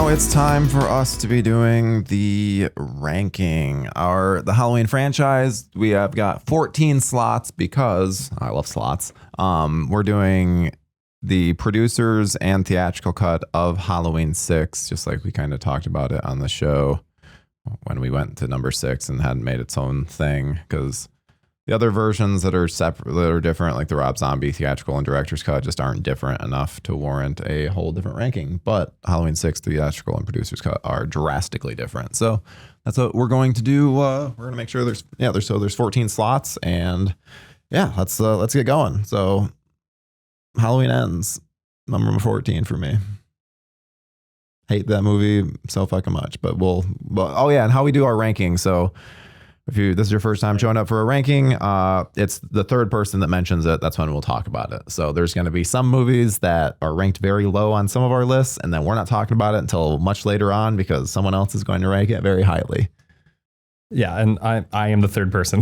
now it's time for us to be doing the ranking. The Halloween franchise, we have got 14 slots because I love slots. We're doing the producers and theatrical cut of Halloween 6, just like we kind of talked about it on the show when we went to number 6 and hadn't made its own thing, because the other versions that are separate, that are different, like the Rob Zombie theatrical and director's cut, just aren't different enough to warrant a whole different ranking. But Halloween 6 theatrical and producer's cut are drastically different. So that's what we're going to do. We're going to make sure there's 14 slots, and let's get going. So Halloween Ends, number 14 for me. Hate that movie so fucking much, and how we do our ranking. So if this is your first time showing up for a ranking, it's the third person that mentions it. That's when we'll talk about it. So there's going to be some movies that are ranked very low on some of our lists, and then we're not talking about it until much later on because someone else is going to rank it very highly. Yeah, and I am the third person.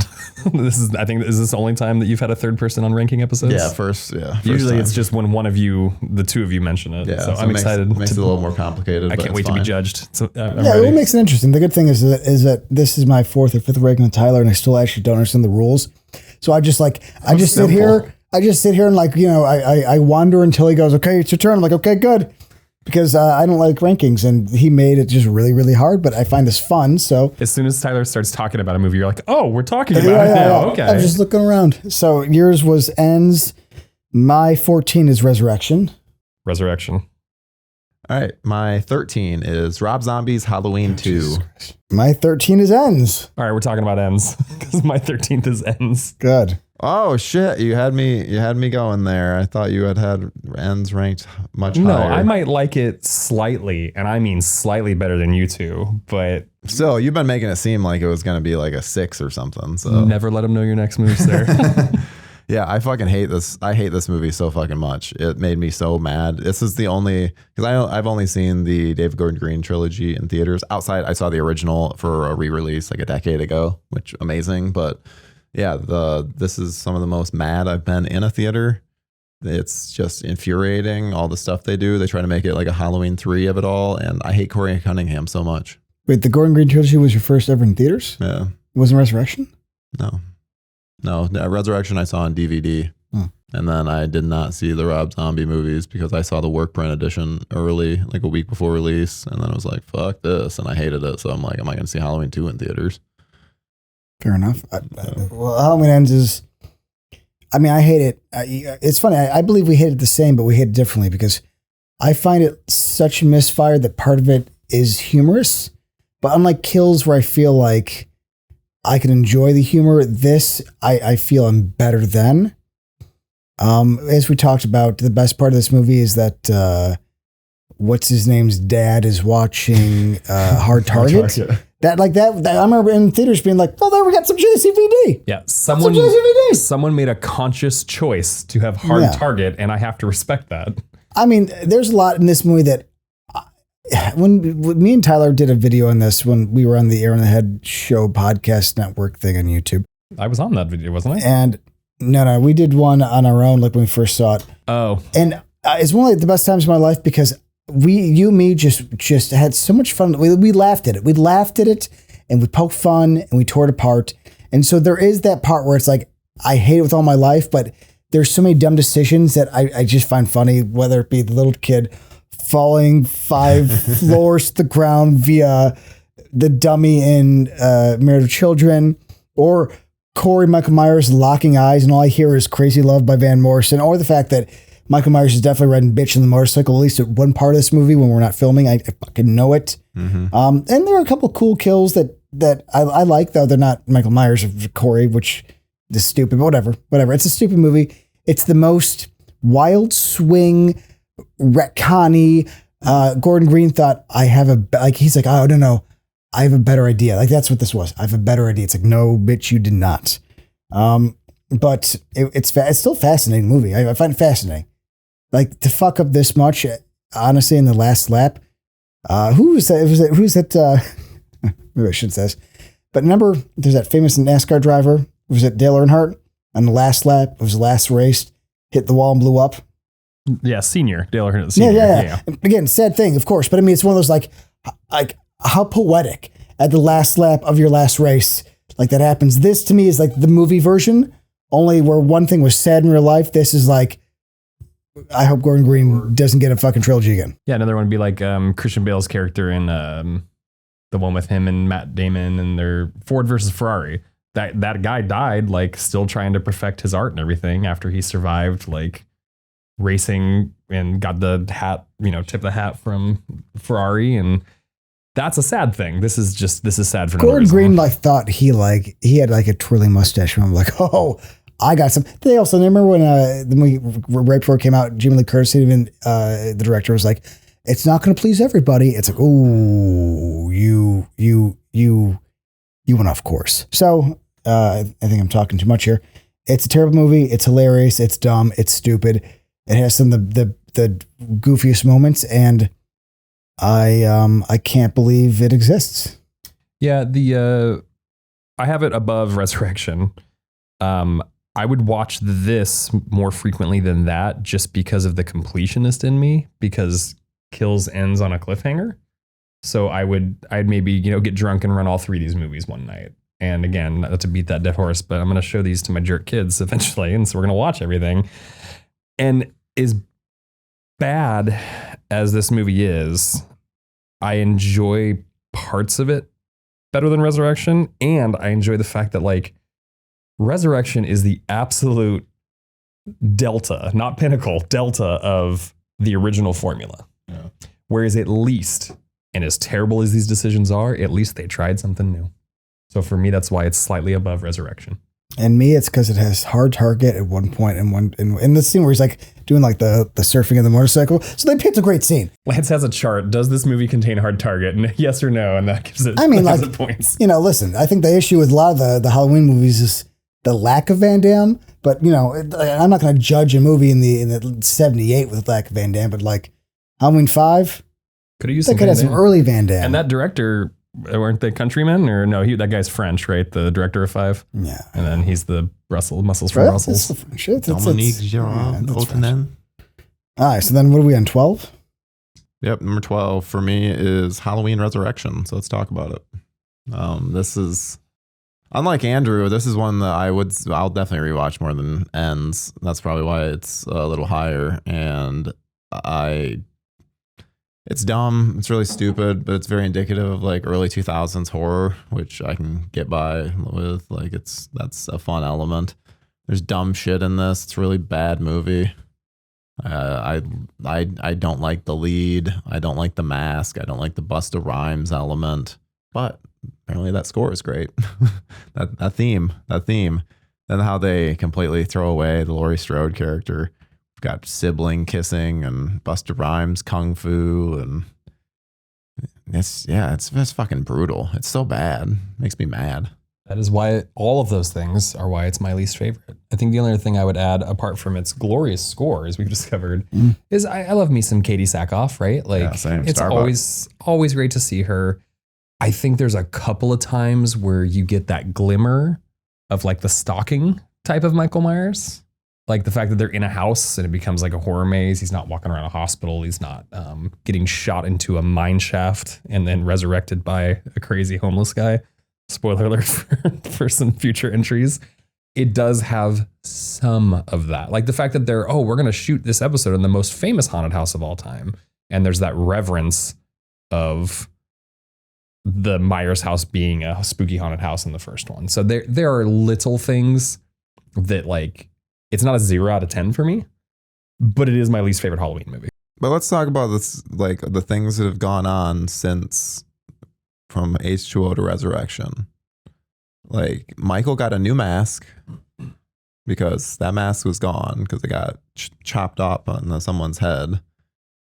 Is this the only time that you've had a third person on ranking episodes? Yeah, first Usually time. It's just when one of you, the two of you mention it. Yeah, so I'm excited. Makes it a little more complicated. I can't wait to be judged. So, what makes it interesting. The good thing is that this is my fourth or fifth ranking with Tyler, and I still actually don't understand the rules. So I just sit here and I wander until he goes, okay, it's your turn. I'm like, okay, good. Because I don't like rankings, and he made it just really, really hard, but I find this fun. So as soon as Tyler starts talking about a movie, you're like, oh, we're talking about it now. Okay. I'm just looking around. So yours was Ends. My 14 is Resurrection. All right. My 13 is Rob Zombie's Halloween 2. My 13 is Ends. All right, we're talking about Ends because my 13th is Ends. Good. Oh shit! You had me going there. I thought you had Ends ranked much higher. No, I might like it slightly, and I mean slightly better than you two. But still, you've been making it seem like it was going to be like a 6 or something. So never let them know your next move, sir. Yeah, I fucking hate this. I hate this movie so fucking much. It made me so mad. This is the only, because I've only seen the David Gordon Green trilogy in theaters. Outside, I saw the original for a re-release like a decade ago, which amazing, but. Yeah, this is some of the most mad I've been in a theater. It's just infuriating, all the stuff they do. They try to make it like a Halloween 3 of it all, and I hate Corey Cunningham so much. Wait, the Gordon Green trilogy was your first ever in theaters? Yeah. It wasn't Resurrection? No, Resurrection I saw on DVD, and then I did not see the Rob Zombie movies because I saw the work print edition early, like a week before release, and then I was like, fuck this, and I hated it, so I'm like, am I going to see Halloween 2 in theaters? Fair enough. Halloween Ends is, I hate it. It's funny. I believe we hate it the same, but we hate it differently because I find it such a misfire that part of it is humorous. But unlike Kills, where I feel like I can enjoy the humor, this I feel I'm better than. As we talked about, the best part of this movie is that what's his name's dad is watching Hard Target. That I remember in theaters being like, "Oh, there we got some JCVD." Yeah, someone made a conscious choice to have Hard Target, and I have to respect that. I mean, there's a lot in this movie that when me and Tyler did a video on this when we were on the Air in the Head Show podcast network thing on YouTube. I was on that video, wasn't I? And no, we did one on our own, like when we first saw it. Oh, and it's one of the best times of my life because. Me, just had so much fun. We laughed at it. We laughed at it, and we poked fun, and we tore it apart. And so there is that part where it's like I hate it with all my life, but there's so many dumb decisions that I just find funny. Whether it be the little kid falling 5 floors to the ground via the dummy in Married with Children, or Michael Myers locking eyes, and all I hear is "Crazy Love" by Van Morrison, or the fact that. Michael Myers is definitely riding bitch on the motorcycle, at least at one part of this movie when we're not filming. I fucking know it. Mm-hmm. And there are a couple of cool kills that I like, though they're not Michael Myers or Corey, which is stupid, but whatever. It's a stupid movie. It's the most wild swing, retconny. Gordon Green thought, he's like, oh, no, I have a better idea. Like, that's what this was. I have a better idea. It's like, no, bitch, you did not. But it's still a fascinating movie. I find it fascinating. Like to fuck up this much, honestly, in the last lap. Who's that? Maybe I shouldn't say this. But remember, there's that famous NASCAR driver. Was it Dale Earnhardt? On the last lap, it was the last race, hit the wall and blew up. Yeah, senior Dale Earnhardt Yeah, Senior. yeah. Again, sad thing, of course, but I mean, it's one of those like how poetic at the last lap of your last race, like that happens. This to me is like the movie version, only where one thing was sad in real life. This is like, I hope Gordon Green doesn't get a fucking trilogy again. Yeah, another one would be like Christian Bale's character in the one with him and Matt Damon and their Ford versus Ferrari. That guy died like still trying to perfect his art and everything after he survived like racing and got the hat, tip the hat from Ferrari, and that's a sad thing. This is sad for Gordon Green like thought he had like a twirling mustache, and I'm like, oh, I got some. They also remember when the movie right before it came out, Jamie Lee Curtis, even the director was like, it's not going to please everybody. It's like, oh, you went off course. So I think I'm talking too much here. It's a terrible movie. It's hilarious. It's dumb. It's stupid. It has some of the goofiest moments, and I can't believe it exists. Yeah, I have it above Resurrection. I would watch this more frequently than that just because of the completionist in me, because Kills ends on a cliffhanger. So I'd maybe, get drunk and run all 3 of these movies one night. And again, not to beat that dead horse, but I'm going to show these to my jerk kids eventually. And so we're going to watch everything. And as bad as this movie is, I enjoy parts of it better than Resurrection. And I enjoy the fact that like Resurrection is the absolute delta, not pinnacle, delta of the original formula. Yeah. Whereas at least, and as terrible as these decisions are, at least they tried something new. So for me, that's why it's slightly above Resurrection. And me, it's because it has Hard Target at one point in the scene where he's like doing like the surfing of the motorcycle. So they picked a great scene. Lance has a chart. Does this movie contain Hard Target? And yes or no, and that gives it. I mean, like, points. Listen, I think the issue with a lot of the Halloween movies is the lack of Van Damme. But I'm not going to judge a movie in the 78 with lack of Van Damme. But like Halloween 5, could have used that could have some early Van Damme. And that director. Weren't they countrymen? Or no, that guy's French, right? The director of 5. Yeah. And then he's the muscles from Brussels. Dominique Girard. All right, so then what are we on, 12? Yep, number 12 for me is Halloween Resurrection. So let's talk about it. This is, unlike Andrew, this is one that I'll definitely rewatch more than Ends. That's probably why it's a little higher. And it's dumb. It's really stupid, but it's very indicative of like early 2000s horror, which I can get by with. Like that's a fun element. There's dumb shit in this. It's a really bad movie. I don't like the lead. I don't like the mask. I don't like the Busta Rhymes element. But apparently that score is great. that theme. Then how they completely throw away the Laurie Strode character. Got sibling kissing and Busta Rhymes kung fu, and it's just fucking brutal. It's so bad. Makes me mad. That is why all of those things are why it's my least favorite. I think the only other thing I would add, apart from its glorious score, as we've discovered, is I love me some Katie Sackhoff, right? Like, yeah, same. It's always great to see her. I think there's a couple of times where you get that glimmer of like the stalking type of Michael Myers. Like the fact that they're in a house and it becomes like a horror maze. He's not walking around a hospital. He's not getting shot into a mine shaft and then resurrected by a crazy homeless guy. Spoiler alert for some future entries. It does have some of that. Like the fact that we're going to shoot this episode in the most famous haunted house of all time. And there's that reverence of the Myers house being a spooky haunted house in the first one. So there are little things that like, it's not a 0 out of 10 for me, but it is my least favorite Halloween movie. But let's talk about this, like the things that have gone on since from H2O to Resurrection. Like Michael got a new mask because that mask was gone because it got chopped off on someone's head.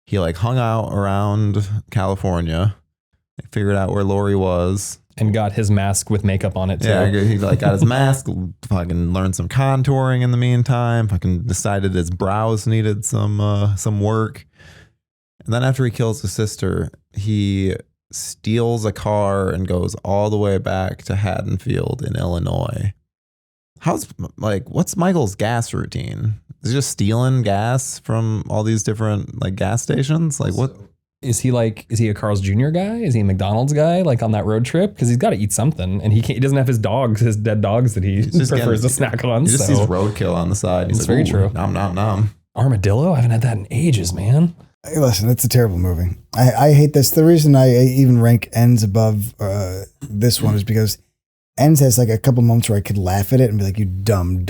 He like hung out around California, figured out where Laurie was. And got his mask with makeup on it too. Yeah, he like got his mask, fucking learned some contouring in the meantime, fucking decided his brows needed some work. And then after he kills his sister, he steals a car and goes all the way back to Haddonfield in Illinois. What's Michael's gas routine? Is he just stealing gas from all these different like gas stations? Like what? Is he a Carl's Jr. guy? Is he a McDonald's guy? Like on that road trip? Because he's got to eat something, and he doesn't have his dead dogs that he just prefers to snack on. He just sees roadkill on the side. He's It's like, very true. Nom nom nom. Armadillo? I haven't had that in ages, man. Hey, listen, it's a terrible movie. I hate this. The reason I even rank Ends above this one is because Ends has like a couple moments where I could laugh at it and be like, you dumb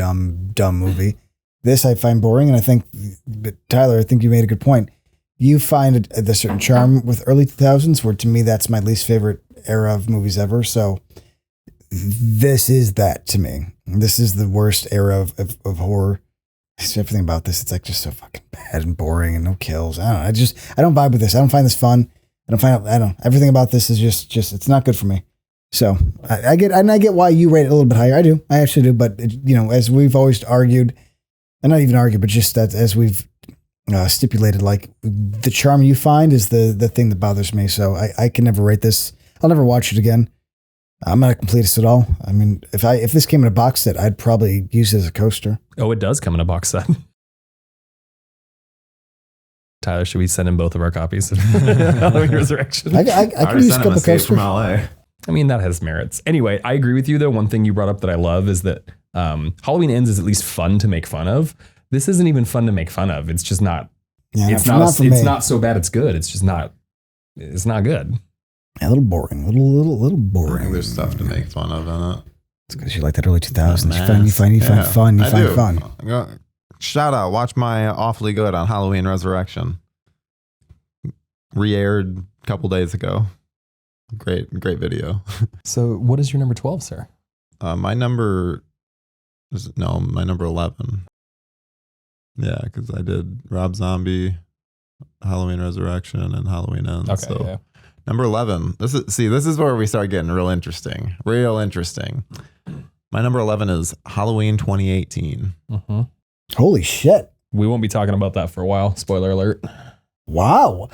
movie. This I find boring, and I think, but Tyler, I think you made a good point. You find a certain charm with early 2000s, where to me that's my least favorite era of movies ever. So this is that to me. This is the worst era of horror. It's everything about this. It's like just so fucking bad and boring and no kills. I don't know. I don't vibe with this. I don't find this fun. I don't. Everything about this is just it's not good for me. So I get why you rate it a little bit higher. I do. I actually do. But as we've always argued, and not even argued, but just that as we've stipulated, like the charm you find is the thing that bothers me. So I can never rate this. I'll never watch it again. I'm not a completist at all. I mean, if this came in a box set, I'd probably use it as a coaster. Oh, it does come in a box set. Tyler, should we send him both of our copies of Halloween Resurrection? I could use a couple coasters from LA. I mean, that has merits. Anyway, I agree with you, though. One thing you brought up that I love is that Halloween Ends is at least fun to make fun of. This isn't even fun to make fun of. It's just not. Yeah, it's not so bad. It's good. It's just not. It's not good. A little boring. A little I boring. think there's stuff to make fun of in it. It's because you like that early 2000s. You find fun. Shout out. Watch my Awfully Good on Halloween Resurrection. Re-aired a couple days ago. Great video. So what is your number 12, sir? My number 11. Yeah, because I did Rob Zombie, Halloween Resurrection, and Halloween Ends. Okay, so yeah. number 11. This is where we start getting real interesting. Real interesting. My number 11 is Halloween 2018. Mm-hmm. Holy shit. We won't be talking about that for a while. Spoiler alert. Wow.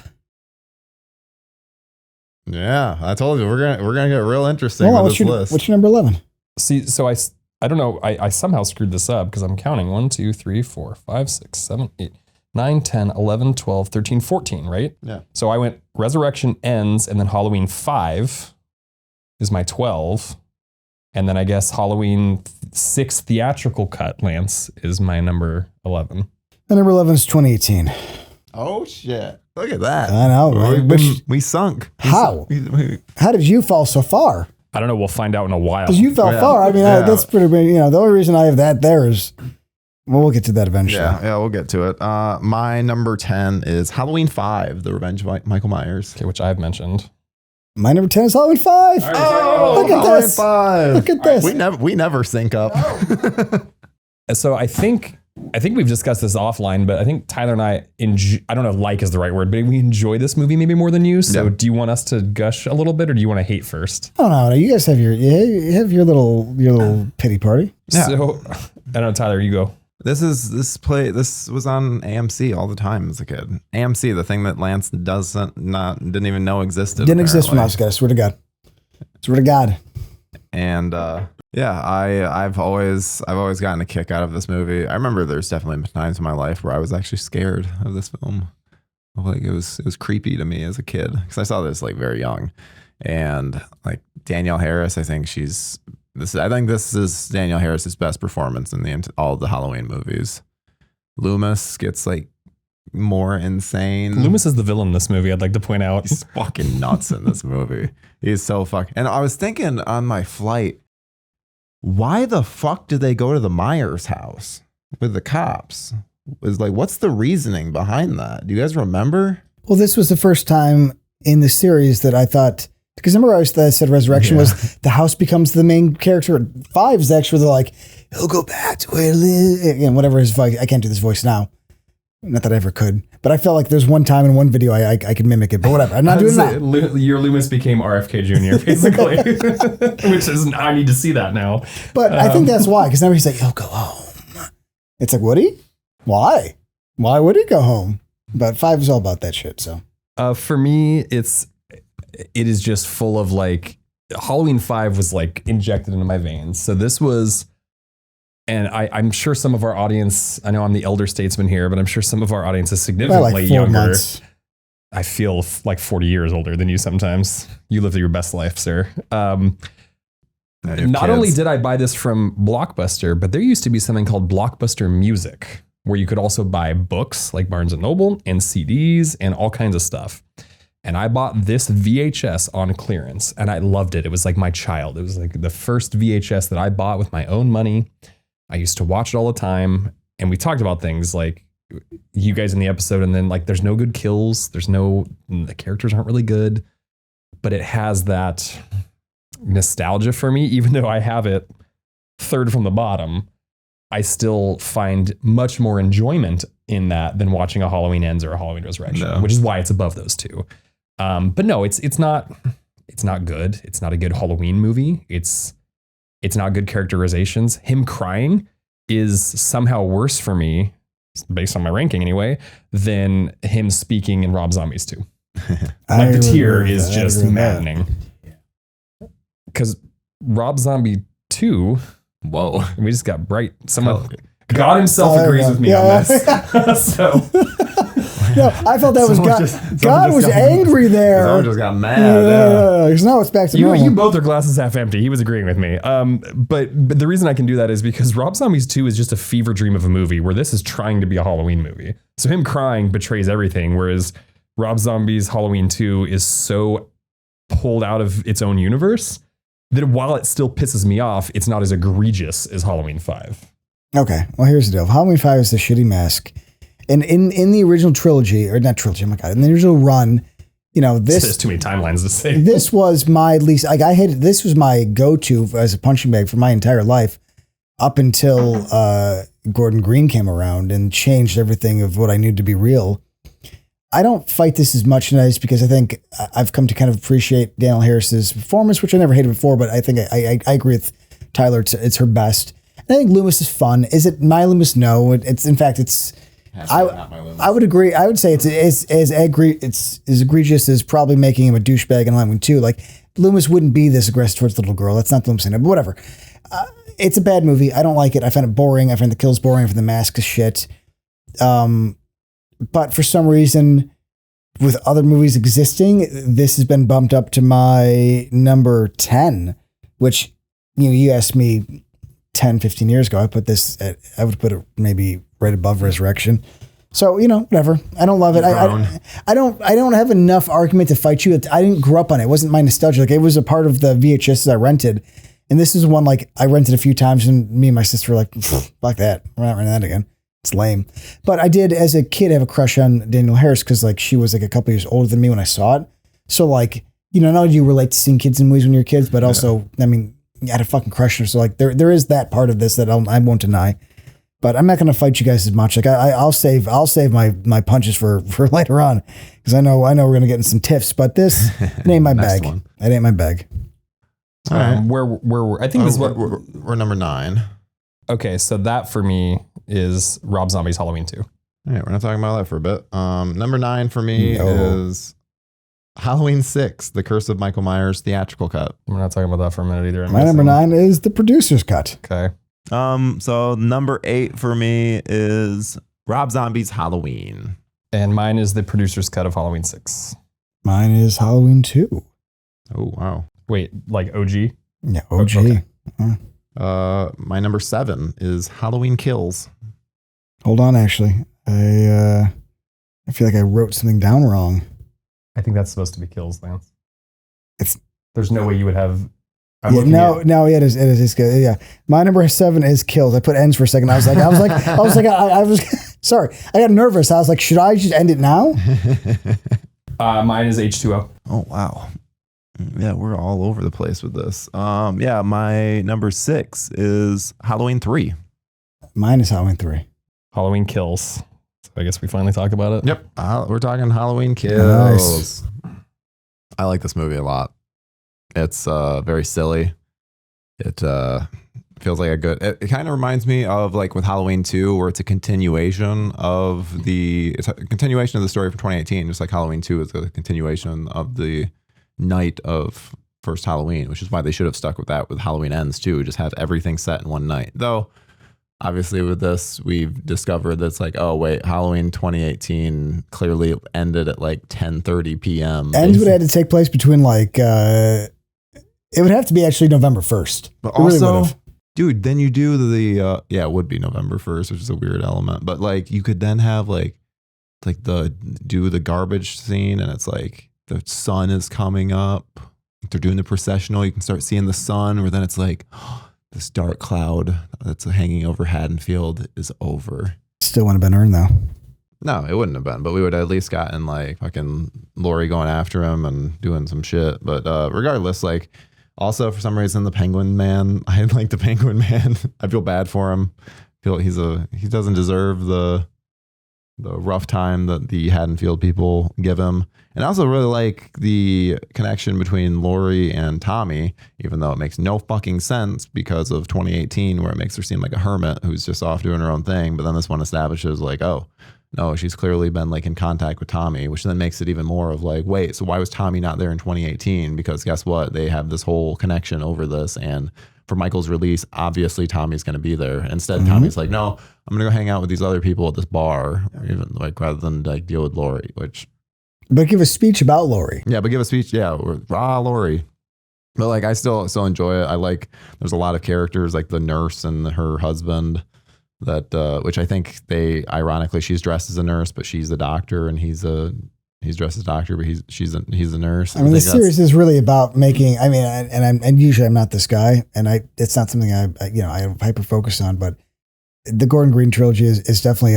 Yeah, I told you we're gonna get real interesting Hold on, with this list. What's your number 11? See, so I don't know. I somehow screwed this up because I'm counting 1, 2, 3, 4, 5, 6, 7, 8, 9, 10, 11, 12, 13, 14, right? Yeah. So I went Resurrection Ends, and then Halloween 5 is my 12. And then I guess Halloween 6 theatrical cut, Lance, is my number 11. My number 11 is 2018. Oh shit! Look at that. I know. We sunk. How? How did you fall so far? I don't know. We'll find out in a while. Because you fell far. I mean, that's pretty big. The only reason I have that there is, well, we'll get to that eventually. Yeah, we'll get to it. My number 10 is Halloween 5, The Revenge of Michael Myers. Okay, which I've mentioned. My number 10 is Halloween 5. Oh, look at Halloween this. 5. Look at this. We never sync up. So I think we've discussed this offline, but I think Tyler and I I don't know if like is the right word, but we enjoy this movie maybe more than you. So Yeah. do you want us to gush a little bit, or do you want to hate first? I don't know. You guys have your little pity party. Yeah. So I don't know, Tyler, you go. This was on AMC all the time as a kid. AMC, the thing that Lance didn't even know existed. Didn't exist when I apparently. was a kid. I swear to God. Swear to God. And yeah, I've always gotten a kick out of this movie. I remember there's definitely been times in my life where I was actually scared of this film. Like it was creepy to me as a kid because I saw this like very young, and like Danielle Harris, I think this is Danielle Harris's best performance in all of the Halloween movies. Loomis gets like more insane. Loomis is the villain in this movie, I'd like to point out. He's fucking nuts in this movie. He's so fucking. And I was thinking on my flight, why the fuck did they go to the Myers house with the cops? Was like, what's the reasoning behind that? Do you guys remember? Well, this was the first time in the series that I thought, because remember I said Resurrection was the house becomes the main character. 5 is actually they're like, he'll go back to where he lived. Whatever his voice. I can't do this voice now. Not that I ever could, but I felt like there's one time in one video I could mimic it, but whatever. I'm not doing that. Your Loomis became RFK Jr., basically, which is, I need to see that now. But I think that's why, because now he's like, he'll go home. It's like, would he? Why? Why would he go home? But 5 is all about that shit, so. For me, it is just full of like, Halloween 5 was like injected into my veins. So this was And I'm sure some of our audience, I know I'm the elder statesman here, but I'm sure some of our audience is By significantly like 4 younger. months. I feel like 40 years older than you sometimes. You live your best life, sir. Not only did I buy this from Blockbuster, but there used to be something called Blockbuster Music, where you could also buy books like Barnes & Noble and CDs and all kinds of stuff. And I bought this VHS on clearance and I loved it. It was like my child. It was like the first VHS that I bought with my own money. I used to watch it all the time. And we talked about things like you guys in the episode, and then like there's no good kills. The characters aren't really good, but it has that nostalgia for me. Even though I have it third from the bottom, I still find much more enjoyment in that than watching a Halloween Ends or a Halloween Resurrection, which is why it's above those two. But no, it's not good. It's not a good Halloween movie. It's not good characterizations. Him crying is somehow worse for me, based on my ranking anyway, than him speaking in Rob Zombie's 2. Like the tear is just maddening. Because Rob Zombie 2, whoa, we just got bright. Someone God himself agrees with me on this. So. No, I felt that was God was angry there. Someone just got mad. Yeah, because now it's back to normal. You both are glasses half empty. He was agreeing with me. But the reason I can do that is because Rob Zombie's 2 is just a fever dream of a movie, where this is trying to be a Halloween movie. So him crying betrays everything, whereas Rob Zombie's Halloween 2 is so pulled out of its own universe that while it still pisses me off, it's not as egregious as Halloween 5. Okay, well, here's the deal. Halloween 5 is the shitty mask. And in the original trilogy, or not trilogy, oh my God, in the original run, this... There's too many timelines to say. This was my least... Like, this was my go-to as a punching bag for my entire life up until Gordon Green came around and changed everything of what I knew to be real. I don't fight this as much as because I think I've come to kind of appreciate Danielle Harris's performance, which I never hated before, but I think I agree with Tyler. It's her best. And I think Loomis is fun. Is it my Loomis? No. It's in fact, it's... I would agree. I would say it's as egregious as probably making him a douchebag in Halloween 2. Like, Loomis wouldn't be this aggressive towards the little girl. That's not Loomis in it, but whatever. It's a bad movie. I don't like it. I find it boring. I find the kills boring. I find the mask is shit. But for some reason, with other movies existing, this has been bumped up to my number 10, which, you asked me 10, 15 years ago. I would put it maybe right above Resurrection. So, whatever. I don't love it. I don't have enough argument to fight you. I didn't grow up on it. It wasn't my nostalgia. Like, it was a part of the VHS I rented. And this is one like I rented a few times and me and my sister were like, fuck that. We're not renting that again. It's lame. But I did, as a kid, have a crush on Danielle Harris because like she was like a couple years older than me when I saw it. So like, not only do you relate to seeing kids in movies when you're kids, but also, I mean, you had a fucking crush on her. So like there is that part of this that I won't deny. But I'm not going to fight you guys as much. Like I'll save my punches for later on because I know we're going to get in some tiffs. But this it ain't my bag. It ain't my bag. All right. Where I think this is what we're number 9. Okay, so that for me is Rob Zombie's Halloween 2. All right, we're not talking about that for a bit. Number 9 for me is Halloween 6, The Curse of Michael Myers theatrical cut. We're not talking about that for a minute either. My number 9 is the producer's cut. Okay. So number 8 for me is Rob Zombie's Halloween. And mine is the producer's cut of Halloween 6. Mine is Halloween 2. Oh, wow. Wait, like OG? Yeah, OG. Okay. My number 7 is Halloween Kills. Hold on, actually. I feel like I wrote something down wrong. I think that's supposed to be Kills, Lance. It's There's no way you would have... it is good. Yeah. My number 7 is Kills. I put ends for a second. I was sorry. I got nervous. I was like, should I just end it now? Mine is H2O. Oh, wow. Yeah, we're all over the place with this. Yeah, my number 6 is Halloween 3. Mine is Halloween 3. Halloween Kills. So I guess we finally talk about it. Yep. We're talking Halloween Kills. Nice. I like this movie a lot. It's very silly. It feels like it kind of reminds me of like with Halloween 2, where it's a continuation of the story from 2018, just like Halloween 2 is a continuation of the night of first Halloween, which is why they should have stuck with that with Halloween Ends too. Just have everything set in one night. Though obviously with this, we've discovered that's like, oh wait, Halloween 2018 clearly ended at like 10:30 p.m. And it would have to take place between like, it would have to be actually November 1st. But It really also, would've. dude, then you do the yeah, it would be November 1st, which is a weird element. But like you could then have like the garbage scene, and it's like the sun is coming up. They're doing the processional. You can start seeing the sun, where then it's like this dark cloud that's hanging over Haddonfield is over. Still wouldn't have been earned though. No, it wouldn't have been, but we would have at least gotten like fucking Laurie going after him and doing some shit. But regardless, like also for some reason the Penguin Man, I like the Penguin Man. I feel bad for him. I feel he doesn't deserve the rough time that the Haddonfield people give him. And I also really like the connection between Laurie and Tommy, even though it makes no fucking sense because of 2018, where it makes her seem like a hermit who's just off doing her own thing. But then this one establishes like, oh, no, she's clearly been like in contact with Tommy, which then makes it even more of like, wait, so why was Tommy not there in 2018? Because guess what? They have this whole connection over this. And for Michael's release, obviously Tommy's going to be there. Instead, Tommy's like, no, I'm going to go hang out with these other people at this bar, even like rather than like deal with Laurie, which. But give a speech about Laurie. Yeah, but give a speech. Yeah, or Laurie. But like, I still enjoy it. I like, there's a lot of characters like the nurse and her husband that, which I think ironically, she's dressed as a nurse, but she's the doctor and he's dressed as a doctor, but he's a nurse. I mean, the series is really about making. I mean, and usually I'm not this guy, and it's not something I hyper focus on. But the Gordon Green trilogy is definitely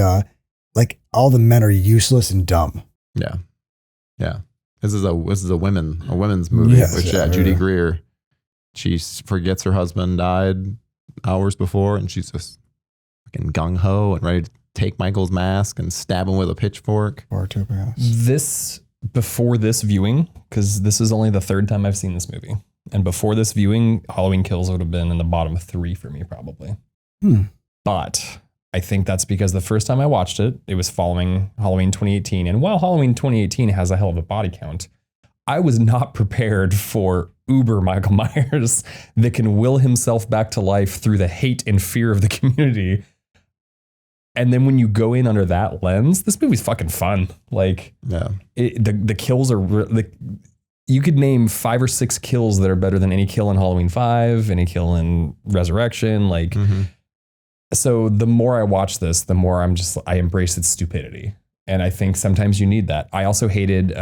like all the men are useless and dumb. Yeah, yeah. This is a women's movie. Yes, which yeah, Judy yeah. Greer, she forgets her husband died hours before, and she's just fucking gung ho and ready to take Michael's mask and stab him with a pitchfork. Or two, perhaps. This, before this viewing, because this is only the third time I've seen this movie, and before this viewing, Halloween Kills would have been in the bottom 3 for me probably. But I think that's because the first time I watched it, it was following Halloween 2018. And while Halloween 2018 has a hell of a body count, I was not prepared for uber Michael Myers that can will himself back to life through the hate and fear of the community. And then when you go in under that lens, this movie's fucking fun. Like, Yeah, the kills are you could name 5 or 6 kills that are better than any kill in Halloween 5, any kill in Resurrection. Like, so the more I watch this, the more I embrace its stupidity. And I think sometimes you need that. I also hated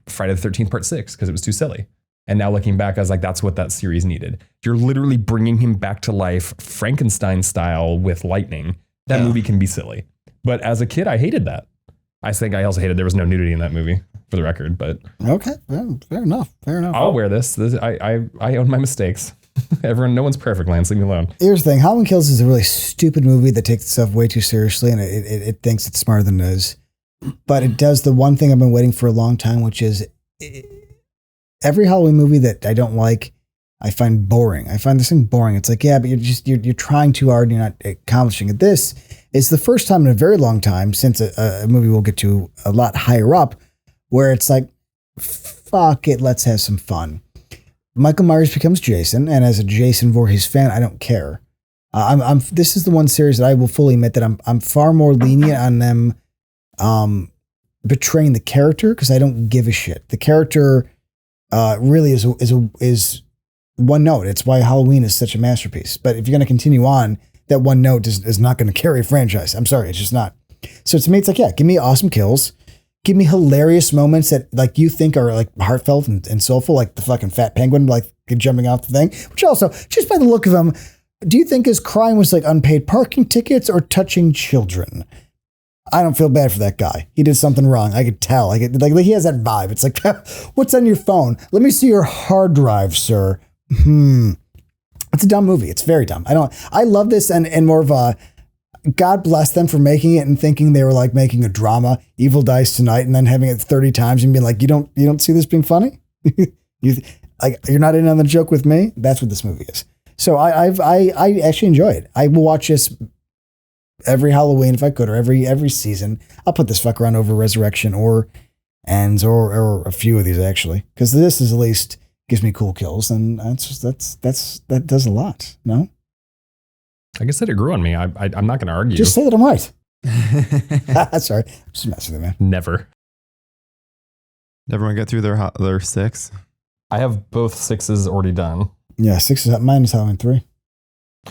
Friday the 13th Part 6 because it was too silly. And now looking back, I was like, that's what that series needed. You're literally bringing him back to life, Frankenstein style with lightning. That movie can be silly. But as a kid, I hated that. I think I also hated there was no nudity in that movie, for the record. But Okay, well, fair enough. I'll wear this. I own my mistakes. No one's perfect, Lance. Leave me alone. Here's the thing: Halloween Kills is a really stupid movie that takes itself way too seriously, and it thinks it's smarter than it is. But it does the one thing I've been waiting for a long time, which is every Halloween movie that I don't like, I find boring. I find this thing boring. It's like, yeah, but you're trying too hard and you're not accomplishing it. This is the first time in a very long time since a movie we'll get to a lot higher up where it's like, fuck it, let's have some fun. Michael Myers becomes Jason, and as a Jason Voorhees fan, I don't care. This is the one series that I will fully admit that I'm far more lenient on them betraying the character because I don't give a shit. The character really is one note. It's why Halloween is such a masterpiece. But if you're going to continue on, that one note is not going to carry a franchise. I'm sorry, it's just not. So to me, it's like, yeah, give me awesome kills. Give me hilarious moments that like you think are like heartfelt and soulful, like the fucking fat penguin, like jumping off the thing, which also, just by the look of him, do you think his crime was like unpaid parking tickets or touching children? I don't feel bad for that guy. He did something wrong. I could tell. Like he has that vibe. It's like, what's on your phone? Let me see your hard drive, sir. It's a dumb movie. It's very dumb. I love this and more of a, God bless them for making it and thinking they were like making a drama, Evil Dies Tonight, and then having it 30 times and being like, you don't see this being funny? You're not in on the joke with me? That's what this movie is. So I actually enjoy it. I will watch this every Halloween if I could, or every season. I'll put this fucker on over Resurrection or Ends or a few of these actually, because this is at least gives me cool kills, and that does a lot. No. Like I said, it grew on me. I'm not going to argue. Just say that I'm right. Sorry. I'm just messing with it, man. Never. Did everyone get through their 6? I have both 6s already done. Yeah, 6 is mine is Halloween 3.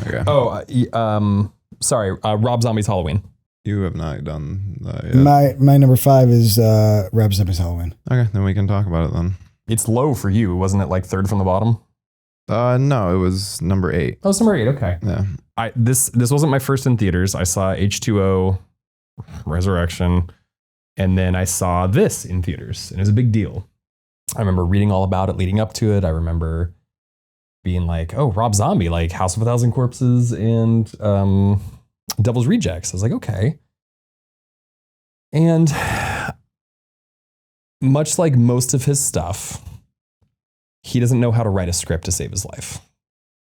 Okay. Oh, sorry. Rob Zombie's Halloween. You have not done that yet. My number 5 is Rob Zombie's Halloween. Okay, then we can talk about it then. It's low for you, wasn't it? Like third from the bottom. No, it was number 8. Oh, it's number 8. Okay. Yeah. This wasn't my first in theaters. I saw H2O, Resurrection, and then I saw this in theaters, and it was a big deal. I remember reading all about it leading up to it. I remember being like, "Oh, Rob Zombie, like House of a Thousand Corpses and Devil's Rejects." I was like, "Okay." And much like most of his stuff, he doesn't know how to write a script to save his life.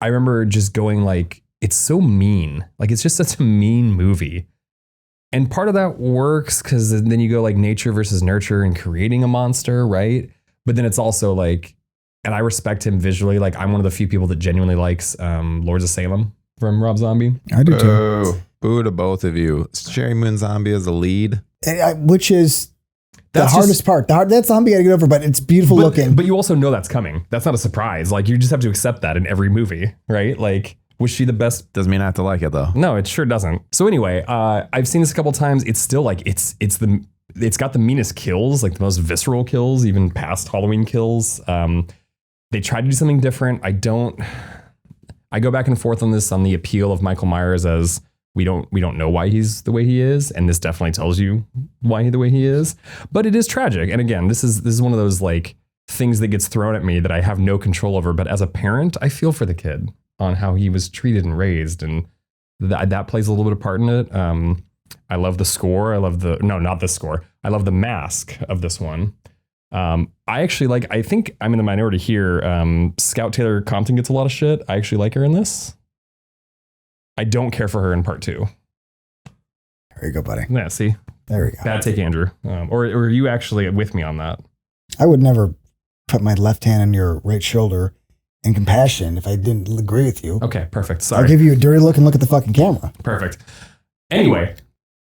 I remember just going like, it's so mean. Like, it's just such a mean movie. And part of that works because then you go like nature versus nurture and creating a monster, right? But then it's also like, and I respect him visually. Like, I'm one of the few people that genuinely likes Lords of Salem from Rob Zombie. I do too. Oh, boo to both of you. Cherry Moon Zombie is the lead. Which is That's the hardest part. That's the hump you got to get over, but it's beautiful looking. But you also know that's coming. That's not a surprise. Like, you just have to accept that in every movie, right? Like, was she the best? Doesn't mean I have to like it though. No, it sure doesn't. So anyway, I've seen this a couple times. It's still like it's got the meanest kills, like the most visceral kills, even past Halloween kills. They tried to do something different. I go back and forth on this, on the appeal of Michael Myers as we don't know why he's the way he is, and this definitely tells you why he's the way he is. But it is tragic. And again, this is one of those like things that gets thrown at me that I have no control over. But as a parent, I feel for the kid on how he was treated and raised, and that plays a little bit of part in it. I love the score. I love not the score. I love the mask of this one. I think I'm in the minority here. Scout Taylor Compton gets a lot of shit. I actually like her in this. I don't care for her in part 2. There you go, buddy. Yeah, see? There we go. Bad take, Andrew. Or are you actually with me on that? I would never put my left hand on your right shoulder in compassion if I didn't agree with you. Okay, perfect. Sorry. I'll give you a dirty look and look at the fucking camera. Perfect. Anyway,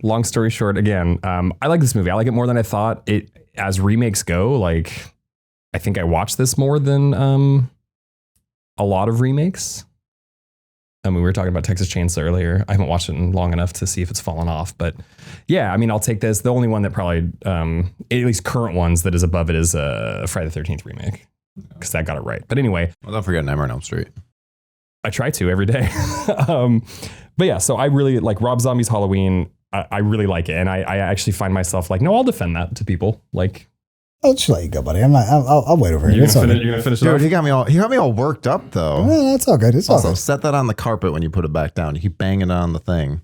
long story short, again, I like this movie. I like it more than I thought. It, as remakes go, like, I think I watched this more than a lot of remakes. I mean, we were talking about Texas Chainsaw earlier. I haven't watched it in long enough to see if it's fallen off. But yeah, I mean, I'll take this. The only one that probably, at least current ones, that is above it is Friday the 13th remake. Because that got it right. But anyway. Well, don't forget Nightmare on Elm Street. I try to every day. But yeah, so I really like Rob Zombie's Halloween. I really like it. And I actually find myself like, no, I'll defend that to people. Like, I'll just let you go, buddy. I'll wait over here. you're gonna finish it Dude, off? he got me all worked up though. That's all good. It's all Also, good. set that on the carpet when you put it back down. You keep banging it on the thing.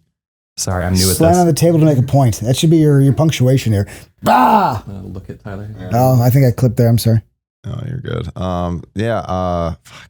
Sorry, I'm new at Slam on this. the table to make a point. That should be your punctuation here. Bah! Look at Tyler. Oh, I think I clipped there. I'm sorry. Oh, you're good.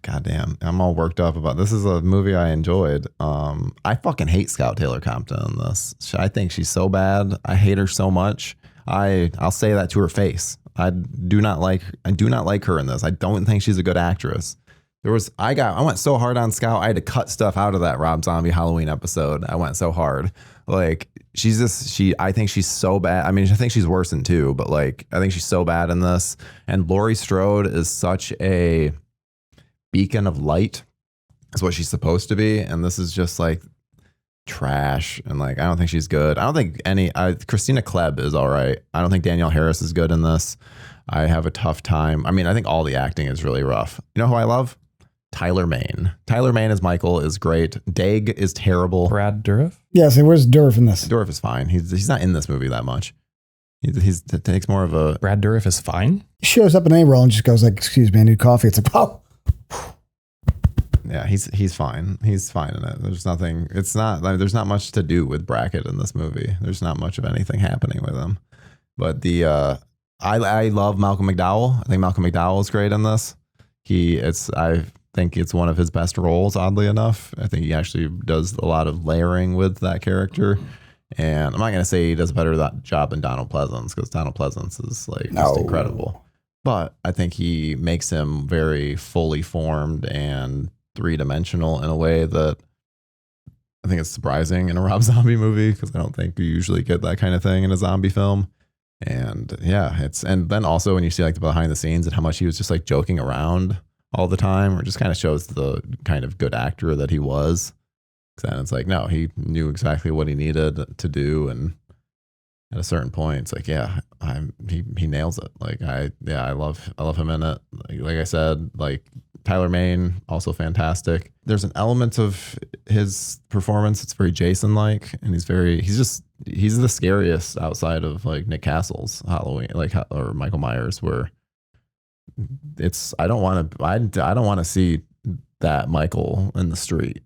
Goddamn. I'm all worked up about this. Is a movie I enjoyed. I fucking hate Scout Taylor Compton in this. I think she's so bad. I hate her so much. I'll say that to her face. I do not like her in this. I don't think she's a good actress. I went so hard on Scout. I had to cut stuff out of that Rob Zombie Halloween episode. I went so hard. Like, I think she's so bad. I mean, I think she's worse than 2, but like, I think she's so bad in this. And Laurie Strode is such a beacon of light. That's what she's supposed to be. And this is just like trash. And like, I don't think she's good. I don't think Christina Klebb is all right. I don't think Danielle Harris is good in this. I have a tough time. I mean, I think all the acting is really rough. You know who I love? Tyler Mane. Tyler Mane as Michael is great. Dag is terrible. Brad Dourif? Yeah, so where's Durf in this? Dorff is fine. He's not in this movie that much. He takes more of a. Brad Dourif is fine? He shows up in a role and just goes like, excuse me, I need coffee. It's like, oh. Yeah, he's fine. He's fine in it. There's nothing. It's not like there's not much to do with Brackett in this movie. There's not much of anything happening with him. But I love Malcolm McDowell. I think Malcolm McDowell is great in this. I think it's one of his best roles, oddly enough. I think he actually does a lot of layering with that character. And I'm not going to say he does a better job than Donald Pleasance, because Donald Pleasance is like just incredible. But I think he makes him very fully formed and three-dimensional in a way that think it's surprising in a Rob Zombie movie because I don't think you usually get that kind of thing in a zombie film. And yeah, and then also when you see like the behind the scenes and how much he was just like joking around all the time, or just kind of shows the kind of good actor that he was. And it's like, no, he knew exactly what he needed to do, and at a certain point, it's like, yeah, he nails it. Like I love him in it. Like I said, like Tyler Mane, also fantastic. There's an element of his performance it's very Jason like, and he's the scariest outside of like Nick Castle's Halloween, like, or Michael Myers, where I don't want to see that Michael in the street.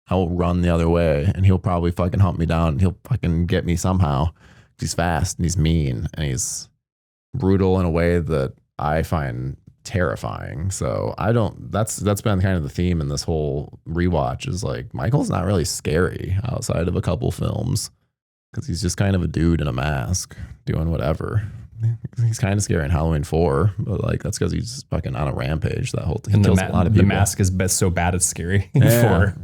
I will run the other way and he'll probably fucking hunt me down. He'll fucking get me somehow. He's fast and he's mean and he's brutal in a way that I find terrifying. So that's been kind of the theme in this whole rewatch is like, Michael's not really scary outside of a couple films because he's just kind of a dude in a mask doing whatever. He's kind of scary in Halloween 4, but like that's because he's fucking on a rampage. That whole thing. He kills a lot of people. The mask is so bad it's scary. Yeah.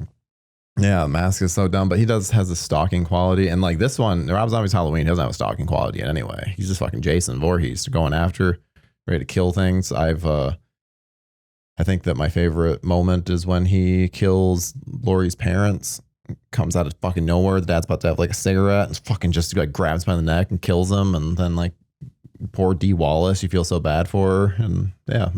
Yeah, the mask is so dumb, but he has a stalking quality. And like this one, Rob Zombie's Halloween, he doesn't have a stalking quality in any way. He's just fucking Jason Voorhees going after, ready to kill things. I think that my favorite moment is when he kills Laurie's parents. Comes out of fucking nowhere. The dad's about to have like a cigarette and fucking just like grabs him by the neck and kills him. And then like poor Dee Wallace, you feel so bad for her. And yeah,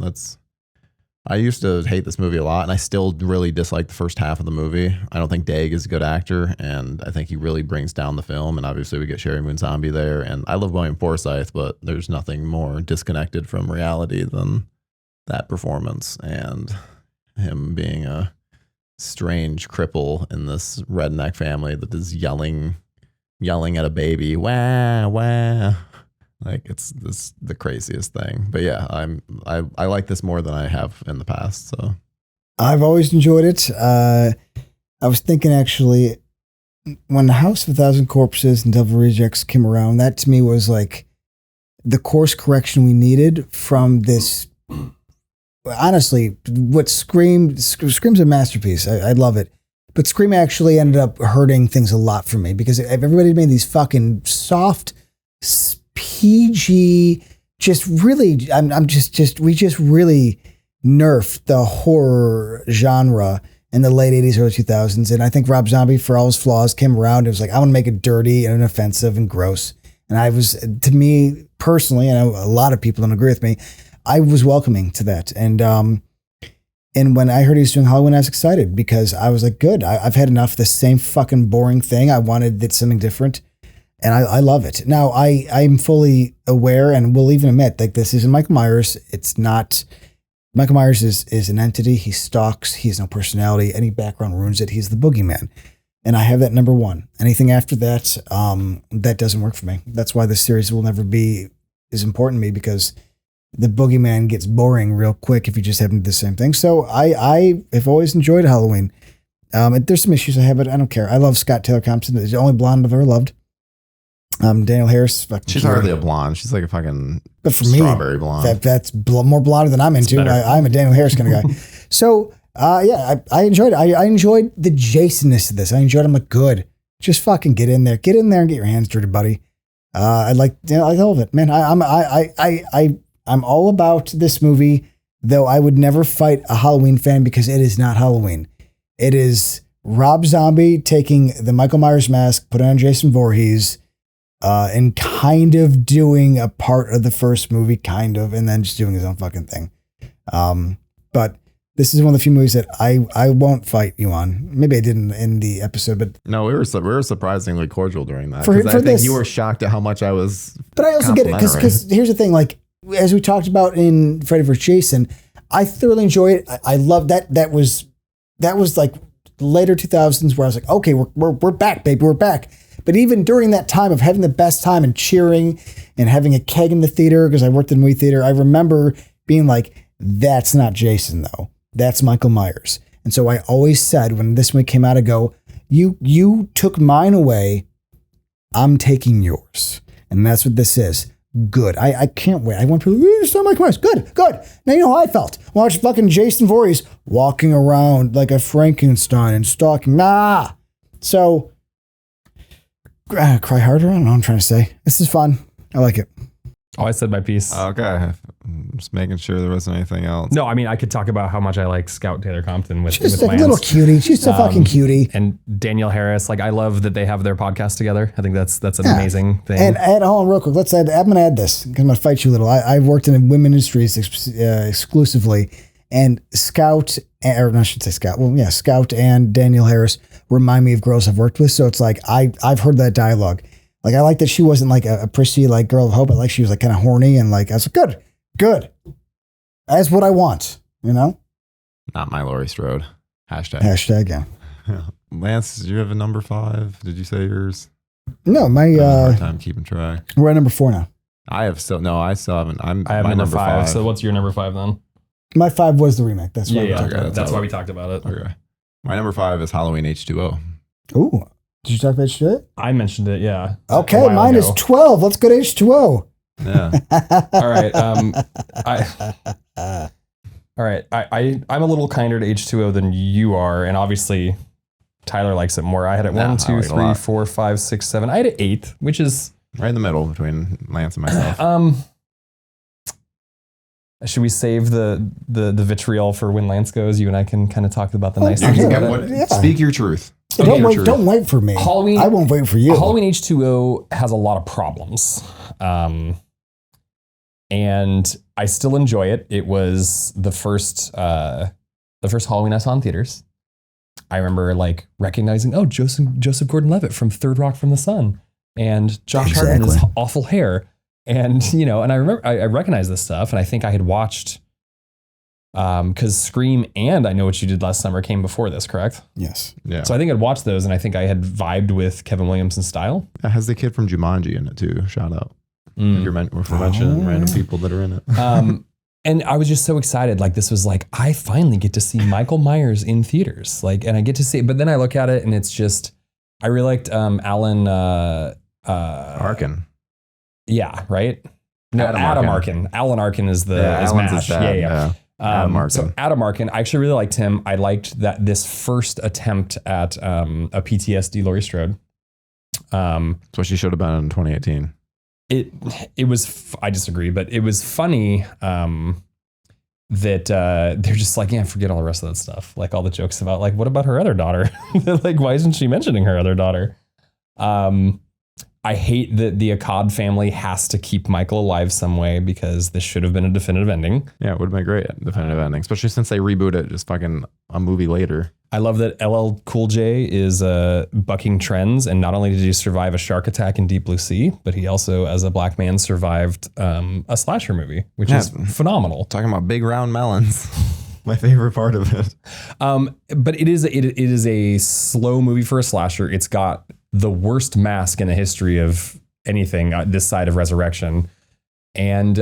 I used to hate this movie a lot, and I still really dislike the first half of the movie. I don't think Daeg is a good actor, and I think he really brings down the film. And obviously, we get Sherry Moon Zombie there, and I love William Forsythe, but there's nothing more disconnected from reality than that performance and him being a strange cripple in this redneck family that is yelling at a baby, wah wah. Like it's the craziest thing. But yeah, I like this more than I have in the past. So I've always enjoyed it. I was thinking actually when the House of a Thousand Corpses and Devil Rejects came around, that to me was like the course correction we needed from this. Honestly, what Scream's a masterpiece. I love it. But Scream actually ended up hurting things a lot for me because everybody made these fucking soft PG, just really, we just really nerfed the horror genre in the late 80s, early 2000s. And I think Rob Zombie, for all his flaws, came around and was like, I want to make it dirty and offensive and gross. And to me personally, and a lot of people don't agree with me, I was welcoming to that. And when I heard he was doing Halloween, I was excited because I was like, good, I've had enough of the same fucking boring thing. I wanted something different. And I love it. Now, I'm fully aware and will even admit like this isn't Michael Myers. It's not. Michael Myers is an entity. He stalks. He has no personality. Any background ruins it. He's the boogeyman. And I have that number one. Anything after that, that doesn't work for me. That's why this series will never be as important to me because the boogeyman gets boring real quick if you just have the same thing. So I have always enjoyed Halloween. There's some issues I have, but I don't care. I love Scott Taylor Thompson. He's the only blonde I've ever loved. Daniel Harris. She's hardly a blonde. She's like a fucking but for strawberry me, blonde. That's more blonde than I'm into. I'm a Daniel Harris kind of guy. So, yeah, I enjoyed it. I enjoyed the Jasonness of this. I enjoyed it. I'm like, good. Just fucking get in there. Get in there and get your hands dirty, buddy. I like all of it, man. I'm all about this movie, though I would never fight a Halloween fan because it is not Halloween. It is Rob Zombie taking the Michael Myers mask, putting on Jason Voorhees, and kind of doing a part of the first movie, kind of, and then just doing his own fucking thing. But this is one of the few movies that I won't fight you on. Maybe I didn't in the episode, but no, we were surprisingly cordial during that. For I think this, you were shocked at how much I was. But I also get it because here's the thing, like as we talked about in Freddy vs. Jason, I thoroughly enjoy it. I love that. That was like later 2000s where I was like, okay, we're back, baby, we're back. But even during that time of having the best time and cheering and having a keg in the theater, because I worked in the movie theater, I remember being like, that's not Jason, though. That's Michael Myers. And so I always said when this movie came out, I go, you took mine away. I'm taking yours. And that's what this is. Good. I can't wait. I want people, it's not Michael Myers. Good. Now you know how I felt. Watch fucking Jason Voorhees walking around like a Frankenstein and stalking. Nah. So, cry harder. I don't know what I'm trying to say. This is fun. I like it. Oh, I said my piece. Okay. Just making sure there wasn't anything else. No, I mean, I could talk about how much I like Scout Taylor Compton with She's a Lance. little cutie. She's a fucking cutie. And Danielle Harris. Like, I love that they have their podcast together. I think that's an amazing thing. And hold on real quick. I'm going to add this because I'm going to fight you a little. I've worked in women industries exclusively, and Scout, or I should say Scout. Well, yeah, Scout and Danielle Harris remind me of girls I've worked with. So it's like I've heard that dialogue. Like, I like that she wasn't like a prissy like girl of hope, but like she was like kind of horny, and like I was like, good. That's what I want, you know? Not my Laurie Strode. Hashtag, yeah. Lance, did you have a number 5? Did you say yours? No, my hard time keeping track. we're at number 4 now. I still haven't. I have my number 5. So what's your number 5 then? My 5 was the remake. That's why we talked Okay, about it. That's why we talked about it. Okay. My number 5 is Halloween H2O. Ooh. Did you talk about shit? I mentioned it, yeah. Okay, mine is 12. Let's go to H2O. Yeah. All right. All right. I'm a little kinder to H2O than you are, and obviously Tyler likes it more. I had it No, 1, I 2, like it a 3, lot. 4, 5, 6, 7. I had it 8, which is Right in the middle between Lance and myself. should we save the vitriol for when Lance goes? You and I can kind of talk about the nice You things can about get it. Yeah. Speak your truth. Hey, don't wait for me. Halloween- I won't wait for you. Halloween H2O has a lot of problems. And I still enjoy it. It was the first Halloween I saw in theaters. I remember like recognizing, oh, Joseph Gordon-Levitt from Third Rock from the Sun, and Josh Hartnett and his awful hair. And, you know, and I remember I recognized this stuff, and I think I had watched, because Scream and I Know What You Did Last Summer came before this, correct? Yes. Yeah. So I think I'd watched those, and I think I had vibed with Kevin Williamson's style. It has the kid from Jumanji in it too. Shout out. Mm. If we're mentioning random people that are in it. And I was just so excited. Like, this was like, I finally get to see Michael Myers in theaters. Like, and I get to see it. But then I look at it and it's just, I really liked Alan Arkin. Yeah, right? No, Adam Arkin. Alan Arkin is is Alan's MASH. his dad, Yeah. Adam Arkin. So Adam Arkin, I actually really liked him. I liked that this first attempt at a PTSD Laurie Strode. That's what she should have been in 2018. It was, I disagree, but it was funny that they're just like, yeah, forget all the rest of that stuff. Like all the jokes about like, what about her other daughter? Like, why isn't she mentioning her other daughter? I hate that the Akkad family has to keep Michael alive some way, because this should have been a definitive ending. Yeah, it would have been a great definitive ending, especially since they reboot it just fucking a movie later. I love that LL Cool J is bucking trends, and not only did he survive a shark attack in Deep Blue Sea, but he also, as a black man, survived a slasher movie, which is phenomenal. Talking about big round melons. My favorite part of it. But it is a slow movie for a slasher. It's got the worst mask in the history of anything this side of Resurrection. And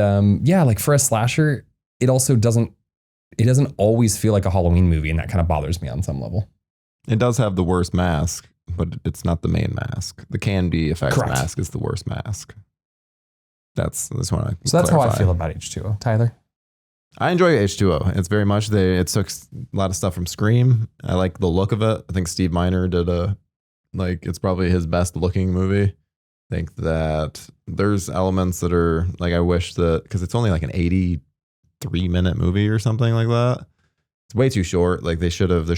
yeah, like for a slasher, it also doesn't always feel like a Halloween movie, and that kind of bothers me on some level. It does have the worst mask, but it's not the main mask. The Candy Effects Correct. mask is the worst mask. That's one I can So that's how I clarify. feel about H2O. Tyler? I enjoy H2O. It's very much it took a lot of stuff from Scream. I like the look of it. I think Steve Miner did it's probably his best looking movie. I think that there's elements that are like, I wish that, because it's only like an 83-minute movie or something like that. It's way too short. Like they should have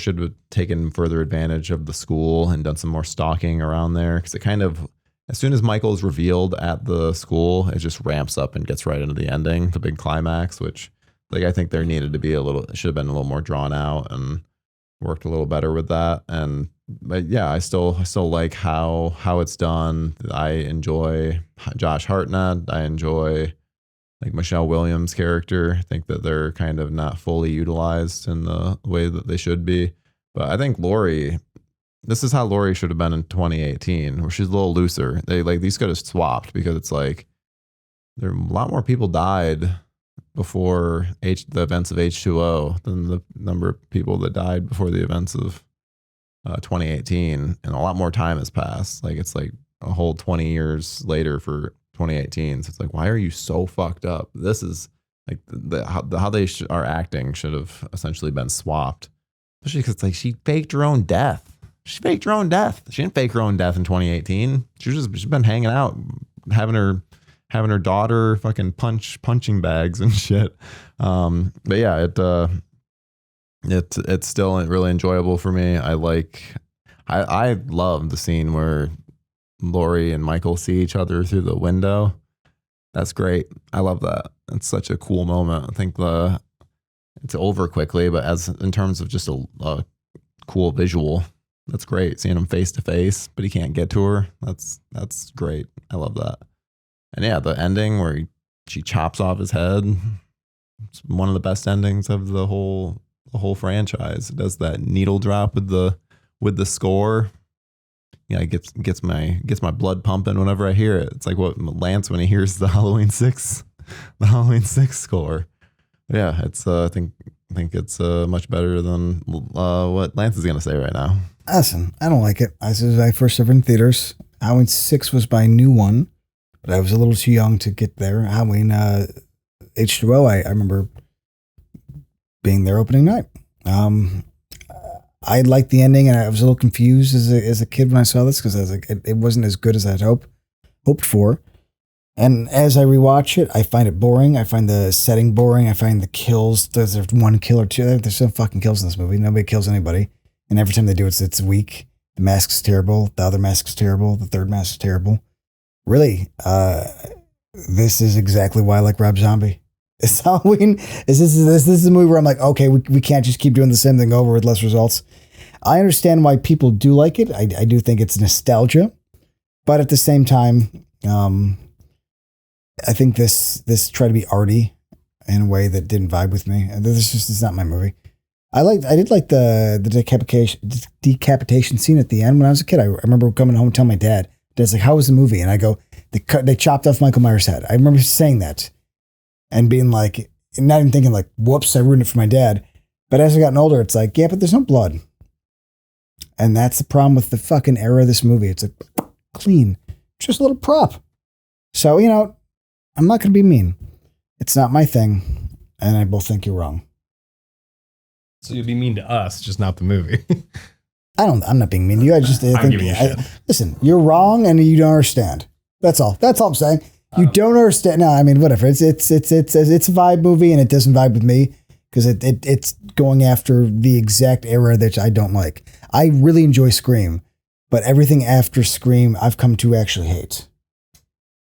taken further advantage of the school and done some more stalking around there, because it kind of, as soon as Michael is revealed at the school, it just ramps up and gets right into the ending, the big climax, which like I think there needed to be it should have been a little more drawn out and worked a little better with that. But yeah, I still like how it's done. I enjoy Josh Hartnett. I enjoy like Michelle Williams' character. I think that they're kind of not fully utilized in the way that they should be. But I think Laurie, this is how Laurie should have been in 2018, where she's a little looser. These could have swapped, because it's like there are a lot more people died before the events of H2O than the number of people that died before the events of 2018, and a lot more time has passed. Like it's like a whole 20 years later for 2018. So it's like, why are you so fucked up? This is like how they are acting should have essentially been swapped, especially because it's like she faked her own death. She faked her own death. She didn't fake her own death in 2018. She's been hanging out, having her daughter fucking punching bags and shit. But yeah, it's still really enjoyable for me. I love the scene where Laurie and Michael see each other through the window. That's great. I love that. It's such a cool moment. I think it's over quickly, but as in terms of just a cool visual, that's great. Seeing him face to face, but he can't get to her. That's great. I love that. And yeah, the ending where she chops off his head. It's one of the best endings of the whole franchise. It does that needle drop with the score. Yeah, it gets my blood pumping whenever I hear it. It's like what Lance when he hears the Halloween 6 score. Yeah, it's I think it's much better than what Lance is gonna say right now. Listen, I don't like it. This is my first ever in theaters. Halloween 6 was my new one, but I was a little too young to get there. Halloween H2O, I remember being there opening night. I liked the ending, and I was a little confused as a kid when I saw this because I was like, it wasn't as good as I'd hoped for. And as I rewatch it, I find it boring. I find the setting boring. I find the kills. There's one kill or two. There's some fucking kills in this movie. Nobody kills anybody. And every time they do it, it's weak. The mask's terrible. The other mask's terrible. The third mask's terrible. Really, this is exactly why I like Rob Zombie. It's Halloween. This is a movie where I'm like, okay, we can't just keep doing the same thing over with less results. I understand why people do like it. I do think it's nostalgia. But at the same time, I think this tried to be arty in a way that didn't vibe with me. This just is not my movie. I did like the decapitation scene at the end when I was a kid. I remember coming home and telling my Dad's like, how was the movie? And I go, they chopped off Michael Myers' head. I remember saying that and being like, not even thinking like, whoops, I ruined it for my dad. But as I gotten older, it's like, yeah, but there's no blood. And that's the problem with the fucking era of this movie. It's like clean, just a little prop. So, I'm not going to be mean. It's not my thing. And I both think you're wrong. So you'll be mean to us, just not the movie. I'm not being mean to you. I'm giving you shit. Listen, you're wrong and you don't understand. That's all. That's all I'm saying. You don't understand. No, I mean, whatever. It's a vibe movie and it doesn't vibe with me because it's going after the exact era that I don't like. I really enjoy Scream, but everything after Scream I've come to actually hate.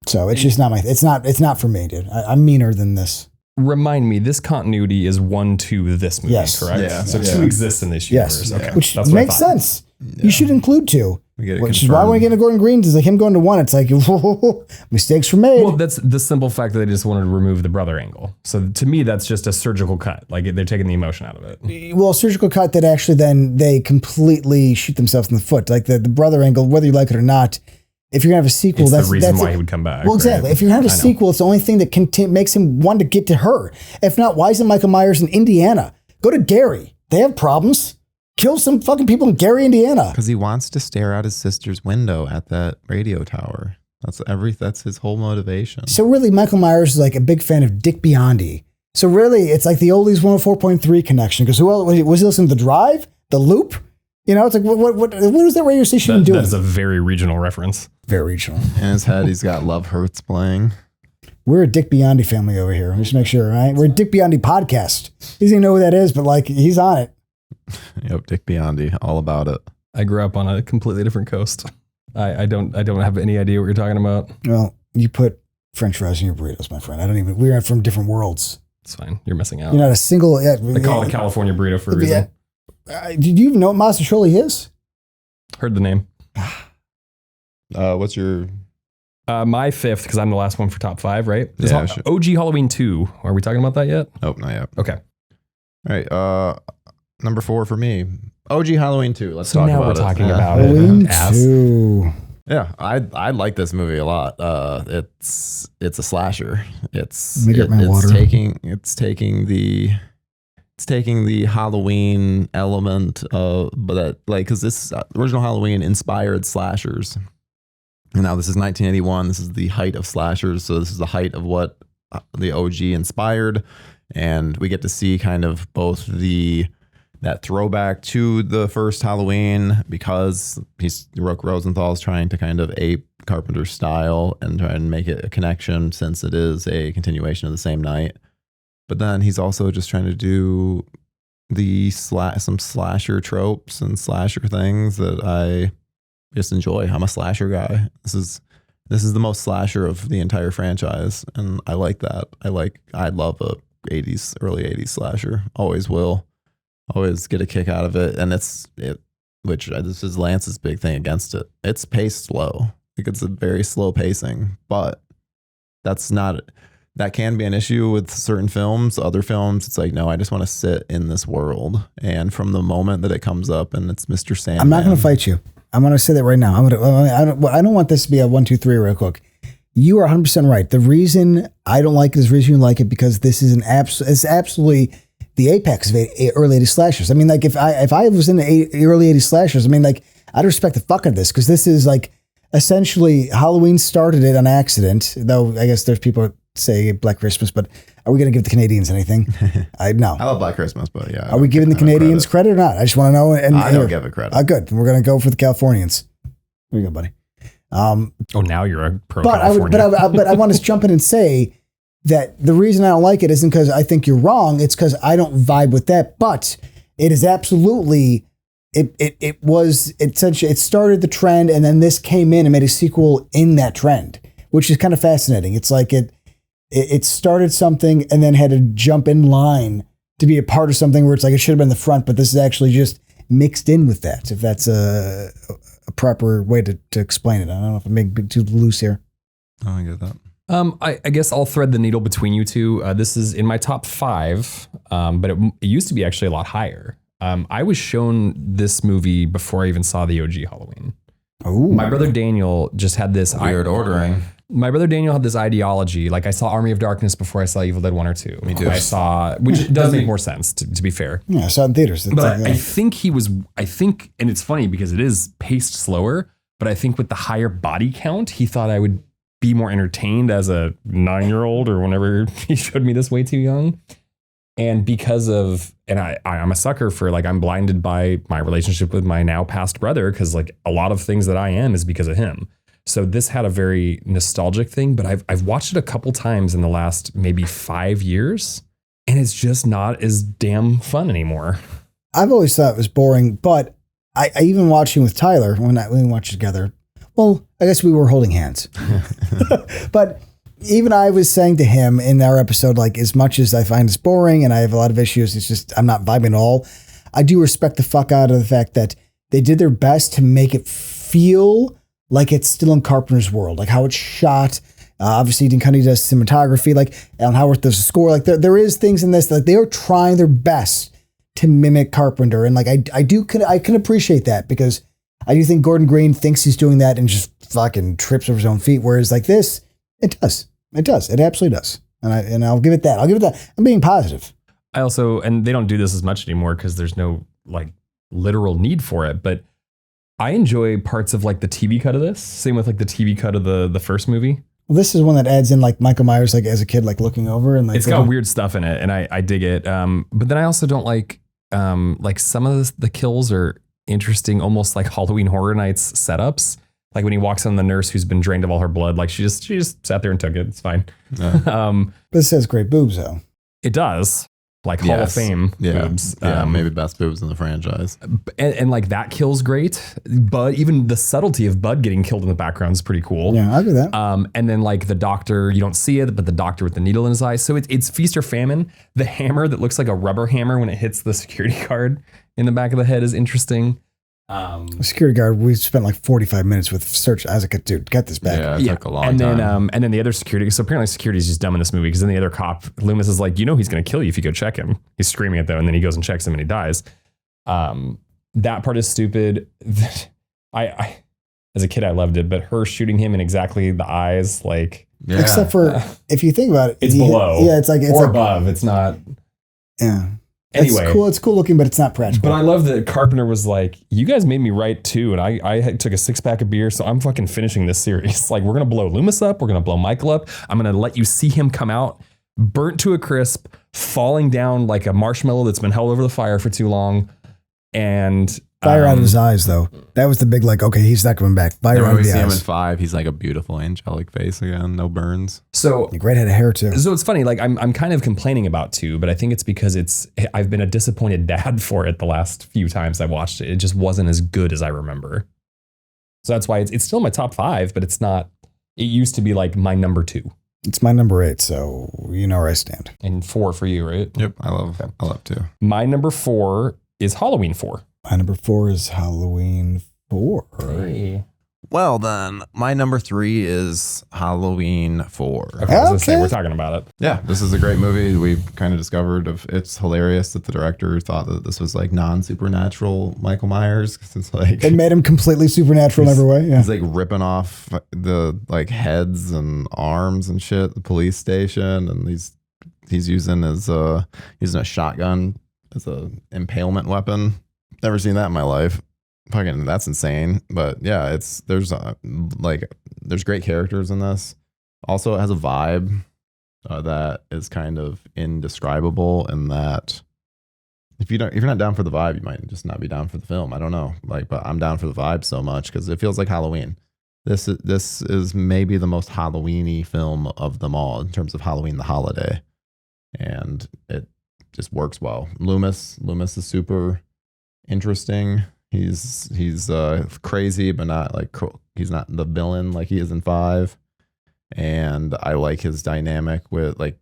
So it's just not it's not for me, dude. I'm meaner than this. Remind me, this continuity is 1 to this movie, yes. correct? Yeah. So 2 exists in this universe. Yes. Okay. Which That's makes sense. Yeah. You should include 2. Which is why when we get into Gordon Green's, is like him going to 1. It's like, whoa, mistakes were made. Well, that's the simple fact that they just wanted to remove the brother angle. So to me, that's just a surgical cut. Like they're taking the emotion out of it. Well, surgical cut that actually then they completely shoot themselves in the foot. Like the brother angle, whether you like it or not, if you're going to have a sequel, It's that's the reason that's why it. he would come back. Well, exactly. Right? If you're going to have a sequel, it's the only thing that makes him want to get to her. If not, why isn't Michael Myers in Indiana? Go to Gary. They have problems. Kill some fucking people in Gary, Indiana. Because he wants to stare out his sister's window at that radio tower. That's his whole motivation. So really, Michael Myers is like a big fan of Dick Biondi. So really, it's like the oldies 104.3 connection. Because who else was he listening to? The Drive, the Loop? It's like what is that radio station doing? That is a very regional reference. Very regional. In his head, he's got Love Hurts playing. We're a Dick Biondi family over here. Just make sure, right? We're a Dick Biondi podcast. He doesn't even know who that is, but like he's on it. Yep, Dick Biondi, all about it. I grew up on a completely different coast. I don't have any idea what you're talking about. Well, you put French fries in your burritos, my friend. We're from different worlds. It's fine. You're missing out. You're not a single. They call it a California burrito for a reason. Did you even know what Mastrolli is? Heard the name. What's your... My 5th, because I'm the last one for top 5, right? Yeah, sure. OG Halloween 2. Are we talking about that yet? Nope, not yet. Okay. All right, number 4 for me. OG Halloween 2. Let's So talk now about we're it. talking Yeah. about Halloween it. Ass. 2. Yeah, I like this movie a lot. It's a slasher. It's Let me get my water. It's taking the Halloween element because this original Halloween inspired slashers. And now this is 1981. This is the height of slashers. So this is the height of what the OG inspired. And we get to see kind of both the that throwback to the first Halloween because Rick Rosenthal's trying to kind of ape Carpenter's style and try and make it a connection since it is a continuation of the same night. But then he's also just trying to do some slasher tropes and slasher things that I just enjoy. I'm a slasher guy. This is the most slasher of the entire franchise, and I like that. I love a early 80s slasher. Always will. Always get a kick out of it, and this is Lance's big thing against it. It's paced slow. I think it's a very slow pacing, but that can be an issue with certain films. Other films, it's like, no, I just want to sit in this world, and from the moment that it comes up and it's Mr. Sandman, I'm not going to fight you. I'm going to say that right now. I don't want this to be a 1, 2, 3 real quick. You are 100% right. The reason I don't like it is the reason you like it because this is it's absolutely the apex of early 80s slashers. I mean, like if I was in the early 80s slashers, I mean, like I'd respect the fuck out of this because this is like essentially Halloween started it on accident. Though I guess there's people say Black Christmas, but are we going to give the Canadians anything? I love Black Christmas, but yeah. Are we giving the Canadians credit or not? I just want to know. And I don't give it credit. Good. We're going to go for the Californians. Here you go, buddy. Now you're a pro but California. But I want to jump in and say that the reason I don't like it isn't because I think you're wrong. It's because I don't vibe with that. But it is absolutely, it was essentially, it started the trend and then this came in and made a sequel in that trend, which is kind of fascinating. It's like it started something and then had to jump in line to be a part of something where it's like it should have been the front, but this is actually just mixed in with that, if that's a proper way to explain it. I don't know if I'm being too loose here. Oh, I get that. I guess I'll thread the needle between you two. This is in my top 5, but it used to be actually a lot higher. I was shown this movie before I even saw the OG Halloween. Ooh. My brother Daniel just had this Weird ordering. My brother Daniel had this ideology. Like I saw Army of Darkness before I saw Evil Dead 1 or 2. Me too. Which does make more sense to be fair. Yeah, I saw it in theaters. But I think and it's funny because it is paced slower, but I think with the higher body count, he thought I would be more entertained as a 9-year-old or whenever he showed me this way too young. And because of, and I'm a sucker for like, I'm blinded by my relationship with my now past brother. Cause like a lot of things that I am is because of him. So this had a very nostalgic thing, but I've watched it a couple times in the last maybe 5 years and it's just not as damn fun anymore. I've always thought it was boring, but I even watching with Tyler when we watched together. Well, I guess we were holding hands, but even I was saying to him in our episode, like as much as I find this boring and I have a lot of issues, it's just, I'm not vibing at all. I do respect the fuck out of the fact that they did their best to make it feel like it's still in Carpenter's world, like how it's shot. Obviously, Dean Cundy does cinematography, like Alan Howarth does a score. Like there is things in this that they are trying their best to mimic Carpenter, and like I can appreciate that because I do think Gordon Green thinks he's doing that and just fucking trips over his own feet. Whereas like this, it does, it absolutely does, and I'll give it that. I'm being positive. I also, and they don't do this as much anymore because there's no like literal need for it, but I enjoy parts of like the TV cut of this. Same with like the TV cut of the first movie. Well, this is one that adds in like Michael Myers, like as a kid, like looking over and like it's got weird stuff in it, and I dig it. But then I also don't like some of the kills are interesting, almost like Halloween Horror Nights setups. Like when he walks on the nurse who's been drained of all her blood, like she just sat there and took it. It's fine. Yeah. This has great boobs though. It does. Like Hall of Fame boobs. Yeah, maybe best boobs in the franchise. And like that kill's great. But even the subtlety of Bud getting killed in the background is pretty cool. Yeah, I'll do that. And then like the doctor, you don't see it, but the doctor with the needle in his eye. So it's feast or famine. The hammer that looks like a rubber hammer when it hits the security guard in the back of the head is interesting. Security guard, we spent like 45 minutes with search. I was like, dude, get this back. Yeah, it took a long time. And then the other security, so apparently security is just dumb in this movie because then the other cop, Loomis, is like, you know, he's going to kill you if you go check him. He's screaming at them, and then he goes and checks him and he dies. That part is stupid. I as a kid, I loved it, but her shooting him in exactly the eyes, like. Yeah. Except for if you think about it, it's below. Yeah, it's like above. It's not. Yeah. Anyway, it's cool looking, but it's not practical. But I love that Carpenter was like, you guys made me write too, and I took a 6-pack of beer, so I'm fucking finishing this series. Like, we're gonna blow Loomis up, we're gonna blow Michael up. I'm gonna let you see him come out burnt to a crisp, falling down like a marshmallow that's been held over the fire for too long. And Fire out of his eyes, though. That was the big, like, okay, he's not coming back. Fire And out when of we the see him in eyes. 5, he's like a beautiful angelic face again, no burns. So Great head of hair, too. So it's funny, like I'm kind of complaining about 2, but I think it's because I've been a disappointed dad for it the last few times I've watched it. It just wasn't as good as I remember. So that's why it's still my top 5, but it's not. It used to be like my number 2 It's my number 8, so you know where I stand. and 4 for you, right? Yep, I love too. My number 4 is Halloween 4. My number 4 is Halloween 4. Well then, my number 3 is Halloween 4. Okay, I was gonna say Okay. we're talking about it. Yeah, this is a great movie. We've kind of discovered it's hilarious that the director thought that this was like non-supernatural Michael Myers, 'cause it's like It made him completely supernatural in every way. Yeah. he's like ripping off the like heads and arms and shit at the police station, and he's using a shotgun as a impalement weapon. Never seen that in my life. Fucking, that's insane. But yeah, there's great characters in this. Also, it has a vibe that is kind of indescribable, in that if you're not down for the vibe, you might just not be down for the film. I don't know, but I'm down for the vibe so much because it feels like Halloween. This is maybe the most Halloween-y film of them all in terms of Halloween the holiday, and it just works well. Loomis is super interesting. He's crazy, but not like he's not the villain like he is in 5. And I like his dynamic with like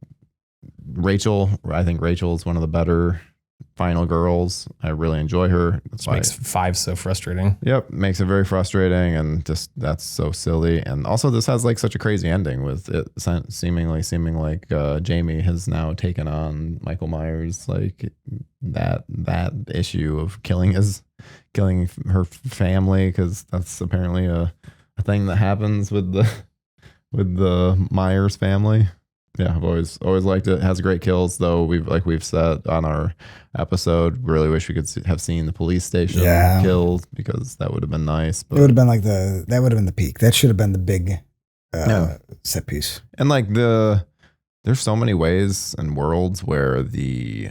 Rachel. I think Rachel is one of the better final girls. I really enjoy her. That's Which makes 5 so frustrating. Yep, makes it very frustrating, and just that's so silly. And also, this has like such a crazy ending with it seeming like Jamie has now taken on Michael Myers, like that issue of killing her family, because that's apparently a thing that happens with the Myers family. Yeah, I've always liked it. It has great kills, though. We've said on our episode, really wish we could have seen the police station killed, because that would have been nice. But It would have been like that would have been the peak. That should have been the big set piece. and like there's so many ways and worlds where the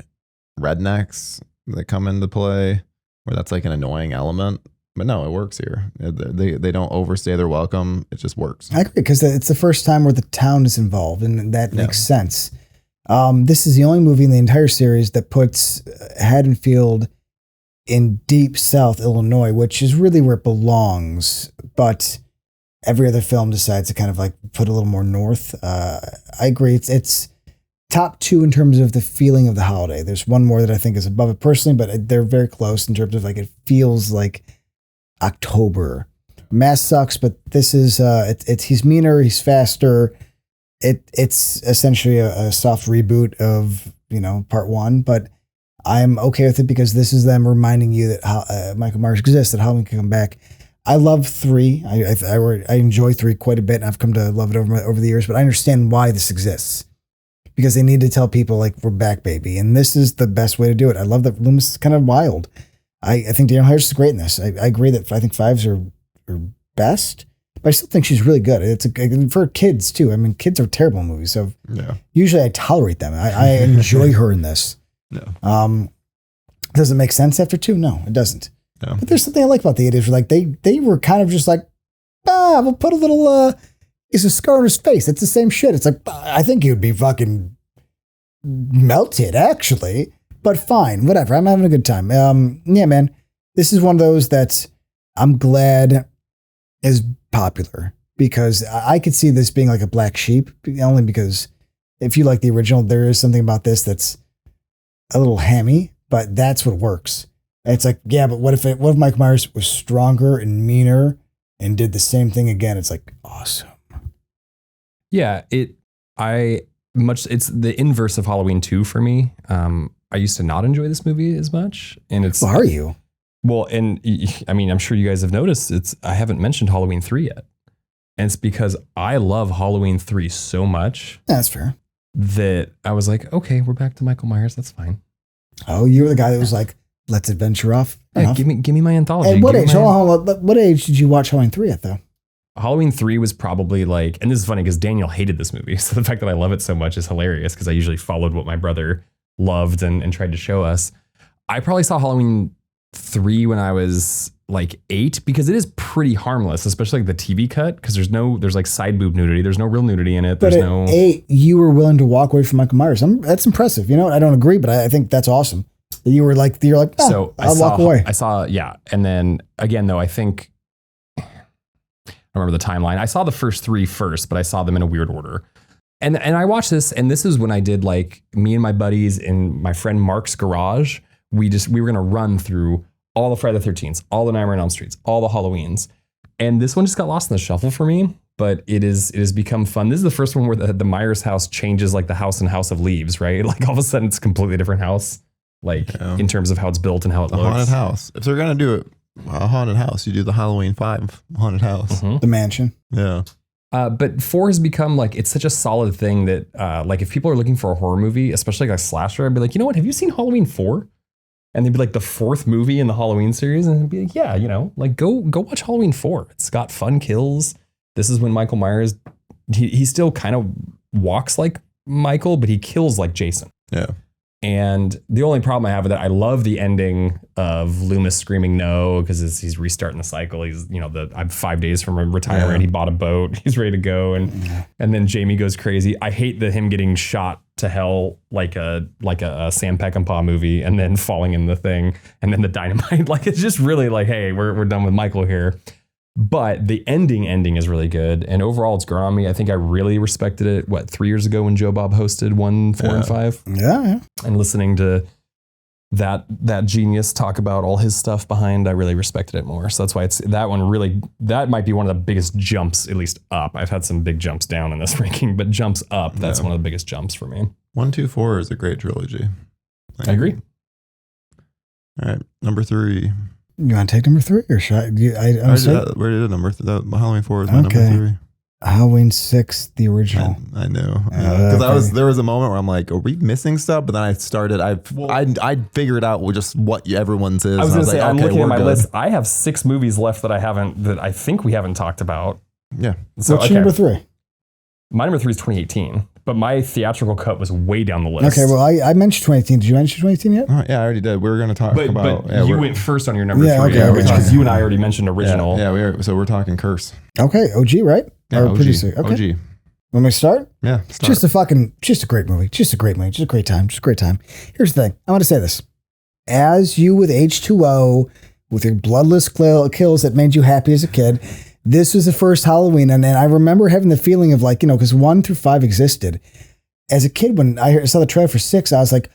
rednecks that come into play, where that's like an annoying element. But no, it works here. They don't overstay their welcome. It just works. I agree, because it's the first time where the town is involved, and that makes sense. This is the only movie in the entire series that puts Haddonfield in deep South Illinois, which is really where it belongs. But every other film decides to kind of like put a little more north. I agree. It's top 2 in terms of the feeling of the holiday. There's one more that I think is above it personally, but they're very close in terms of like it feels like October. Mass sucks, but this is he's meaner, he's faster. It's essentially a soft reboot of part 1, but I'm okay with it because this is them reminding you that Michael Myers exists, that Halloween can come back. I love 3. I enjoy 3 quite a bit, and I've come to love it over the years. But I understand why this exists, because they need to tell people like we're back, baby, and this is the best way to do it. I love that Loomis is kind of wild. I think Danielle Harris is great in this. I agree that I think 5s are best, but I still think she's really good. It's for kids too. I mean, kids are terrible in movies, so usually I tolerate them. I enjoy her in this. Does it make sense after 2? No, it doesn't. Yeah. But there's something I like about the 80s. Like they were kind of just like, we'll put a little it's a scar on his face. It's the same shit. It's like, I think he would be fucking melted actually. But fine, whatever. I'm having a good time. Yeah, man. This is one of those that I'm glad is popular, because I could see this being like a black sheep, only because if you like the original, there is something about this that's a little hammy, but that's what works. It's like, yeah, but what if Mike Myers was stronger and meaner and did the same thing again? It's like, awesome. Yeah, it's the inverse of Halloween 2 for me. I used to not enjoy this movie as much, and it's. Who are you? Well, and I mean, I'm sure you guys have noticed I haven't mentioned Halloween 3 yet, and it's because I love Halloween 3 so much. That's fair. That I was like, okay, we're back to Michael Myers. That's fine. Oh, you were the guy that was like, let's adventure off. Yeah, give me my anthology. At what age? Hold on. What age did you watch Halloween 3 at though? Halloween 3 was probably like, and this is funny because Daniel hated this movie. So the fact that I love it so much is hilarious because I usually followed what my brother loved and tried to show us. I probably saw Halloween 3 when I was like 8 because it is pretty harmless, especially like the TV cut because there's like side boob nudity. There's no real nudity in it. But There's at no 8, you were willing to walk away from Michael Myers. That's impressive. You know, I don't agree, but I think that's awesome. You're like, oh, so I'll walk away. I saw, yeah. And then again, though, I think I remember the timeline. I saw the first 3 first, but I saw them in a weird order. And I watched this, and this is when I did like me and my buddies in my friend Mark's garage. We were gonna run through all the Friday the 13th, all the Nightmare on Elm Streets, all the Halloweens. And this one just got lost in the shuffle for me, but it has become fun. This is the first one where the Myers house changes like the house in House of Leaves, right? Like all of a sudden it's a completely different house, like in terms of how it's built and how it looks. A haunted house. If they're going to do it, a haunted house, you do the Halloween 5 haunted house. Mm-hmm. The mansion. Yeah. But 4 has become like, it's such a solid thing that like if people are looking for a horror movie, especially like a slasher, I'd be like, you know what? Have you seen Halloween 4? And they'd be like the 4th movie in the Halloween series. And I'd be like, yeah, you know, like go watch Halloween 4. It's got fun kills. This is when Michael Myers, he still kind of walks like Michael, but he kills like Jason. Yeah. And the only problem I have with it, I love the ending of Loomis screaming no because he's restarting the cycle. He's, you know, I'm 5 days from retirement. Yeah. He bought a boat. He's ready to go, and then Jamie goes crazy. I hate him getting shot to hell like a Sam Peckinpah movie, and then falling in the thing, and then the dynamite. Like it's just really like, hey, we're done with Michael here. But the ending is really good, and overall it's grown on me. I think I really respected it. 3 years ago when Joe Bob hosted 1, 4, and 5. Yeah. And listening to that genius talk about all his stuff behind, I really respected it more. So that's why that might be one of the biggest jumps, at least up. I've had some big jumps down in this ranking, but jumps up, that's one of the biggest jumps for me. 1, 2, 4 is a great trilogy. I agree. All right, number 3. You want to take number 3 or should I? We already did number 3. Halloween 4 is my number 3. Halloween 6, the original. I know. Because there was a moment where I'm like, are we missing stuff? But then I figured out just what everyone's is. I was going to say, I'm looking at my good. list. I have 6 movies left that I think we haven't talked about. Yeah. So what's your number 3? My number 3 is 2018, but my theatrical cut was way down the list. Okay, well, I mentioned 2018. Did you mention 2018 yet? Yeah, I already did. We were going to talk about. But you went first on your number 3, okay, because you and I already mentioned original. Yeah, so we're talking Curse. Okay, OG, right? Yeah, or OG. producer. Okay. OG. Want me to start? Yeah. Just a great movie. Just a great movie. Just a great time. Just a great time. Here's the thing. I want to say this. As you with H2O, with your bloodless kills that made you happy as a kid, this was the first Halloween. And I remember having the feeling of like, because 1 through 5 existed. As a kid, when I saw the trailer for 6, I was like,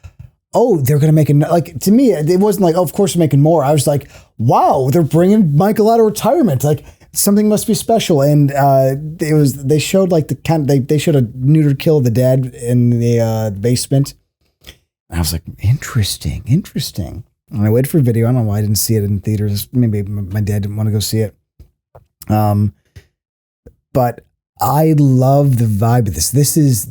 oh, they're going to make like, to me, it wasn't like, oh, of course they're making more. I was like, wow, they're bringing Michael out of retirement. Like, something must be special. And they showed like they showed a neutered kill of the dad in the basement. And I was like, interesting. And I waited for a video. I don't know why I didn't see it in theaters. Maybe my dad didn't want to go see it. But I love the vibe of this. This is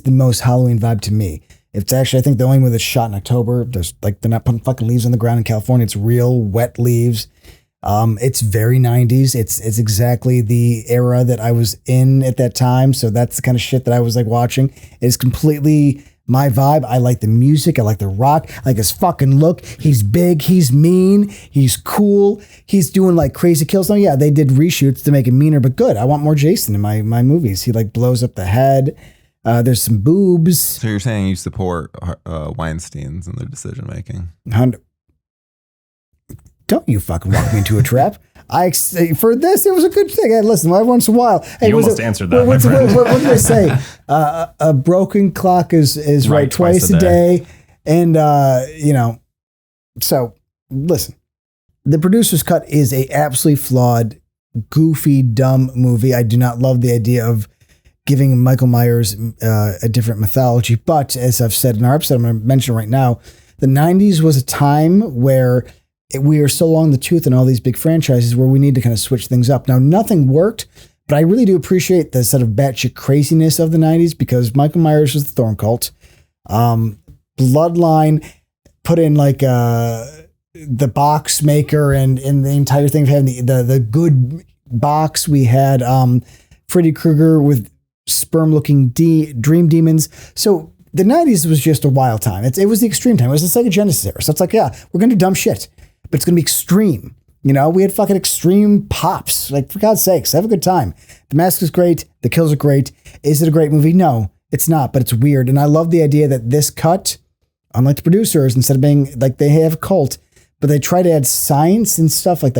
the most Halloween vibe to me. It's actually, I think, the only one that's shot in October. There's like, they're not putting fucking leaves on the ground in California. It's real wet leaves. It's very 90s. It's exactly the era that I was in at that time. So that's the kind of shit that I was like watching. It's completely my vibe. I like the music. I like the rock. I like his fucking look. He's big. He's mean. He's cool. He's doing like crazy kills. Oh yeah, they did reshoots to make him meaner, but good. I want more Jason in my movies. He like blows up the head. There's some boobs. So you're saying you support Weinstein's in their decision making? Don't you fucking walk me into a trap. For this, it was a good thing. Hey, listen, every once in a while. Hey, you almost answered that, my friend. What did I say? A broken clock is right twice a day. And, so listen, the producer's cut is a absolutely flawed, goofy, dumb movie. I do not love the idea of giving Michael Myers a different mythology. But as I've said in our episode, I'm going to mention right now, the 90s was a time where we are so long in the tooth in all these big franchises where we need to kind of switch things up. Now, nothing worked, but I really do appreciate the sort of batshit craziness of the 90s because Michael Myers was the Thorn Cult. Bloodline put in like the box maker and the entire thing of having the good box. We had Freddy Krueger with sperm-looking dream demons. So the 90s was just a wild time. It was the extreme time. It was the Sega Genesis era. So it's like, yeah, we're going to do dumb shit, but it's going to be extreme. You know, we had fucking extreme pops. Like, for God's sakes, have a good time. The mask is great. The kills are great. Is it a great movie? No, it's not, but it's weird. And I love the idea that this cut, unlike the producers, instead of being like they have a cult, but they try to add science and stuff like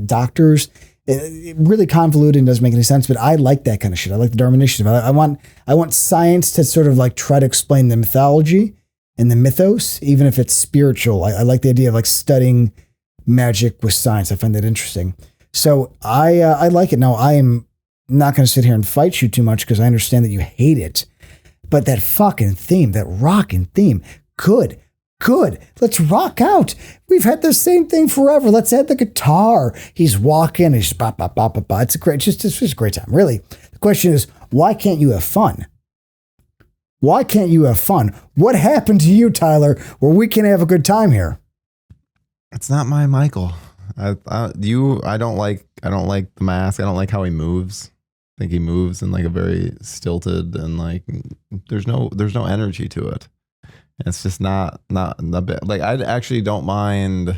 doctors. It really convoluted and doesn't make any sense, but I like that kind of shit. I like the Dharma Initiative. I want science to sort of like try to explain the mythology and the mythos, even if it's spiritual. I like the idea of like studying magic with science. I find that interesting. So I like it. Now, I am not going to sit here and fight you too much because I understand that you hate it. But that fucking theme, that rocking theme, good. Let's rock out. We've had the same thing forever. Let's add the guitar. He's walking. He's ba ba ba ba ba. It's just a great time. Really. The question is, why can't you have fun? Why can't you have fun? What happened to you, Tyler, where we can have a good time here? It's not my Michael. I don't like the mask. I don't like how he moves. I think he moves in like a very stilted and like there's no energy to it. It's just not a bit. Like, I actually don't mind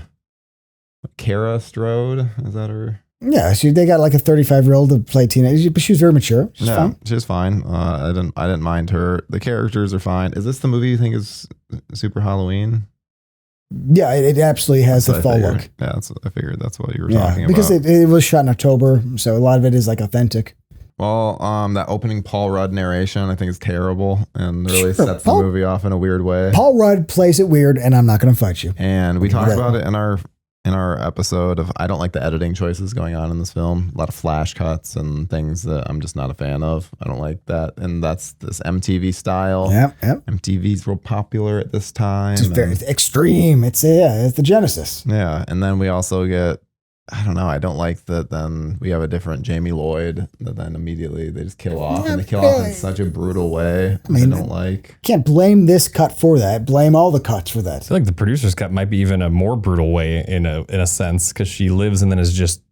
Kara Strode. Is that her? Yeah, they got like a 35-year-old to play teenage, but she was very mature. She's fine. She was fine. I didn't mind her. The characters are fine. Is this the movie you think is super Halloween? Yeah, it absolutely has the fall look. Yeah, I figured that's what you were talking about. Because it was shot in October, so a lot of it is like authentic. Well, that opening Paul Rudd narration I think is terrible and really sets the movie off in a weird way. Paul Rudd plays it weird, and I'm not going to fight you. And we talked about it in our episode of I don't like the editing choices going on in this film. A lot of flash cuts and things that I'm just not a fan of. I don't like that. And that's this MTV style. Yep. MTV's real popular at this time. It's very extreme. It's the Genesis. Yeah. And then we also get, I don't know, I don't like that then we have a different Jamie Lloyd that then immediately they just kill off. And they kill off in such a brutal way. I don't like. Can't blame this cut for that. Blame all the cuts for that. I feel like the producer's cut might be even a more brutal way in a sense because she lives and then is just.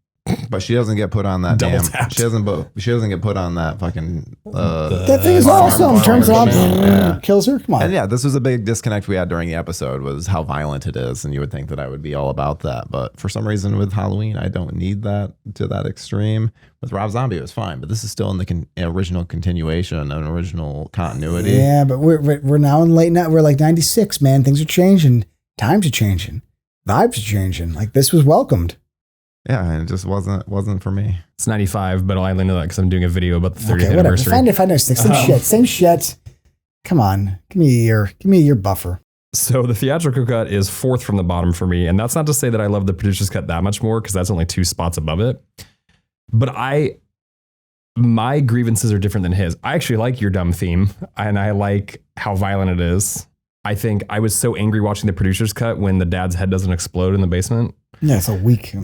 But she doesn't get put on that double damn. tapped. She doesn't get put on that fucking. That thing is awesome. Turns on, kills her. Come on. And yeah, this was a big disconnect we had during the episode was how violent it is, and you would think that I would be all about that, but for some reason with Halloween, I don't need that to that extreme. With Rob Zombie, it was fine, but this is still in the original continuation and original continuity. Yeah, but we're now in late night. We're like 96, man. Things are changing. Times are changing. Vibes are changing. Like this was welcomed. Yeah, it just wasn't for me. It's 95, but I only know that because I'm doing a video about the 30th anniversary. Find a stick. Same shit. Come on, give me a year buffer. So the theatrical cut is fourth from the bottom for me, and that's not to say that I love the producer's cut that much more because that's only 2 spots above it. But my grievances are different than his. I actually like your dumb theme, and I like how violent it is. I think I was so angry watching the producer's cut when the dad's head doesn't explode in the basement. Yeah, it's a weak.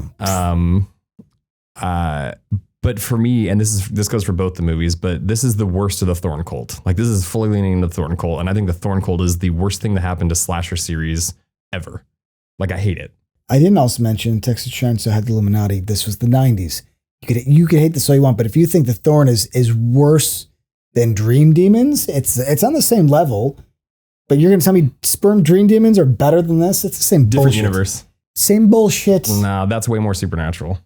But for me, and this goes for both the movies, but this is the worst of the Thorn Cult. Like this is fully leaning into the Thorn Cult, and I think the Thorn Cult is the worst thing that happened to slasher series ever. Like I hate it. I didn't also mention Texas Chainsaw had the Illuminati. This was the 90s. You could hate this all you want, but if you think the Thorn is worse than Dream Demons, it's on the same level. But you're gonna tell me Sperm Dream Demons are better than this? It's the same Different bullshit. universe. Same bullshit. No, that's way more supernatural.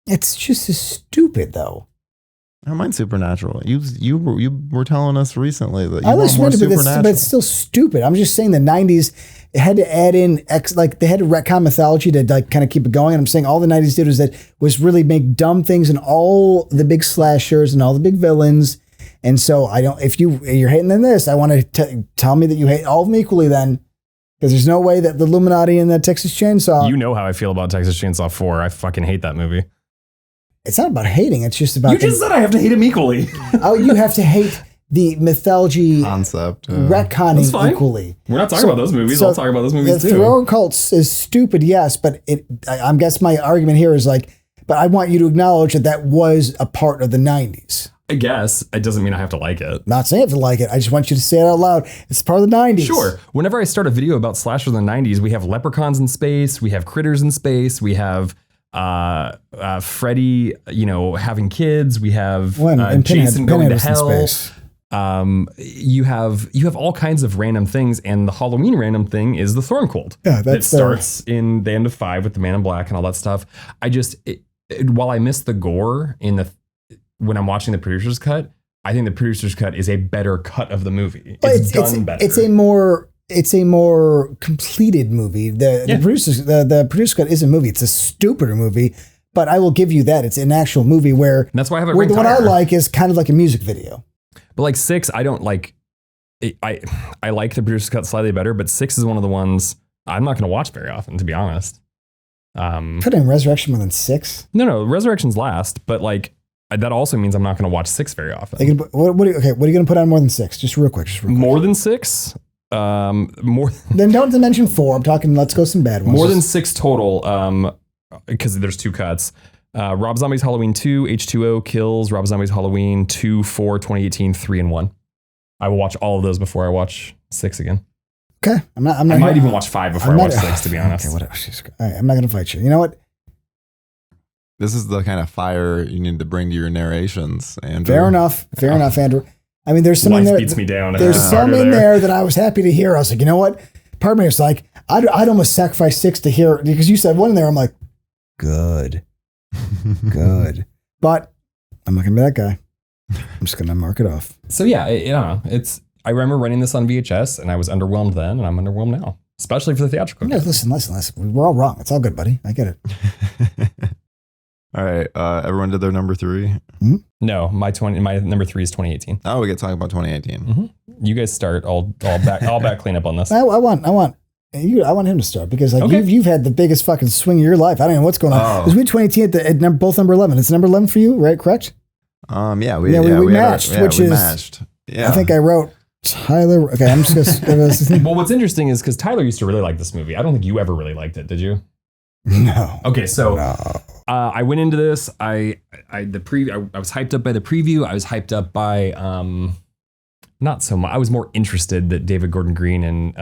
It's just as stupid, though. I don't mind Supernatural. You were telling us recently that you I want more listened to it, Supernatural. but it's still stupid. I'm just saying the 90s had to add in they had to retcon mythology to like kind of keep it going. And I'm saying all the 90s did was really make dumb things and all the big slashers and all the big villains. And so if you're hating than this, I want to tell me that you hate all of them equally then. Because there's no way that the Illuminati and the Texas Chainsaw. You know how I feel about Texas Chainsaw 4. I fucking hate that movie. It's not about hating. It's just about. You just said I have to hate him equally. Oh, you have to hate the mythology concept. Retconning equally. We're not talking about those movies. I'll talk about those movies too. The Thorn Cults is stupid, yes, but I guess my argument here is but I want you to acknowledge that was a part of the 90s. I guess it doesn't mean I have to like it. Not saying I have to like it. I just want you to say it out loud. It's part of the 90s. Sure. Whenever I start a video about slashers in the 90s, we have leprechauns in space. We have critters in space. We have Freddy, having kids. We have and Jason going to was in hell. space. You have all kinds of random things, and the Halloween random thing is the Thorncold. Yeah, that starts in the end of 5 with the Man in Black and all that stuff. While I miss the gore when I'm watching the producer's cut, I think the producer's cut is a better cut of the movie. It's done better. It's a more completed movie. The producer's cut is a movie. It's a stupider movie, but I will give you that. It's an actual movie where that's why I have it ranked higher. What I like is kind of like a music video. But like 6, I don't like. I like the producer's cut slightly better, but 6 is one of the ones I'm not going to watch very often, to be honest. Put in Resurrection more than 6? No, Resurrection's last, but like that also means I'm not going to watch 6 very often. What are you going to put on more than 6? Just real quick. More than 6? More. Then don't mention 4. I'm talking. Let's go some bad ones. More than 6 total. Because there's 2 cuts. Rob Zombie's Halloween 2, H2O, Kills, Rob Zombie's Halloween 2, 4, 2018, 3, and 1. I will watch all of those before I watch 6 again. Okay, I'm not. I might even watch 5 before I watch 6. To be honest. Okay, whatever. All right, I'm not going to fight you. You know what? This is the kind of fire you need to bring to your narrations, Andrew. Fair enough, Andrew. I mean, there's some in there. Beats me down. There's some in there that I was happy to hear. I was like, you know what? Part of me was like, I'd almost sacrifice 6 to hear, because you said 1 in there. I'm like, good. But I'm not gonna be that guy. I'm just gonna mark it off. So yeah, I remember running this on VHS, and I was underwhelmed then, and I'm underwhelmed now, especially for the theatrical. No, listen. We're all wrong. It's all good, buddy. I get it. All right, everyone did their number 3. Mm-hmm. No, my number 3 is 2018. Oh, we get talking about 2018. Mm-hmm. You guys start. I'll back clean up on this. I want him to start, because like you've had the biggest fucking swing of your life. I don't know what's going on. Because we 2018 at both number 11. It's number 11 for you, right? Correct? Yeah, we matched. Matched. Yeah, I think I wrote Tyler. Okay, I'm just gonna. Well, what's interesting is because Tyler used to really like this movie. I don't think you ever really liked it, did you? No. Okay, so no. I went into this. I was hyped up by the preview. I was hyped up by not so much. I was more interested that David Gordon Green and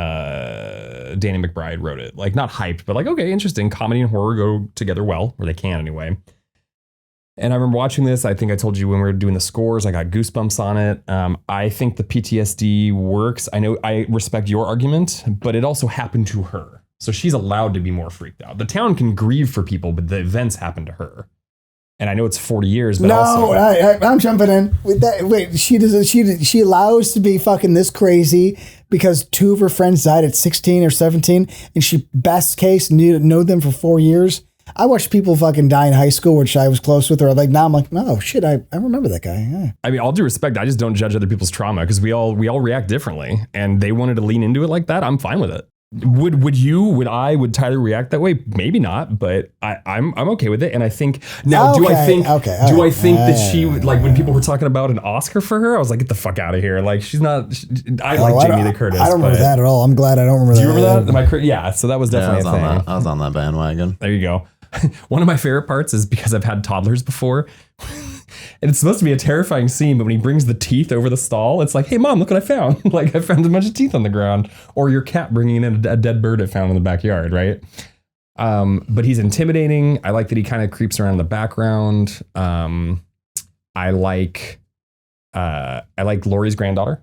Danny McBride wrote it. Like, not hyped, but like, okay, interesting. Comedy and horror go together well, or they can anyway. And I remember watching this. I think I told you when we were doing the scores, I got goosebumps on it. I think the PTSD works. I know I respect your argument, but it also happened to her. So she's allowed to be more freaked out. The town can grieve for people, but the events happen to her. And I know it's 40 years, but I'm jumping in. Wait, she allows to be fucking this crazy because 2 of her friends died at 16 or 17, and she, best case, know them for 4 years. I watched people fucking die in high school, which I was close with, or like now I'm like, oh shit, I remember that guy. Yeah. I mean, all due respect, I just don't judge other people's trauma, because we all react differently, and they wanted to lean into it like that. I'm fine with it. Would Tyler react that way? Maybe not, but I'm okay with it. And I think now, do I think that she would, like, when people were talking about an Oscar for her, I was like, get the fuck out of here. Like, she's not. I like Jamie Lee Curtis. I don't remember that at all. I'm glad I don't remember that. Do you remember that? Yeah. So that was definitely a thing. I was on that bandwagon. There you go. One of my favorite parts is because I've had toddlers before. And it's supposed to be a terrifying scene, but when he brings the teeth over the stall, it's like, hey, Mom, look what I found. Like, I found a bunch of teeth on the ground. Or your cat bringing in a dead bird it found in the backyard, right? But he's intimidating. I like that he kind of creeps around in the background. I like Laurie's granddaughter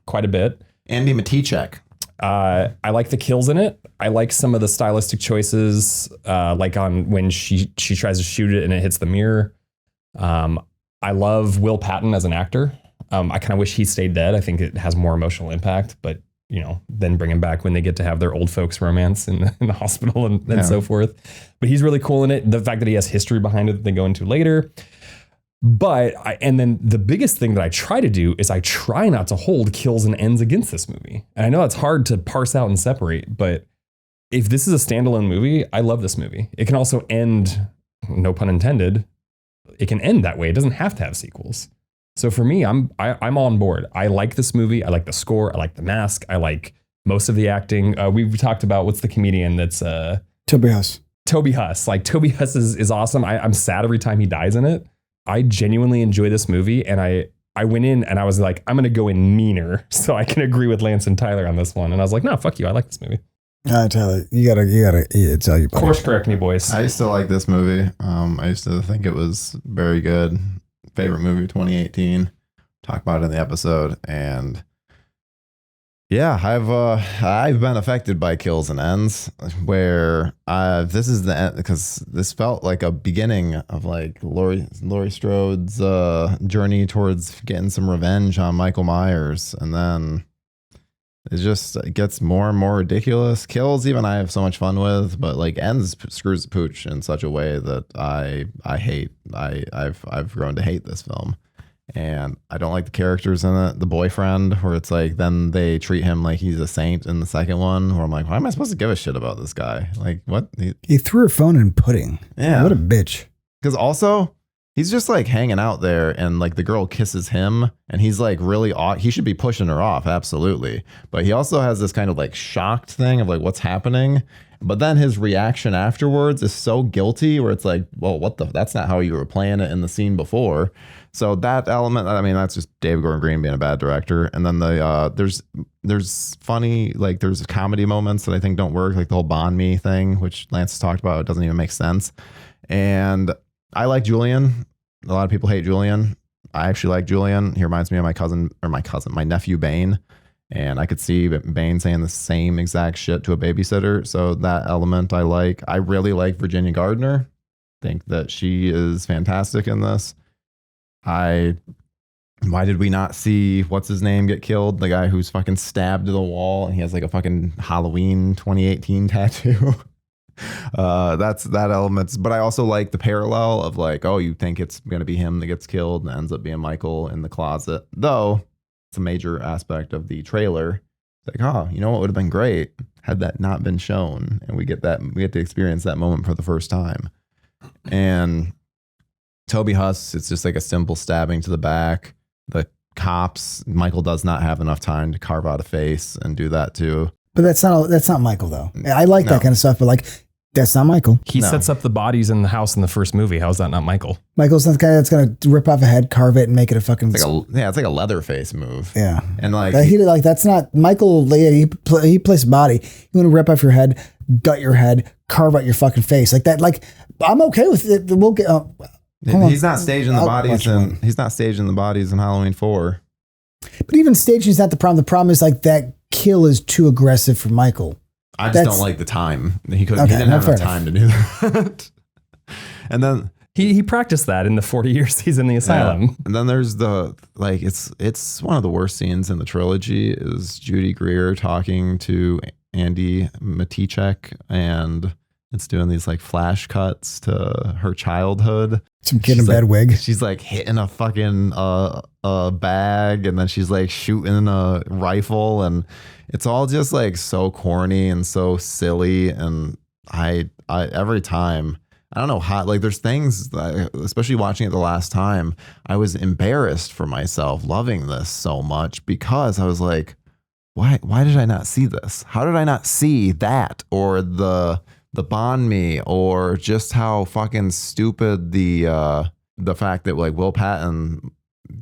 quite a bit. Andy Matichek. I like the kills in it. I like some of the stylistic choices, like on when she tries to shoot it and it hits the mirror. I love Will Patton as an actor. I kind of wish he stayed dead. I think it has more emotional impact, but then bring him back when they get to have their old folks romance in the hospital and so forth. But he's really cool in it. The fact that he has history behind it that they go into later. But and then the biggest thing that I try to do is I try not to hold kills and ends against this movie. And I know that's hard to parse out and separate, but if this is a standalone movie, I love this movie. It can also end, no pun intended, it can end that way. It doesn't have to have sequels. So for me, I'm on board. I like this movie. I like the score. I like the mask. I like most of the acting. We've talked about what's the comedian that's Toby Huss. Toby Huss. Like, Toby Huss is awesome. I'm sad every time he dies in it. I genuinely enjoy this movie, and I went in and I was like, I'm going to go in meaner so I can agree with Lance and Tyler on this one. And I was like, no, fuck you. I like this movie. Tyler, you gotta tell you. Course correct me, boys. I used to like this movie. I used to think it was very good. Favorite movie of 2018. Talk about it in the episode. And yeah, I've been affected by kills and ends where this is the end, because this felt like a beginning of like Laurie Strode's journey towards getting some revenge on Michael Myers, and then it gets more and more ridiculous. Kills even I have so much fun with, but like ends screws the pooch in such a way that I hate. I've grown to hate this film. And I don't like the characters in it. The boyfriend, where it's like, then they treat him like he's a saint in the second one, where I'm like, why am I supposed to give a shit about this guy? Like, what? He threw her phone in pudding. Yeah. What a bitch. Because also, he's just like hanging out there, and like the girl kisses him, and he's like really, he should be pushing her off, absolutely. But he also has this kind of like shocked thing of like, what's happening? But then his reaction afterwards is so guilty, where it's like, well, that's not how you were playing it in the scene before. So that element, I mean, that's just David Gordon Green being a bad director. And then there's funny, like there's comedy moments that I think don't work, like the whole Bond Me thing, which Lance has talked about. It doesn't even make sense. And I like Julian. A lot of people hate Julian. I actually like Julian. He reminds me of my nephew Bane. And I could see Bane saying the same exact shit to a babysitter. So that element I like. I really like Virginia Gardner. Think that she is fantastic in this. Why did we not see what's his name get killed? The guy who's fucking stabbed to the wall and he has like a fucking Halloween 2018 tattoo. That's that element. But I also like the parallel of like, oh, you think it's gonna be him that gets killed and ends up being Michael in the closet. Though it's a major aspect of the trailer. It's like, oh, you know what would have been great had that not been shown, and we get to experience that moment for the first time. And Toby Huss, it's just like a simple stabbing to the back. The cops, Michael does not have enough time to carve out a face and do that too. But that's not Michael though. I like that kind of stuff, but like that's not Michael. He sets up the bodies in the house in the first movie. How is that not Michael? Michael's not the guy that's gonna rip off a head, carve it, and make it a fucking. It's like a Leatherface move. Yeah, and like that's not Michael. He plays a body. You want to rip off your head, gut your head, carve out your fucking face like that. Like I'm okay with it. We'll get. He's not staging the bodies, and he's not staging the bodies in Halloween 4. But even staging is not the problem. The problem is like that kill is too aggressive for Michael. I just don't like the time. He didn't have enough time to do that. And then he practiced that in the 40 years he's in the asylum. Yeah. And then there's it's one of the worst scenes in the trilogy is Judy Greer talking to Andy Matichek, and it's doing these like flash cuts to her childhood. Some kid in a bad wig. She's like hitting a fucking bag, and then she's like shooting a rifle, and it's all just like so corny and so silly. And I every time, I don't know how, like there's things that, especially watching it the last time, I was embarrassed for myself loving this so much, because I was like, why did I not see this? How did I not see that? Or the Bond Me, or just how fucking stupid the fact that like Will Patton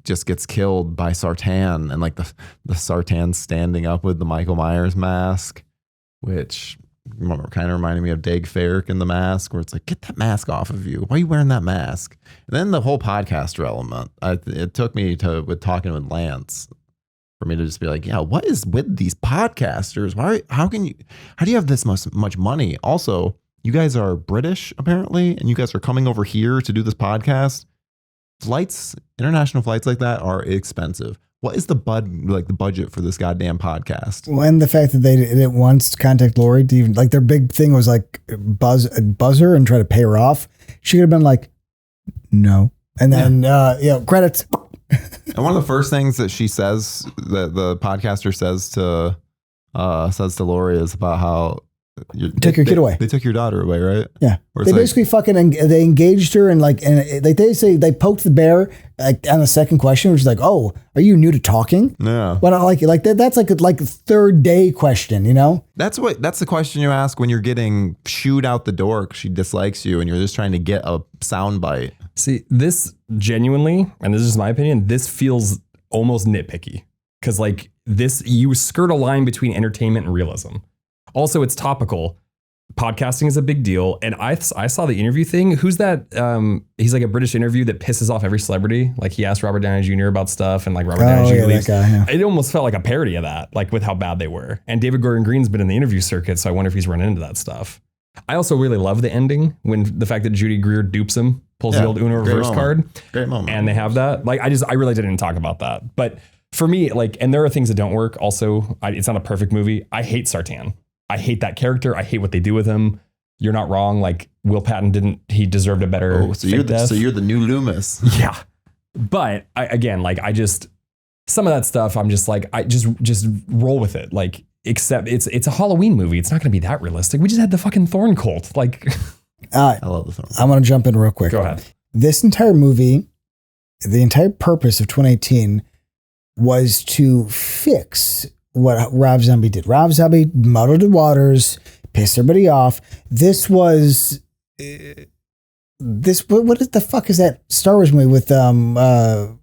just gets killed by Sartan, and like the Sartan standing up with the Michael Myers mask, which kind of reminded me of Dag Ferrick in The Mask, where it's like, get that mask off of you. Why are you wearing that mask? And then the whole podcaster element. It took me with talking with Lance for me to just be like, yeah, what is with these podcasters? How do you have this much money? Also, you guys are British apparently, and you guys are coming over here to do this podcast. International flights like that are expensive. What is the budget for this goddamn podcast? Well, and the fact that they didn't once contact Lori to even, like, their big thing was like buzz her and try to pay her off. She could have been like, no. And then, credits. And one of the first things that she says, that the podcaster says to Lori, is about how took your kid away. They took your daughter away, right? Yeah. They basically they engaged her, and like, and like they say they poked the bear like on the second question, which is like, oh, are you new to talking? Yeah. Well, I like it. Like that's like a third day question, you know? That's the question you ask when you're getting shooed out the door because she dislikes you and you're just trying to get a sound bite. See, this genuinely, and this is my opinion, this feels almost nitpicky, because like this, you skirt a line between entertainment and realism. Also, it's topical. Podcasting is a big deal. And I saw the interview thing. Who's that? He's like a British interview that pisses off every celebrity. Like he asked Robert Downey Jr. about stuff and like Robert Downey Jr. that guy, yeah. It almost felt like a parody of that, like with how bad they were. And David Gordon Green's been in the interview circuit, so I wonder if he's running into that stuff. I also really love the ending when the fact that Judy Greer dupes him, pulls the old Uno reverse card. Great moment. And they have that. Like I really didn't talk about that. But for me, like, and there are things that don't work. Also, it's not a perfect movie. I hate Sartan. I hate that character. I hate what they do with him. You're not wrong. Like Will Patton he deserved a better so you're the new Loomis. Yeah. But some of that stuff, I'm just like, I just roll with it. Like, except it's a Halloween movie. It's not going to be that realistic. We just had the fucking Thorn cult. Like, I love the Thorn. I'm going to jump in real quick. Go ahead. This entire movie, the entire purpose of 2018 was to fix what Rob Zombie did. Rob Zombie muddled the waters, pissed everybody off. This was what the fuck is that Star Wars movie with my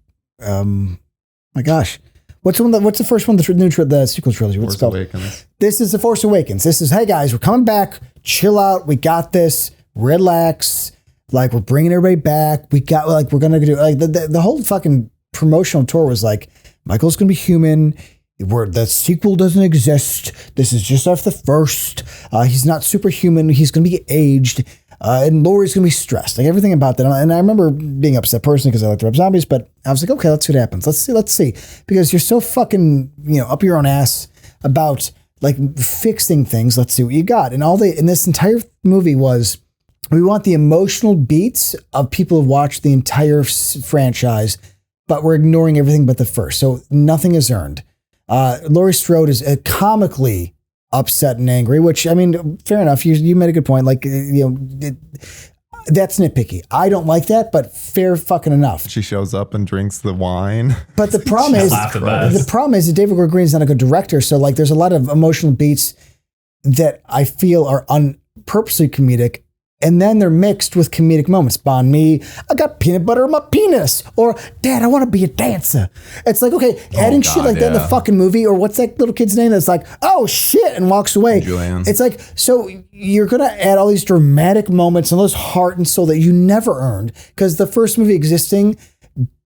gosh, what's the first one, the sequel trilogy? What's it called? Awakens. This is The Force Awakens. This is, hey guys, we're coming back. Chill out. We got this. Relax. Like, we're bringing everybody back. We're gonna do like the whole fucking promotional tour was like, Michael's gonna be human. The sequel doesn't exist. This is just off the first. He's not superhuman. He's going to be aged. And Laurie's going to be stressed. Like everything about that. And I remember being upset personally because I like Rob Zombies, but I was like, okay, let's see what happens. Let's see. Because you're so fucking, up your own ass about like fixing things. Let's see what you got. And this entire movie was, we want the emotional beats of people who watched the entire franchise, but we're ignoring everything but the first. So nothing is earned. Laurie Strode is comically upset and angry, which, I mean, fair enough. You made a good point. Like, that's nitpicky. I don't like that, but fair fucking enough. She shows up and drinks the wine. But the problem is that David Gordon Green is not a good director. So like, there's a lot of emotional beats that I feel are purposely comedic. And then they're mixed with comedic moments. Bon me, I got peanut butter on my penis. Or, Dad, I want to be a dancer. It's like, okay, adding shit like that in the fucking movie. Or what's that little kid's name that's like, oh shit, and walks away. Julian. It's like, so you're going to add all these dramatic moments and those heart and soul that you never earned. Because the first movie existing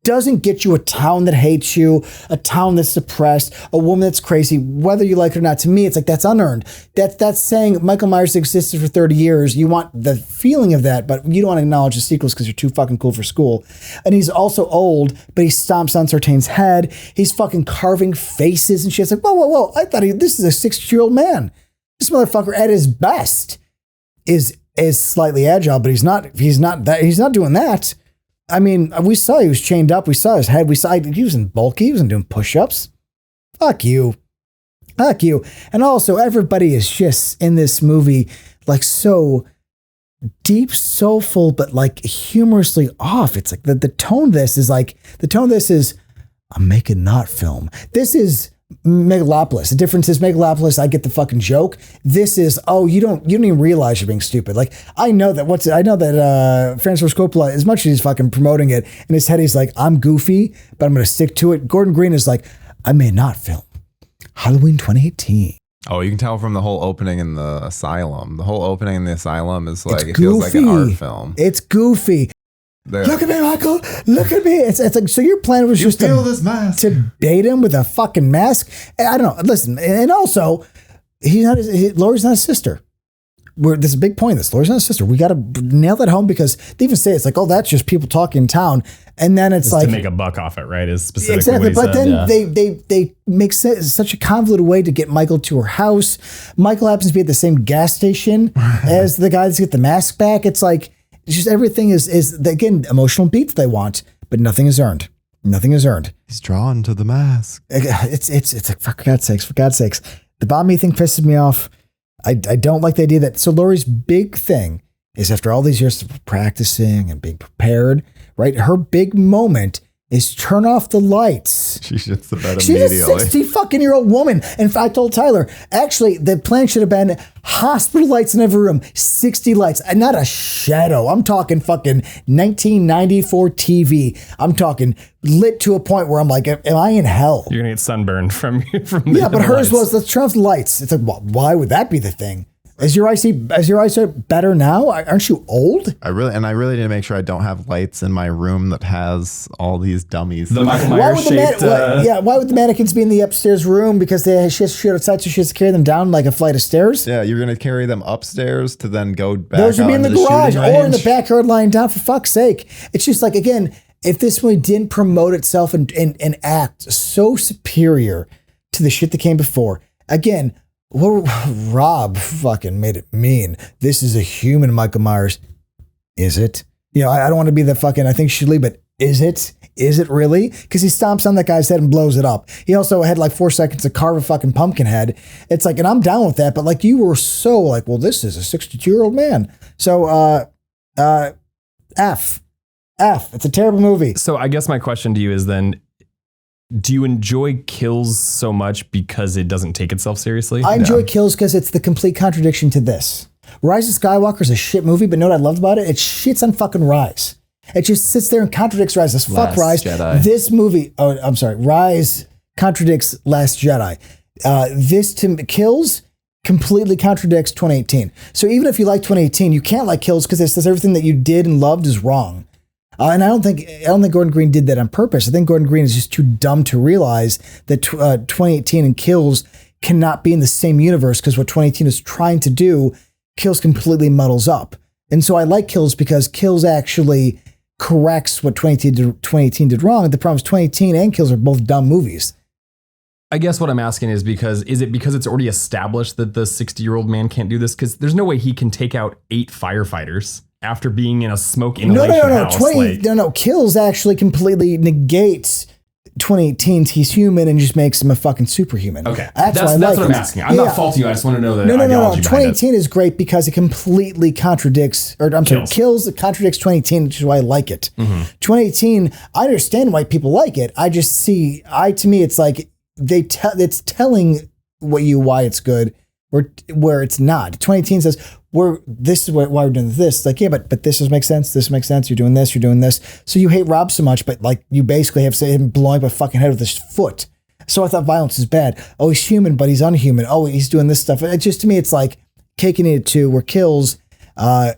doesn't get you a town that hates you, a town that's suppressed, a woman that's crazy, whether you like it or not. To me, it's like, that's unearned. That's saying Michael Myers existed for 30 years. You want the feeling of that, but you don't want to acknowledge the sequels because you're too fucking cool for school. And he's also old, but he stomps on Sartain's head. He's fucking carving faces and shit. It's like, whoa. I thought this is a 60-year-old man. This motherfucker at his best is slightly agile, but he's not doing that. I mean, we saw he was chained up. We saw his head. We saw he wasn't bulky. He wasn't doing push-ups. Fuck you. And also, everybody is just in this movie like so deep, soulful, but like humorously off. It's like the tone of this is a make it not film. This is Megalopolis. The difference is Megalopolis, I get the fucking joke. This is, you don't even realize you're being stupid. Like, I know that Francis Coppola, as much as he's fucking promoting it, in his head he's like, I'm goofy, but I'm going to stick to it. Gordon Green is like, I may not film Halloween 2018. Oh, you can tell from the whole opening in the asylum. The whole opening in the asylum is like, it's it feels like an art film. It's goofy. Look at me, Michael. Look at me. It's like, so your plan was just this mask to bait him with a fucking mask. And I don't know. Listen, and also, Laurie's not his sister. There's a big point in this. Laurie's not his sister. We got to nail that home because they even say it's like, that's just people talking in town. And then it's just like to make a buck off it, right? Is specifically exactly. What he But said, then they make such a convoluted way to get Michael to her house. Michael happens to be at the same gas station as the guy that's get the mask back. It's like, it's just everything is again, emotional beats they want, but nothing is earned. Nothing is earned. He's drawn to the mask. It's like, for God's sakes. The Bon Me thing pisses me off. I don't like the idea that, so Laurie's big thing is after all these years of practicing and being prepared, right? Her big moment is turn off the lights. She shits the bed She's immediately. a 60 fucking year old woman. And I told Tyler, actually, the plan should have been hospital lights in every room, 60 lights, and not a shadow. I'm talking fucking 1994 TV. I'm talking lit to a point where I'm like, am I in hell? You're gonna get sunburned from the Yeah, but hers lights. was, let's turn off the lights. It's like, why would that be the thing? Is your eyesight better now? Aren't you old? I really need to make sure I don't have lights in my room that has all these dummies. The Michael Why Myers would, shaped. why would the mannequins be in the upstairs room? Because she has to shoot outside, so she has to carry them down like a flight of stairs? Yeah, you're gonna carry them upstairs to then go back. Those would be in out the into garage shooting or in the range. backyard lying down, for fuck's sake. It's just like, again, if this movie didn't promote itself and act so superior to the shit that came before, again, well, Rob fucking made it mean. This is a human Michael Myers. Is it? You know, I don't want to be the fucking, I think she should leave, but is it? Is it really? Because he stomps on that guy's head and blows it up. He also had like 4 seconds to carve a fucking pumpkin head. It's like, and I'm down with that, but like you were so like, well, this is a 62-year-old man. So, F. It's a terrible movie. So I guess my question to you is then, do you enjoy Kills so much because it doesn't take itself seriously? I enjoy Kills because it's the complete contradiction to this. Rise of Skywalker is a shit movie, but know what I loved about it? It shits on fucking Rise. It just sits there and contradicts Rise. Fuck Last Rise. Jedi. This movie, Rise contradicts Last Jedi. This to Kills completely contradicts 2018. So even if you like 2018, you can't like Kills because it says everything that you did and loved is wrong. And I don't think Gordon Green did that on purpose. I think Gordon Green is just too dumb to realize that 2018 and Kills cannot be in the same universe, because what 2018 is trying to do, Kills completely muddles up. And so I like Kills because Kills actually corrects what 2018 did wrong. The problem is 2018 and Kills are both dumb movies. I guess what I'm asking is it because it's already established that the 60-year-old man can't do this? Because there's no way he can take out 8 firefighters after being in a smoke inhalation house. Kills actually completely negates 2018's he's human and just makes him a fucking superhuman. Okay, that's what I'm asking. I'm not faulting you. I just want to know the ideology behind it. 2018 is great because it completely contradicts, Kills that contradicts 2018, which is why I like it. 2018, I understand why people like it. I just see, to me, it's like it's telling why it's good, where it's not. 2018 says, this is why we're doing this. It's like, yeah, but this makes sense. This makes sense. You're doing this. So you hate Rob so much, but like you basically have him blowing up a fucking head with his foot. So I thought violence is bad. Oh, he's human, but he's unhuman. Oh, he's doing this stuff. It just, to me, it's like caking it to where Kills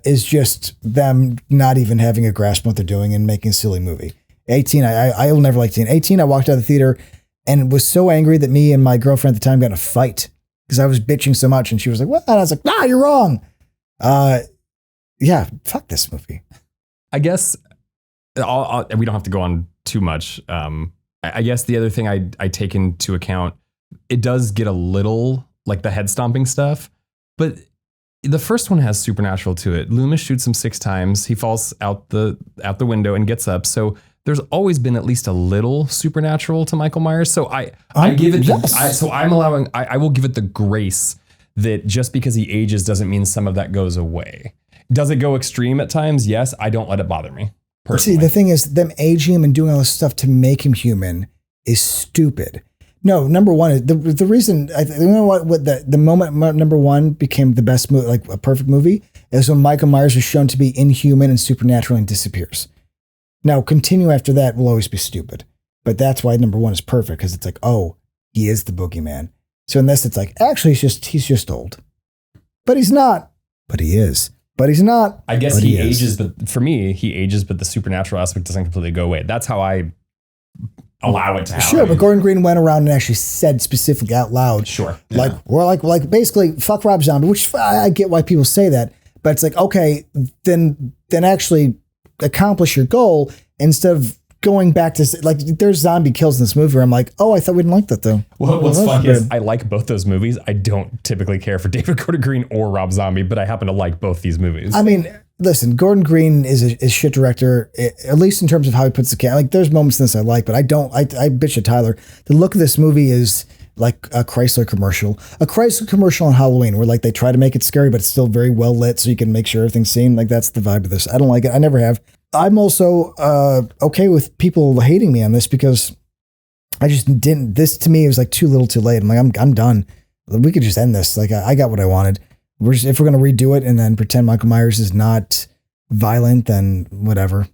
is just them not even having a grasp on what they're doing and making a silly movie. 18, I will never like 18. 18, I walked out of the theater and was so angry that me and my girlfriend at the time got in a fight because I was bitching so much, and she was like, "What?" And I was like, "Nah, you're wrong." Yeah, fuck this movie. I guess we don't have to go on too much. I guess the other thing I take into account, it does get a little like the head stomping stuff, but the first one has supernatural to it. Loomis shoots him 6 times. He falls out the window and gets up. So there's always been at least a little supernatural to Michael Myers. So I give it. Yes. I will give it the grace that just because he ages doesn't mean some of that goes away. Does it go extreme at times? Yes. I don't let it bother me personally. See, the thing is, them aging him and doing all this stuff to make him human is stupid. No, number one, the reason, you know what the moment number one became the best movie, like a perfect movie, is when Michael Myers was shown to be inhuman and supernatural and disappears. Now, continue after that will always be stupid. But that's why number one is perfect, because it's like, oh, he is the boogeyman. So in this, it's like, actually, he's just old. But he's not. But he is. But he's not. I guess he ages, but for me, he ages, but the supernatural aspect doesn't completely go away. That's how I allow it to happen. Sure, but Gordon Green went around and actually said specifically out loud. Sure. Like, we're like basically, fuck Rob Zombie, which I get why people say that. But it's like, okay, then actually accomplish your goal instead of going back to, like, there's zombie kills in this movie where I'm like, oh, I thought we didn't like that though. Well, what's funny is I like both those movies. I don't typically care for David Gordon Green or Rob Zombie, but I happen to like both these movies. I mean, listen, Gordon Green is a shit director, at least in terms of how he puts the camera. Like, there's moments in this I like, but I bitch at Tyler. The look of this movie is like a Chrysler commercial on Halloween, where like they try to make it scary, but it's still very well lit, so you can make sure everything's seen. Like, that's the vibe of this. I don't like it. I never have. I'm also okay with people hating me on this because I just didn't. This to me was like too little, too late. I'm like, I'm done. We could just end this. Like I got what I wanted. If we're gonna redo it and then pretend Michael Myers is not violent, then whatever.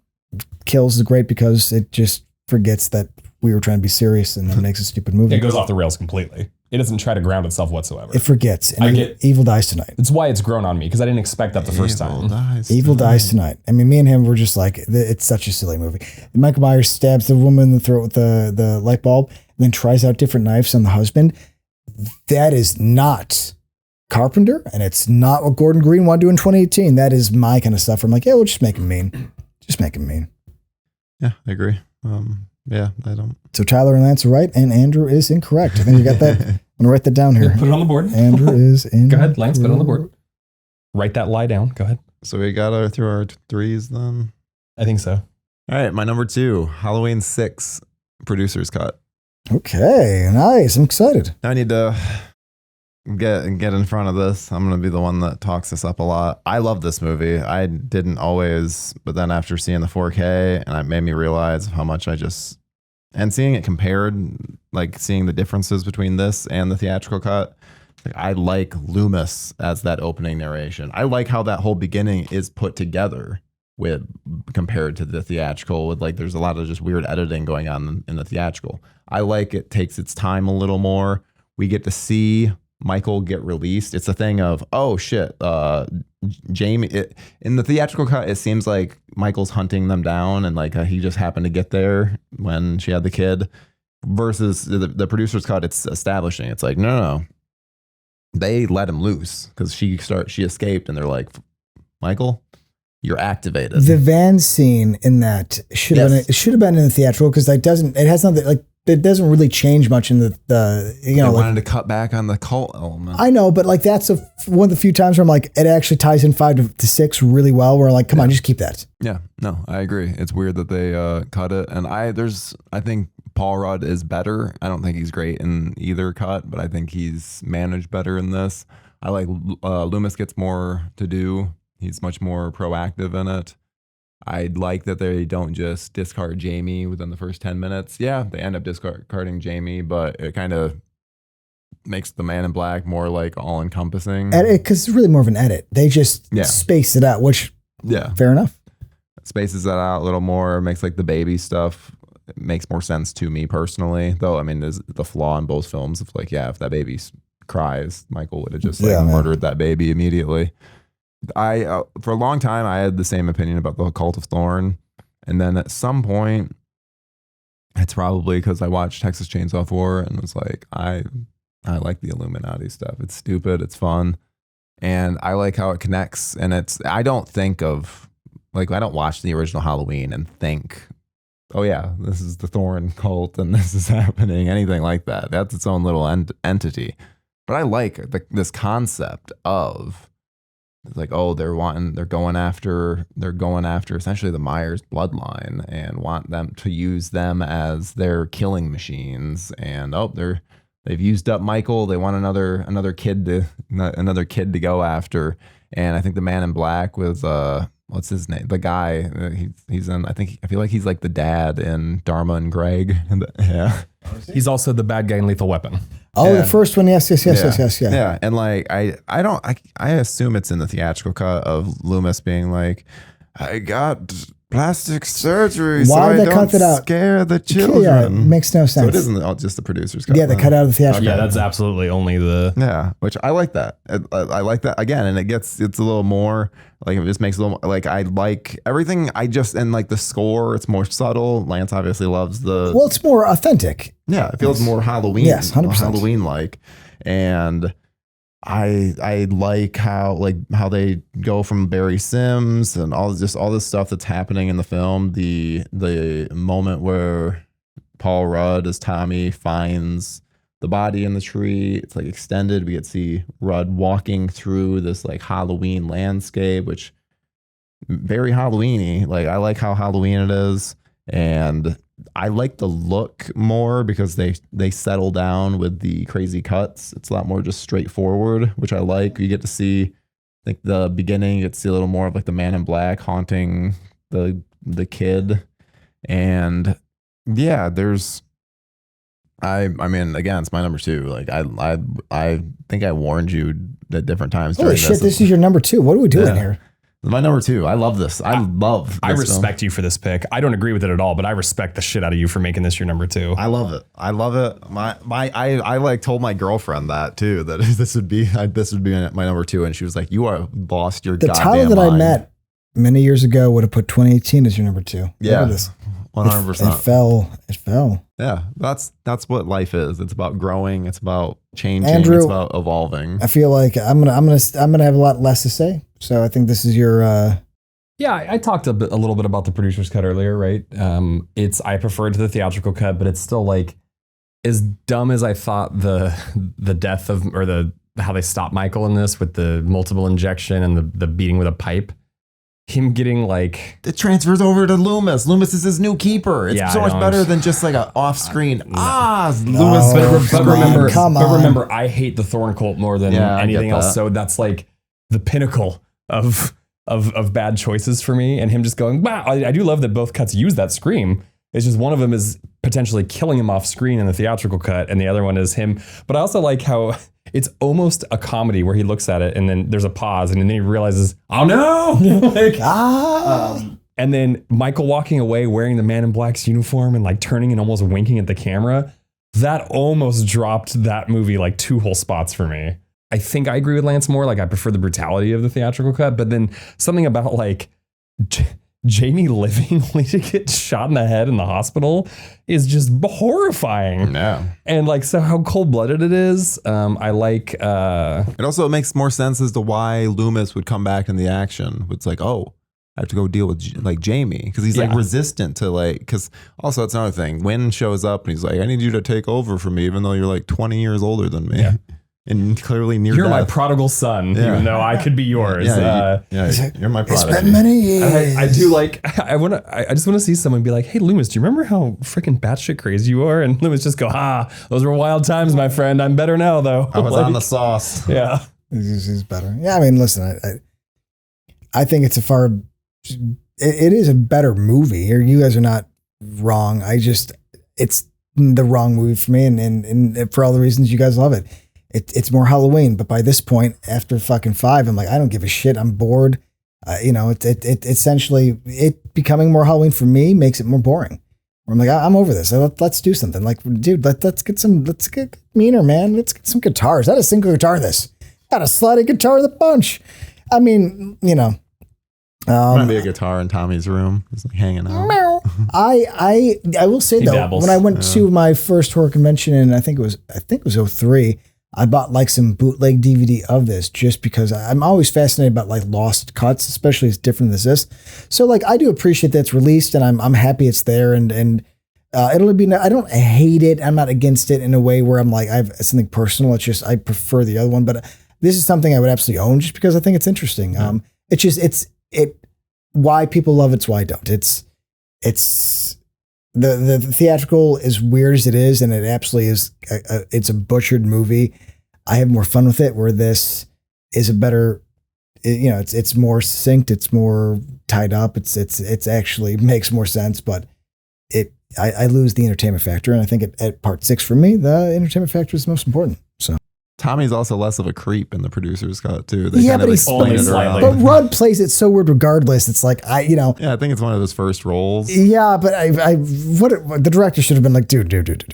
Kills is great because it just forgets that we were trying to be serious and then makes a stupid movie. It goes off the rails completely. It doesn't try to ground itself whatsoever. It forgets. And I get- Evil dies tonight. It's why it's grown on me because I didn't expect that the first time. Evil dies tonight. I mean, me and him were just like, it's such a silly movie. Michael Myers stabs the woman in the throat with the light bulb and then tries out different knives on the husband. That is not Carpenter, and it's not what Gordon Green wanted to do in 2018. That is my kind of stuff. I'm like, yeah, we'll just make him mean. Just make him mean. Yeah, I agree. Yeah, I don't. So Tyler and Lance are right, and Andrew is incorrect. I think you got that. I'm gonna write that down here. Put it on the board. Andrew is in. Go ahead, Lance, put it on the board. Write that lie down. Go ahead. So we got through our threes then. I think so. All right, my number 2, Halloween 6, producer's cut. Okay, nice. I'm excited. Now I need to get in front of this. I'm gonna be the one that talks this up a lot. I love this movie. I didn't always, but then after seeing the 4K, and it made me realize how much and seeing it compared, like seeing the differences between this and the theatrical cut. Like, I like Loomis as that opening narration. I like how that whole beginning is put together with compared to the theatrical. With like, there's a lot of just weird editing going on in the theatrical. I like it takes its time a little more. We get to see Michael get released. It's a thing of, oh shit, Jamie. In the theatrical cut, it seems like Michael's hunting them down, and like he just happened to get there when she had the kid. Versus the producer's cut, it's establishing. It's like no, they let him loose because she escaped, and they're like, Michael, you're activated. The van scene in that should have been in the theatrical because it has nothing like. It doesn't really change much in the They wanted to cut back on the cult element. I know, but like that's one of the few times where I'm like, it actually ties in 5 to 6 really well. Where I'm like, come on, just keep that. Yeah, no, I agree. It's weird that they cut it, and I think Paul Rudd is better. I don't think he's great in either cut, but I think he's managed better in this. I like Loomis gets more to do. He's much more proactive in it. I like that they don't just discard Jamie within the first 10 minutes. Yeah, they end up discarding Jamie, but it kind of makes the Man in Black more like all encompassing. Because it's really more of an edit. They just space it out, which fair enough. Spaces that out a little more, makes like the baby stuff. It makes more sense to me personally, though. I mean, there's the flaw in both films of like, if that baby cries, Michael would have just murdered that baby immediately. For a long time, I had the same opinion about the Cult of Thorn. And then at some point, it's probably because I watched Texas Chainsaw 4 and was like, I like the Illuminati stuff. It's stupid. It's fun. And I like how it connects. And I don't think of, like, I don't watch the original Halloween and think, oh yeah, this is the Thorn cult and this is happening. Anything like that. That's its own little entity. But I like this concept of, like, oh, they're going after essentially the Myers bloodline and want them to use them as their killing machines. And they've used up Michael. They want another kid to go after. And I think the Man in Black was what's his name? The guy he's in. I feel like he's like the dad in Dharma and Greg. Yeah. He's also the bad guy in Lethal Weapon. Oh, the first one, yes. Yeah, and like I assume it's in the theatrical cut of Loomis being like, I got plastic surgery, Why so they I don't cut that out? scare the children. Yeah, it makes no sense. So it isn't all just the producer's cut. Yeah, they cut out of the theatrical. Yeah, that's absolutely only the. Which I like that. I like that again, and it's a little more like, it just makes a little like, I like everything. And like the score, it's more subtle. Lance obviously loves Well, it's more authentic. Yeah, it feels more Halloween. Yes, 100%. Halloween like, and I like how they go from Barry Sims and all this stuff that's happening in the film. The moment where Paul Rudd as Tommy finds the body in the tree, it's like extended. We get to see Rudd walking through this like Halloween landscape, which very Halloweeny. Like, I like how Halloween it is, and I like the look more because they settle down with the crazy cuts. It's a lot more just straightforward, which I like. You get to see, like, the beginning, you get to see a little more of like the Man in Black haunting the the kid, and yeah, there's. I mean, again, it's my number 2. Like I think I warned you at different times. Holy shit, this is your number 2. What are we doing here? My number 2. I love this. I respect you for this pick. I don't agree with it at all, but I respect the shit out of you for making this your number 2. I love it. I love it. I like told my girlfriend that too, that this would be my number 2, and she was like, "You are lost your goddamn mind." The Tyler that I met many years ago would have put 2018 as your number 2. Yeah, 100%. It fell. Yeah, that's what life is. It's about growing. It's about changing. Andrew, it's about evolving. I feel like I'm gonna have a lot less to say. So I think this is your. Yeah, I talked a little bit about the producer's cut earlier, right? I preferred to the theatrical cut, but it's still like as dumb as I thought the death of how they stopped Michael in this with the multiple injection and the beating with a pipe. Him getting like it transfers over to Loomis. Loomis is his new keeper. It's so much better than just like an off-screen. Loomis. But remember, I hate the Thorn Cult more than anything else. So that's like the pinnacle of bad choices for me. And him just going, wow. I do love that both cuts use that scream. It's just one of them is potentially killing him off screen in the theatrical cut, and the other one is him. But I also like how it's almost a comedy where he looks at it and then there's a pause and then he realizes, oh no! And then Michael walking away wearing the Man in Black's uniform and like turning and almost winking at the camera. That almost dropped that movie like 2 whole spots for me. I think I agree with Lance more. Like I prefer the brutality of the theatrical cut, but then something about like Jamie living only to get shot in the head in the hospital is just horrifying. Yeah. And like, so how cold-blooded it is. I like... It also makes more sense as to why Loomis would come back in the action. It's like, oh, I have to go deal with like Jamie because he's like resistant to like, because also it's another thing. Wynn shows up and he's like, I need you to take over for me, even though you're like 20 years older than me. Yeah. And clearly near You're death. My prodigal son, even though I could be yours. You're my prodigal. It's been many years. I do like, I just want to see someone be like, hey, Loomis, do you remember how freaking batshit crazy you are? And Loomis just go, those were wild times, my friend. I'm better now, though. I was on the sauce. Yeah. He's better. Yeah, I mean, listen, I think it's it is a better movie. Or you guys are not wrong. It's the wrong movie for me. And for all the reasons you guys love it. It's more Halloween, but by this point, after fucking 5, I'm like, I don't give a shit. I'm bored. It essentially becoming more Halloween for me makes it more boring. Where I'm like, I'm over this. Let's do something. Like, dude, let's get meaner, man. Let's get some guitars. Not a single guitar. This got a sliding guitar of the bunch. I mean, Might be a guitar in Tommy's room, just like hanging out. I will say though, dabbles. when I went to my first horror convention, and I think it was 03. I bought like some bootleg DVD of this just because I'm always fascinated about like lost cuts, especially as different as this. So like I do appreciate that it's released, and I'm happy it's there, and it'll be. I don't hate it. I'm not against it in a way where I'm like I have something personal. It's just I prefer the other one, but this is something I would absolutely own just because I think it's interesting. Yeah. It's why people love it's why I don't. It's the theatrical, as weird as it is, and it absolutely is. It's a butchered movie. I have more fun with it. Where this is a better, it's more succinct. It's more tied up. It's actually makes more sense. But I lose the entertainment factor, and I think at part 6 for me, the entertainment factor is most important. So. Tommy's also less of a creep in the producer's cut too. They Yeah, kind but of he's explain it slightly. around. But Rudd plays it so weird regardless. It's like, Yeah, I think it's one of his first roles. Yeah, but what the director should have been like, dude.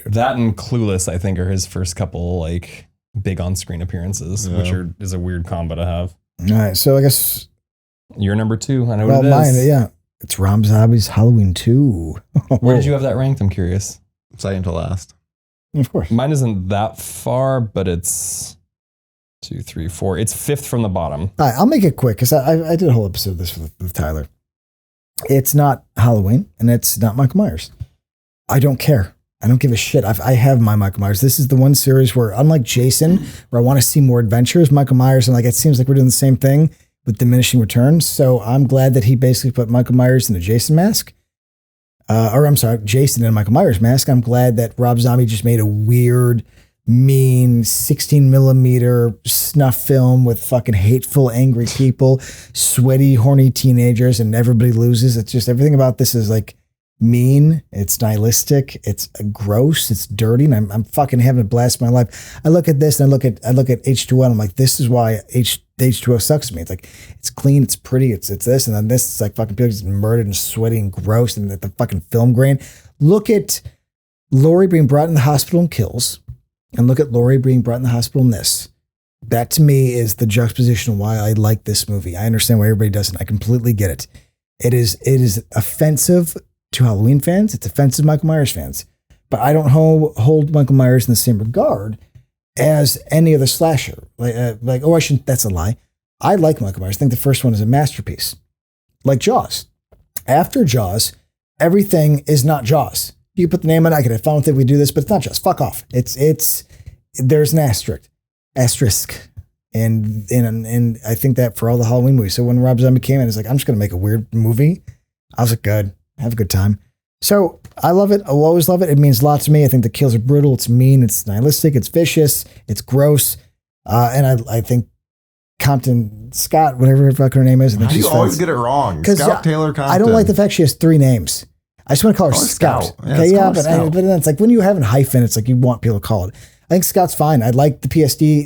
That and Clueless, I think, are his first couple like big on-screen apperances, which is a weird combo to have. All right, so I guess You're number 2. I know well, what it mine, is. yeah, it's Rob Zombie's Halloween 2. Where did you have that ranked? I'm curious. Second to last. Of course. Mine isn't that far, but it's 2, 3, 4. It's 5th from the bottom. All right, I'll make it quick because I did a whole episode of this with Tyler. It's not Halloween, and it's not Michael Myers. I don't care. I don't give a shit. I have my Michael Myers. This is the one series where, unlike Jason, where I want to see more adventures, Michael Myers, and like it seems like we're doing the same thing with diminishing returns. So I'm glad that he basically put Michael Myers in a Jason mask. Jason in a Michael Myers mask. I'm glad that Rob Zombie just made a weird, mean 16 millimeter snuff film with fucking hateful, angry people, sweaty, horny teenagers, and everybody loses. It's just everything about this is like mean. It's nihilistic. It's gross. It's dirty. And I'm fucking having a blast in my life. I look at this and I look at H2O and I'm like, this is why H2O sucks to me. It's like, it's clean. It's pretty. It's this. And then this is like fucking people just murdered and sweaty and gross. And the fucking film grain. Look at Laurie being brought in the hospital in Kills. And look at Laurie being brought in the hospital in this. That to me is the juxtaposition of why I like this movie. I understand why everybody doesn't. I completely get it. It is offensive to Halloween fans. It's offensive to Michael Myers fans. But I don't hold Michael Myers in the same regard as any other slasher. I shouldn't. That's a lie. I like Michael Myers. I think the first one is a masterpiece. Like Jaws. After Jaws, everything is not Jaws. You put the name on it, I could have fun with it. We do this, but it's not Jaws. Fuck off. There's an asterisk. And I think that for all the Halloween movies. So when Rob Zombie came in, it's like, I'm just going to make a weird movie. I was like, good. Have a good time. So I love it. I'll always love it. It means a lot to me. I think the kills are brutal. It's mean. It's nihilistic. It's vicious. It's gross. And I think Compton Scott, whatever her name is. I think How do you she's always French. get it wrong? 'Cause, Scout Taylor Compton. I don't like the fact she has 3 names. I just want to call her Scout. Scout. Yeah, Okay, let's yeah, call her but Scout. then it's like when you have a hyphen, it's like you want people to call it. I think Scout's fine. I like the PTSD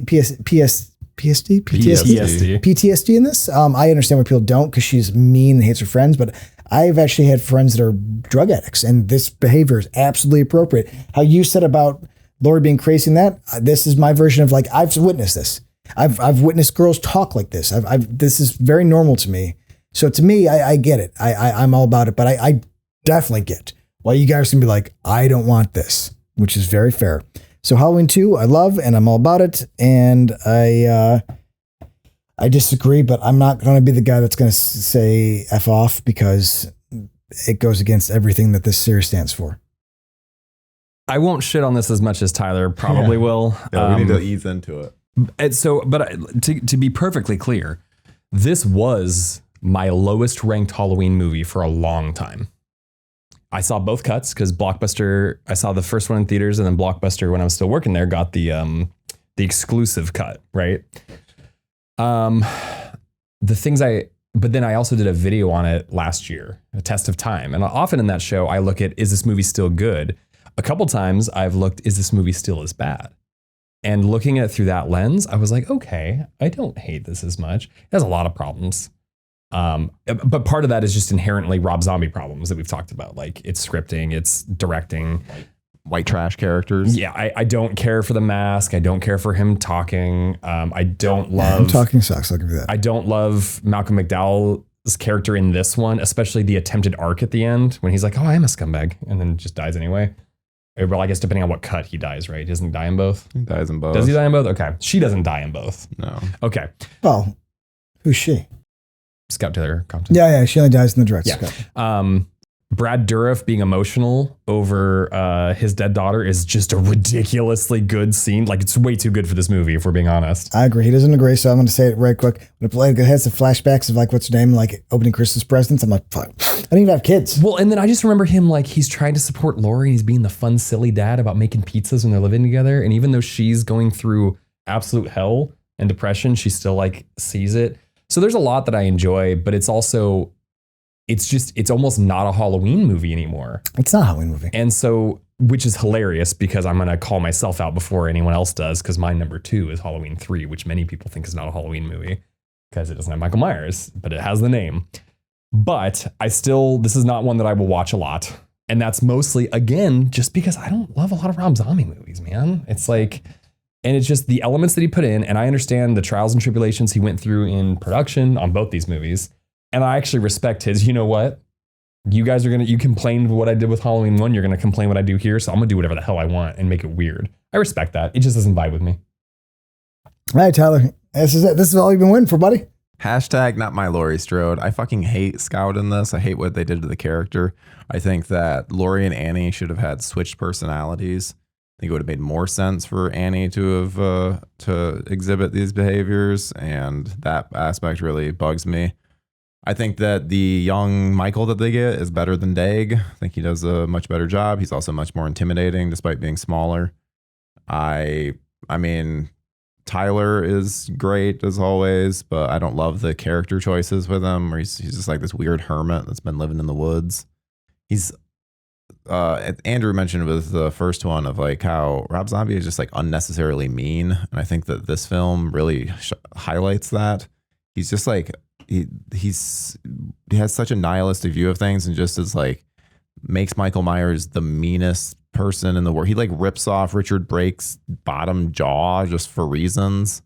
in this. I understand why people don't because she's mean and hates her friends, but I've actually had friends that are drug addicts, and this behavior is absolutely appropriate. How you said about Laurie being crazy in that, this is my version of like, I've witnessed this. I've witnessed girls talk like this. This is very normal to me. So to me, I get it. I'm all about it, but I definitely get why you guys can be like, I don't want this, which is very fair. So Halloween 2, I love, and I'm all about it. And I disagree, but I'm not going to be the guy that's going to say F off because it goes against everything that this series stands for. I won't shit on this as much as Tyler probably will. Yeah, we need to ease into it. To be perfectly clear, this was my lowest ranked Halloween movie for a long time. I saw both cuts because Blockbuster, I saw the first one in theaters, and then Blockbuster, when I was still working there, got the exclusive cut, right? But then I also did a video on it last year, A Test of Time. And often in that show, I look at, is this movie still good? A couple times I've looked, is this movie still as bad? And looking at it through that lens, I was like, okay, I don't hate this as much. It has a lot of problems. But part of that is just inherently Rob Zombie problems that we've talked about. Like it's scripting, it's directing. White trash characters. Yeah, I don't care for the mask. I don't care for him talking. I don't love... Talking sucks, I'll give you that. I don't love Malcolm McDowell's character in this one, especially the attempted arc at the end when he's like, oh, I am a scumbag, and then just dies anyway. Well, I guess depending on what cut he dies, right? He doesn't die in both? He dies in both. Does he die in both? Okay. She doesn't die in both. No. Okay. Well, who's she? Scout Taylor Compton. Yeah, she only dies in the direct Yeah. Scott. Brad Dourif being emotional over his dead daughter is just a ridiculously good scene. Like it's way too good for this movie, if we're being honest. I agree. He doesn't agree, so I'm going to say it right quick. When it has the flashbacks of like, what's her name, like opening Christmas presents, I'm like, fuck, I don't even have kids. Well, and then I just remember him like he's trying to support Laurie. He's being the fun, silly dad about making pizzas when they're living together. And even though she's going through absolute hell and depression, she still like sees it. So there's a lot that I enjoy, but it's also... It's almost not a Halloween movie anymore. It's not a Halloween movie. And so, which is hilarious because I'm going to call myself out before anyone else does because my number 2 is Halloween 3, which many people think is not a Halloween movie because it doesn't have Michael Myers, but it has the name. But this is not one that I will watch a lot. And that's mostly, again, just because I don't love a lot of Rob Zombie movies, man. It's like, and it's just the elements that he put in. And I understand the trials and tribulations he went through in production on both these movies. And I actually respect his, you know what? You guys you complained what I did with Halloween 1. You're going to complain what I do here. So I'm going to do whatever the hell I want and make it weird. I respect that. It just doesn't vibe with me. All right, Tyler. This is it. This is all you've been waiting for, buddy. Hashtag not my Laurie Strode. I fucking hate Scout in this. I hate what they did to the character. I think that Laurie and Annie should have had switched personalities. I think it would have made more sense for Annie to have to exhibit these behaviors. And that aspect really bugs me. I think that the young Michael that they get is better than Dag. I think he does a much better job. He's also much more intimidating despite being smaller. I mean, Tyler is great as always, but I don't love the character choices with him. Where he's just like this weird hermit that's been living in the woods. He's Andrew mentioned with the first one of like how Rob Zombie is just like unnecessarily mean, and I think that this film really highlights that. He's just like he has such a nihilistic view of things, and just is like makes Michael Myers the meanest person in the world. He like rips off Richard Brake's bottom jaw just for reasons.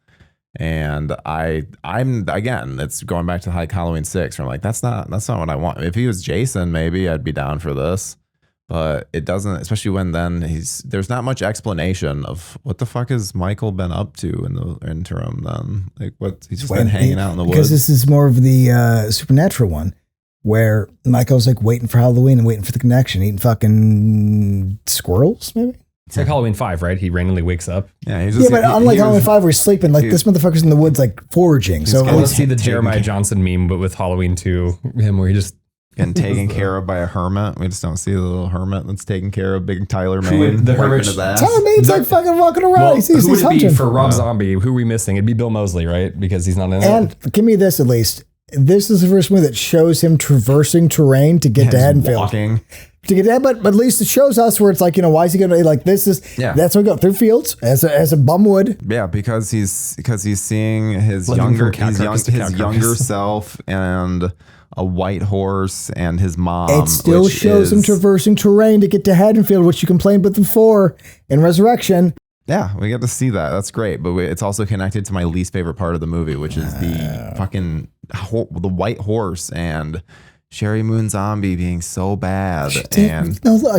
And I'm again, it's going back to like Halloween 6 where I'm like, that's not what I want. If he was Jason, maybe I'd be down for this. But it doesn't, especially when then there's not much explanation of what the fuck has Michael been up to in the interim then. Like he's just been hanging out in the woods. Because this is more of the supernatural one. Where Michael's like waiting for Halloween and waiting for the connection, eating fucking squirrels, maybe? It's like Halloween 5, right? He randomly wakes up. Yeah, but unlike Halloween 5 where he's sleeping, like this motherfucker's in the woods like foraging. So I want to see the Jeremiah Johnson meme, but with Halloween 2, him where he just getting taken care of by a hermit. We just don't see the little hermit that's taking care of big Tyler Mane. The hermit. Tyler Mane's like fucking walking around. Well, he's who would it hunting. be for Rob Zombie? Who are we missing? It'd be Bill Moseley, right? Because he's not in it. And give me this at least. This is the first movie that shows him traversing terrain to get to Haddonfield. Walking. To get that, but at least it shows us where it's like, why is he gonna like this is that's what we go through fields as a bum would. Yeah, because he's seeing his Living younger from younger self and a white horse and his mom. It still shows him traversing terrain to get to Haddonfield, which you complained with before in Resurrection. Yeah, we get to see that. That's great. But it's also connected to my least favorite part of the movie, which is the fucking the white horse and Sherry Moon Zombie being so bad.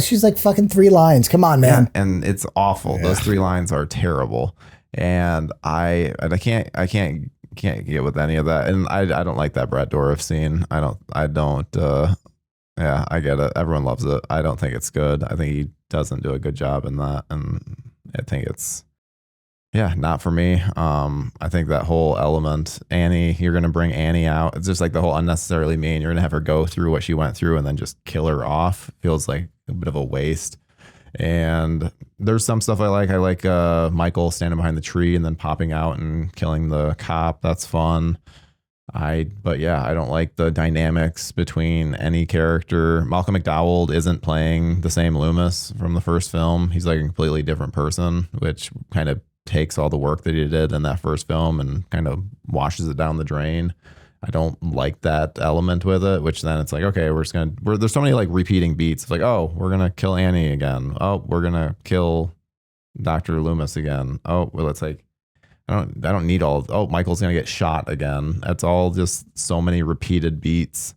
She's like fucking 3 lines. Come on, man. Yeah, and it's awful. Yeah. Those 3 lines are terrible. And I can't get with any of that. And I don't like that Brad Dourif scene. I don't yeah, I get it. Everyone loves it. I don't think it's good. I think he doesn't do a good job in that. And I think it's, not for me. I think that whole element, Annie, you're going to bring Annie out. It's just like the whole unnecessarily mean. You're going to have her go through what she went through and then just kill her off. Feels like a bit of a waste. And there's some stuff I like. I like Michael standing behind the tree and then popping out and killing the cop. That's fun. I don't like the dynamics between any character. Malcolm McDowell isn't playing the same Loomis from the first film. He's like a completely different person, which kind of takes all the work that he did in that first film and kind of washes it down the drain. I don't like that element with it, which then it's like, okay, there's so many like repeating beats. It's like, oh, we're going to kill Annie again. Oh, we're going to kill Dr. Loomis again. Oh, well, it's like, I don't need Michael's going to get shot again. That's all just so many repeated beats.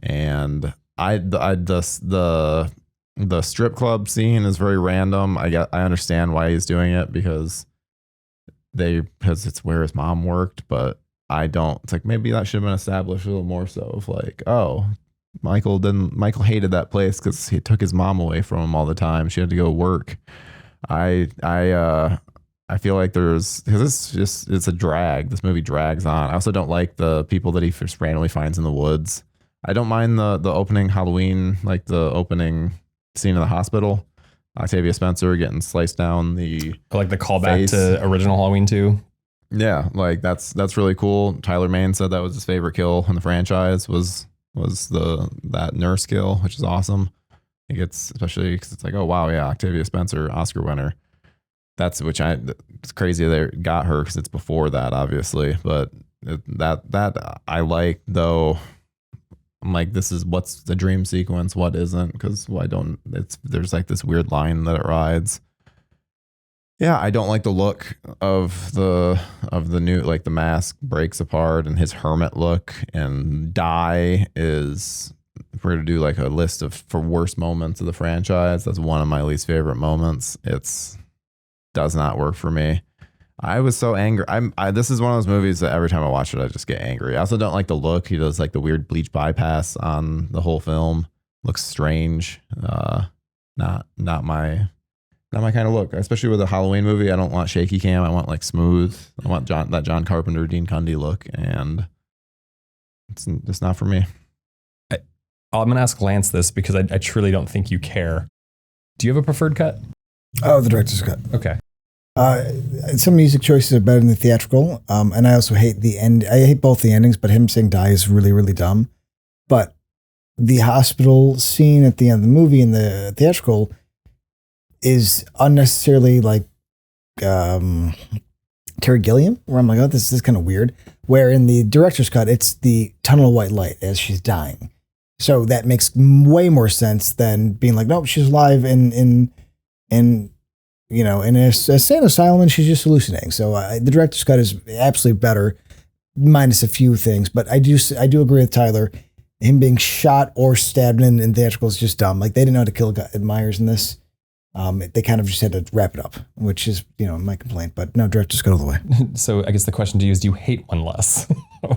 And the strip club scene is very random. I understand why he's doing it because it's where his mom worked, but it's like maybe that should have been established a little more so of like, oh, Michael hated that place because he took his mom away from him all the time. She had to go work. I feel like because it's a drag. This movie drags on. I also don't like the people that he just randomly finds in the woods. I don't mind the opening Halloween, like the opening scene in the hospital. Octavia Spencer getting sliced down the callback face. To original Halloween 2. Yeah, like that's really cool. Tyler Mane said that was his favorite kill in the franchise was that nurse kill, which is awesome. It gets, especially because it's like, oh wow, yeah, Octavia Spencer, Oscar winner. It's crazy they got her because it's before that, obviously. But that I like, though. I'm like, this is what's the dream sequence, what isn't? Because there's like this weird line that it rides. Yeah, I don't like the look of the new, like the mask breaks apart and his hermit look. And Die is, if we're gonna do like a list for worst moments of the franchise, that's one of my least favorite moments. Does not work for me. I was so angry. This is one of those movies that every time I watch it, I just get angry. I also don't like the look. He does like the weird bleach bypass on the whole film. Looks strange. Not my kind of look. Especially with a Halloween movie, I don't want shaky cam. I want like smooth. I want that John Carpenter, Dean Cundy look, and it's just not for me. I'm gonna ask Lance this because I truly don't think you care. Do you have a preferred cut? Oh, the director's cut. Okay. Some music choices are better than the theatrical, and I also hate the end. I hate both the endings, but him saying "die" is really, really dumb. But the hospital scene at the end of the movie in the theatrical is unnecessarily like Terry Gilliam, where I'm like, oh, this is kind of weird. Where in the director's cut, it's the tunnel of white light as she's dying. So that makes way more sense than being like, nope, she's alive in you know, in a sane asylum and she's just hallucinating. So the director's cut is absolutely better, minus a few things. But I do agree with Tyler. Him being shot or stabbed in theatrical is just dumb. Like they didn't know how to kill Myers in this. They kind of just had to wrap it up, which is, you know, my complaint. But no, director's cut all the way. So I guess the question to you is, do you hate one less?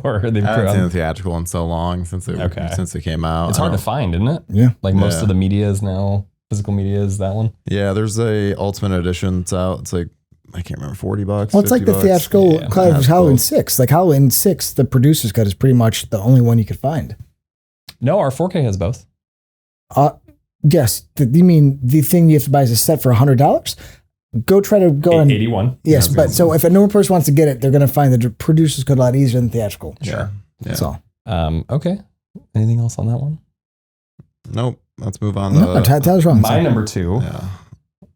Or they've I haven't seen the theatrical in so long since it came out. It's hard to find, isn't it? Yeah. Like most of the media is now, physical media is that one. Yeah, there's a Ultimate Edition. It's out. It's like, I can't remember, $40. Well, it's like the $50. theatrical cut of That's Halloween cool. 6. Like Halloween 6, the producer's cut is pretty much the only one you could find. No, our 4K has both. Yes. You mean the thing you have to buy is a set for $100? Go try to go on. 81. Yes, but so if a normal person wants to get it, they're going to find the producer's cut a lot easier than theatrical. Yeah. That's all. Okay. Anything else on that one? Nope. Let's move on. No, Tyler's wrong. My number 2. Yeah.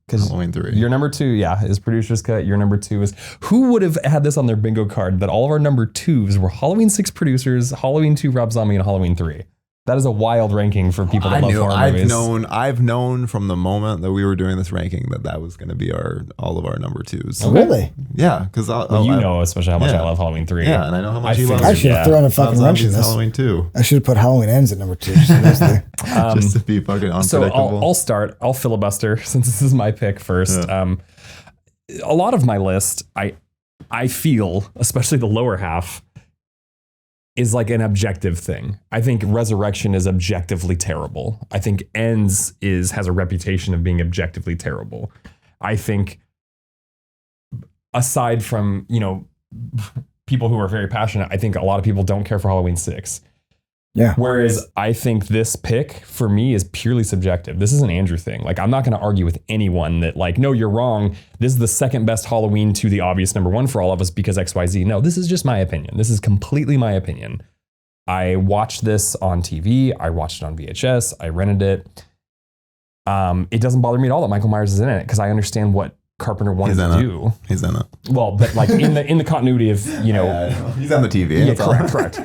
Because Halloween 3. your number 2, is producer's cut. Your number 2 is, who would have had this on their bingo card that all of our number 2s were Halloween 6 producers, Halloween 2 Rob Zombie, and Halloween 3? That is a wild ranking for people that love horror movies. I've known from the moment that we were doing this ranking that was going to be all of our number 2s. Oh, really? Yeah, because Well, especially how much I love Halloween 3. Yeah, and I know how much you love. I should have thrown a fucking Rob wrench in Zombie's this. Halloween 2. I should have put Halloween Ends at number 2. Just to be fucking So unpredictable. I'll start. I'll filibuster since this is my pick first. Yeah. A lot of my list, I feel, especially the lower half, is like an objective thing. I think Resurrection is objectively terrible. I think Ends has a reputation of being objectively terrible. I think aside from, people who are very passionate, I think a lot of people don't care for Halloween 6. Yeah. Whereas I think this pick for me is purely subjective. This is an Andrew thing. Like, I'm not going to argue with anyone that like, no, you're wrong. This is the second best Halloween to the obvious number 1 for all of us because XYZ. No, this is just my opinion. This is completely my opinion. I watched this on TV. I watched it on VHS. I rented it. It doesn't bother me at all that Michael Myers is in it because I understand what Carpenter wanted to do. He's in it. Well, but like in the continuity of, He's on the TV. yeah, That's all. correct.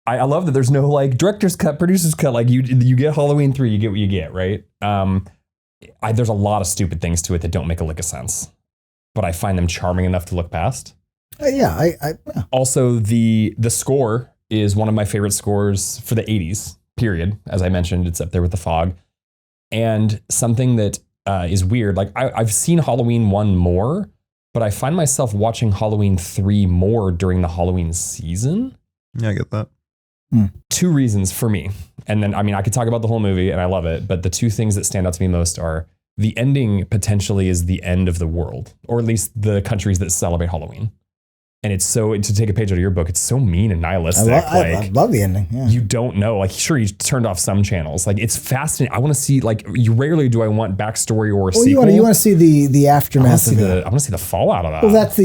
I love that there's no like director's cut, producer's cut. Like you get Halloween 3, you get what you get, right? There's a lot of stupid things to it that don't make a lick of sense, but I find them charming enough to look past. Yeah. Also, the score is one of my favorite scores for the 80s, period. As I mentioned, it's up there with The Fog. And something that is weird, like I've seen Halloween 1 more, but I find myself watching Halloween 3 more during the Halloween season. Yeah, I get that. 2 reasons for me. And then, I could talk about the whole movie and I love it, but the 2 things that stand out to me most are the ending potentially is the end of the world, or at least the countries that celebrate Halloween. And it's so, to take a page out of your book, it's so mean and nihilistic. I love the ending. Yeah. You don't know. Like, sure, you turned off some channels. Like, it's fascinating. I want to see, like, rarely do I want backstory or a sequel. You want to see the aftermath of I want to see the fallout of that. Well, that's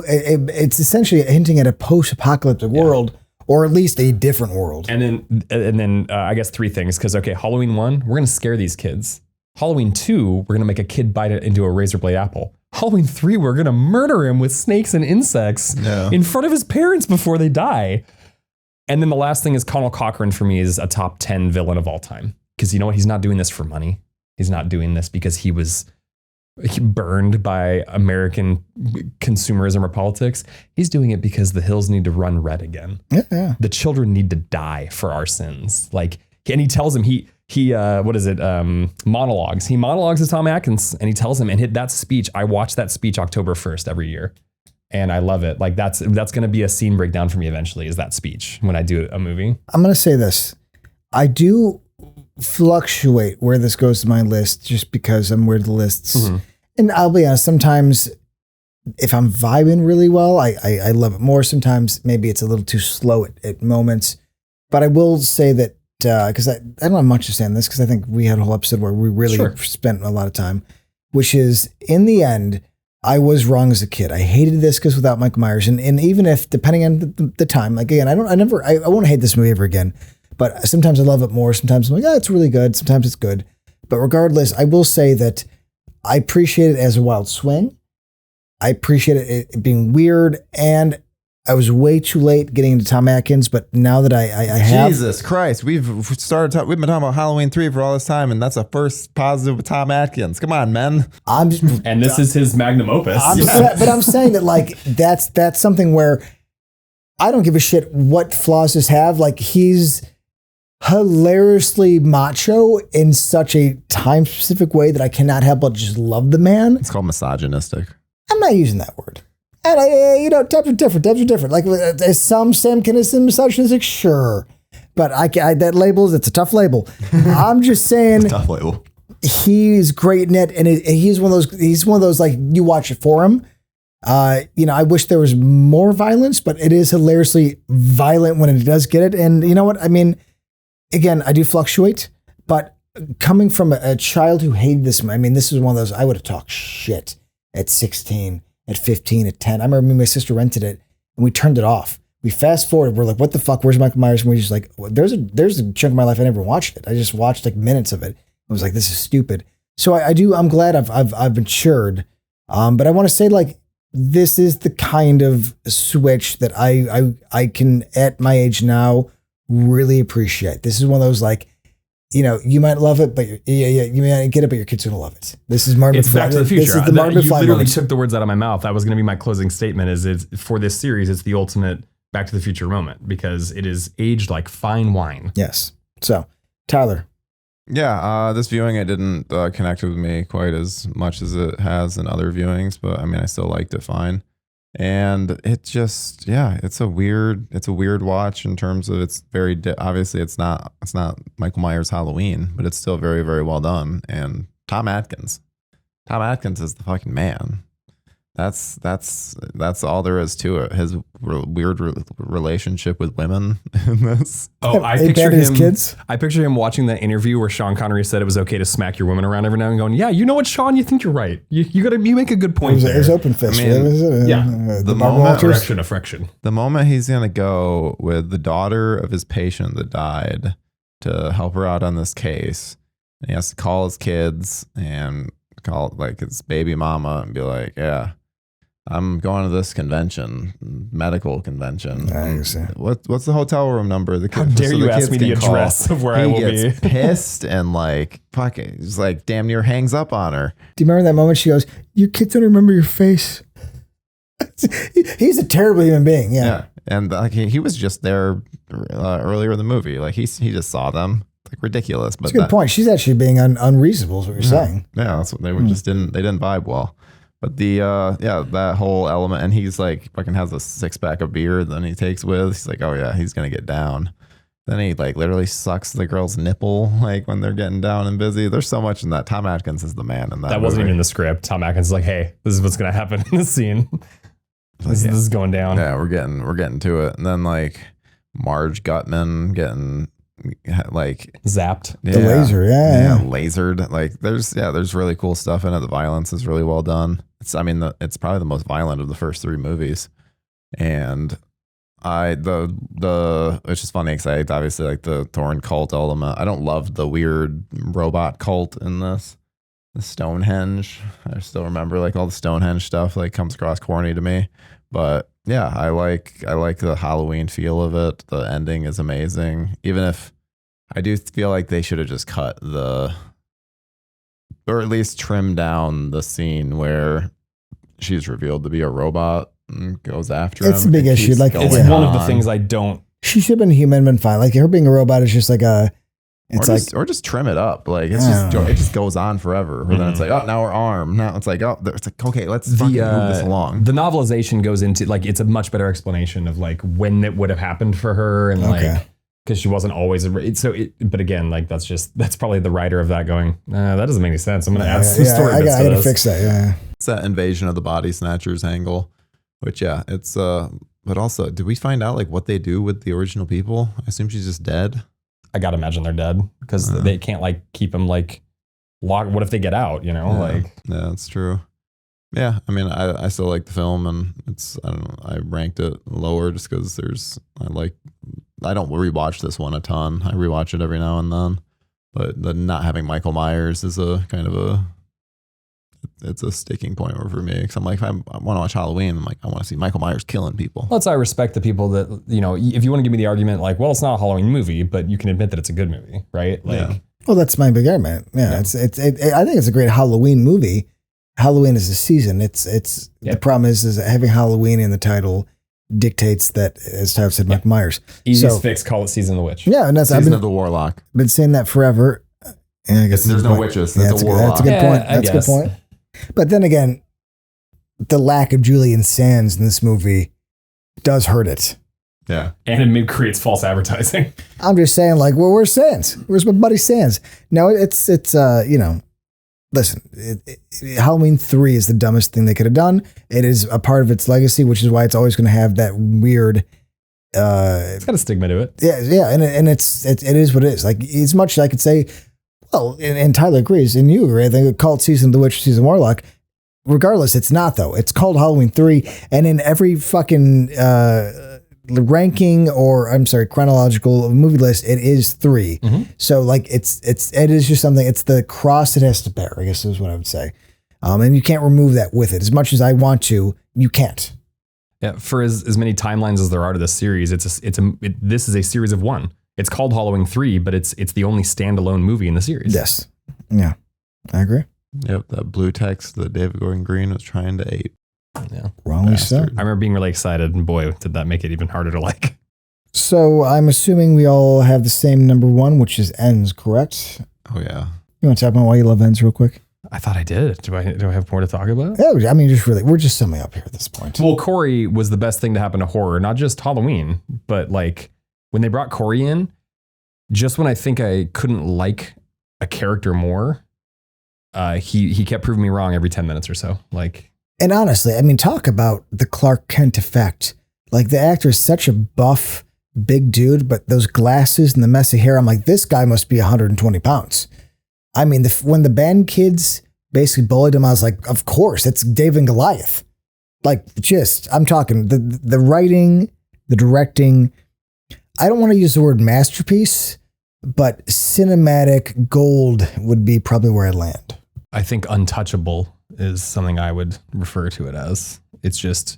it's essentially hinting at a post-apocalyptic world, or at least a different world. And then I guess 3 things. Because, okay, Halloween 1, we're going to scare these kids. Halloween 2, we're going to make a kid bite it into a razor blade apple. Halloween 3, we're going to murder him with snakes and insects in front of his parents before they die. And then the last thing is Conal Cochran for me is a top 10 villain of all time. Because you know what? He's not doing this for money. He's not doing this because he was burned by American consumerism or politics. He's doing it because the hills need to run red again. Yeah. The children need to die for our sins. Like, and he tells him, monologues. He monologues to Tom Atkins and he tells him, and that speech, I watch that speech October 1st every year. And I love it. Like that's going to be a scene breakdown for me eventually, is that speech when I do a movie. I'm going to say this. I do fluctuate where this goes to my list just because I'm weird to lists. Mm-hmm. And I'll be honest, sometimes if I'm vibing really well, I love it more. Sometimes maybe it's a little too slow at moments. But I will say that because I don't have much to say on this because I think we had a whole episode where we really Sure. spent a lot of time, which is in the end, I was wrong as a kid. I hated this because without Michael Myers, and even if depending on the time, like again, I won't hate this movie ever again. But sometimes I love it more. Sometimes I'm like, oh, it's really good. Sometimes it's good. But regardless, I will say that I appreciate it as a wild swing. I appreciate it being weird, and I was way too late getting into Tom Atkins. But now that I have, Jesus Christ, we've been talking about Halloween 3 for all this time, and that's a first positive with Tom Atkins. Come on, man. I'm just, And this is his magnum opus. but I'm saying that like that's something where I don't give a shit what flaws this have. Like he's hilariously macho in such a time specific way that I cannot help but just love the man. It's called misogynistic. I'm not using that word. And types are different. Like is some Sam Kinison misogynistic, sure, but that labels it's a tough label. I'm just saying Tough label. he's great in it, and he's one of those like you watch it for him. I wish there was more violence, but it is hilariously violent when it does get it. And you know what? I mean, again, I do fluctuate, but coming from a child who hated this, I mean, this is one of those I would have talked shit at 16, at 15, at 10. I remember me and my sister rented it and we turned it off. We fast forward. We're like, what the fuck? Where's Michael Myers? And we're just like, well, there's a chunk of my life I never watched it. I just watched like minutes of it. I was like, this is stupid. So I'm glad I've matured. But I want to say like, this is the kind of switch that I can at my age now really appreciate. This is one of those like, you might love it, but you may not get it, but your kids are gonna love it. This is Martin. It's Back to the Future. This is the Martin You McFly literally moment. took the words out of my mouth. That was going to be my closing statement. Is for this series, it's the ultimate Back to the Future moment because it is aged like fine wine. Yes. So, Tyler. Yeah, this viewing it didn't connect with me quite as much as it has in other viewings, but I mean, I still liked it fine. And it just, it's a weird watch in terms of it's very obviously it's not Michael Myers Halloween, but it's still very, very well done. And Tom Atkins is the fucking man. That's all there is to it. His weird relationship with women in this. Oh, I Hey, picture Ben, his him. kids? I picture him watching that interview where Sean Connery said it was okay to smack your women around every now and going, yeah, you know what, Sean, you think you're right. You make a good point It was there. open fist. I mean, Was it? yeah. The moment- Barbara Walters. Correction, affection. The moment he's gonna go with the daughter of his patient that died to help her out on this case, and he has to call his kids and call like his baby mama and be like, yeah, I'm going to this convention, medical convention. I see. What's the hotel room number? How dare you ask me the can call. address of where I He will gets be? pissed and like, fuck it. He's like, damn near hangs up on her. Do you remember that moment? She goes, "Your kids don't remember your face." He's a terrible human being. Yeah. Yeah. And like he was just there earlier in the movie. Like he just saw them. Like ridiculous. But That's a good point. She's actually being unreasonable, is what you're saying. Yeah, that's what they were just didn't vibe well. But the that whole element, and he's like fucking has a 6-pack of beer then he takes with. He's like, oh yeah, he's gonna get down. Then he like literally sucks the girl's nipple like when they're getting down and busy. There's so much in that. Tom Atkins is the man in that. That wasn't movie. even in the script. Tom Atkins is like, hey, this is what's going to happen in the scene. This is going down. Yeah, we're getting to it, and then like Marge Gutman getting like Zapped. The laser, yeah. lasered. Like there's really cool stuff in it. The violence is really well done. It's probably the most violent of the first 3 movies, and it's just funny because I obviously like the Thorn cult element. I don't love the weird robot cult in this. The Stonehenge. I still remember like all the Stonehenge stuff like comes across corny to me, but yeah, I like the Halloween feel of it. The ending is amazing, even if I do feel like they should have just cut or at least trimmed down the scene where she's revealed to be a robot and goes after him. It's a big It issue, keeps like, going It's one of the on. things I don't. She should have been human, been fine. Like her being a robot is just like a. It's or just trim it up. Like it just goes on forever. Or then it's like, oh, now her arm. Now it's like, oh, it's like, okay, let's fucking move this along. The novelization goes into like it's a much better explanation of like when it would have happened for her and Okay. like because she wasn't always but again like that's probably the writer of that going that doesn't make any sense. I'm gonna add some story I bits to gotta this. fix that. Yeah. It's that invasion of the body snatchers angle, which it's but also, did we find out like what they do with the original people? I assume she's just dead. I gotta imagine they're dead because they can't like keep them like locked. What if they get out? You know, like yeah, that's true. Yeah, I mean, I still like the film, and I don't know, I ranked it lower just because I don't rewatch this one a ton. I rewatch it every now and then, but the not having Michael Myers is a kind of it's a sticking point for me because I'm like, if I want to watch Halloween, I'm like, I want to see Michael Myers killing people. Well, I respect the people that, you know, if you want to give me the argument, like, well, it's not a Halloween movie, but you can admit that it's a good movie, right? Like, Yeah. Well, that's my big argument. Yeah, I think it's a great Halloween movie. Halloween is a season. The problem is having Halloween in the title dictates that, as Tyler said, Michael Myers. Easiest fix, call it Season of the Witch. Yeah, and Season of the Warlock. been saying that forever. And I guess There's no witches. That's a warlock. That's a good point. I That's a good guess. point. But then again, the lack of Julian Sands in this movie does hurt it. Yeah. And it creates false advertising. I'm just saying, like, well, where's Sands? Where's my buddy Sands? No, it's you know, listen, Halloween 3 is the dumbest thing they could have done. It is a part of its legacy, which is why it's always going to have that weird. It's got a stigma to it. Yeah, and it is what it is. Like, as much as I could say, well, and Tyler agrees, and you agree, they call it Season of the Witch, Season of the Warlock. Regardless, it's not, though. It's called Halloween 3, and in every fucking ranking chronological movie list, it is 3. Mm-hmm. So, like, it is just something, it's the cross it has to bear, I guess is what I would say. And you can't remove that with it. As much as I want to, you can't. Yeah, for as many timelines as there are to this series, this is a series of one. It's called Halloween 3, but it's the only standalone movie in the series. Yes. Yeah, I agree. Yep, that blue text that David Gordon Green was trying to ape. Yeah. Wrongly so. Bastard. I remember being really excited, and boy, did that make it even harder to like. So I'm assuming we all have the same number one, which is Ends, correct? Oh yeah. You want to talk about why you love Ends real quick? I thought I did. Do I have more to talk about? Yeah, I mean, we're just summing up here at this point. Well, Corey was the best thing to happen to horror, not just Halloween, but like when they brought Corey in, just when I think I couldn't like a character more, he kept proving me wrong every 10 minutes or so. Like, And honestly, I mean, talk about the Clark Kent effect. Like, the actor is such a buff, big dude, but those glasses and the messy hair, I'm like, this guy must be 120 pounds. I mean, when the band kids basically bullied him, I was like, of course, it's David and Goliath. Like, I'm talking the writing, the directing. I don't want to use the word masterpiece, but cinematic gold would be probably where I'd land. I think untouchable is something I would refer to it as. It's just,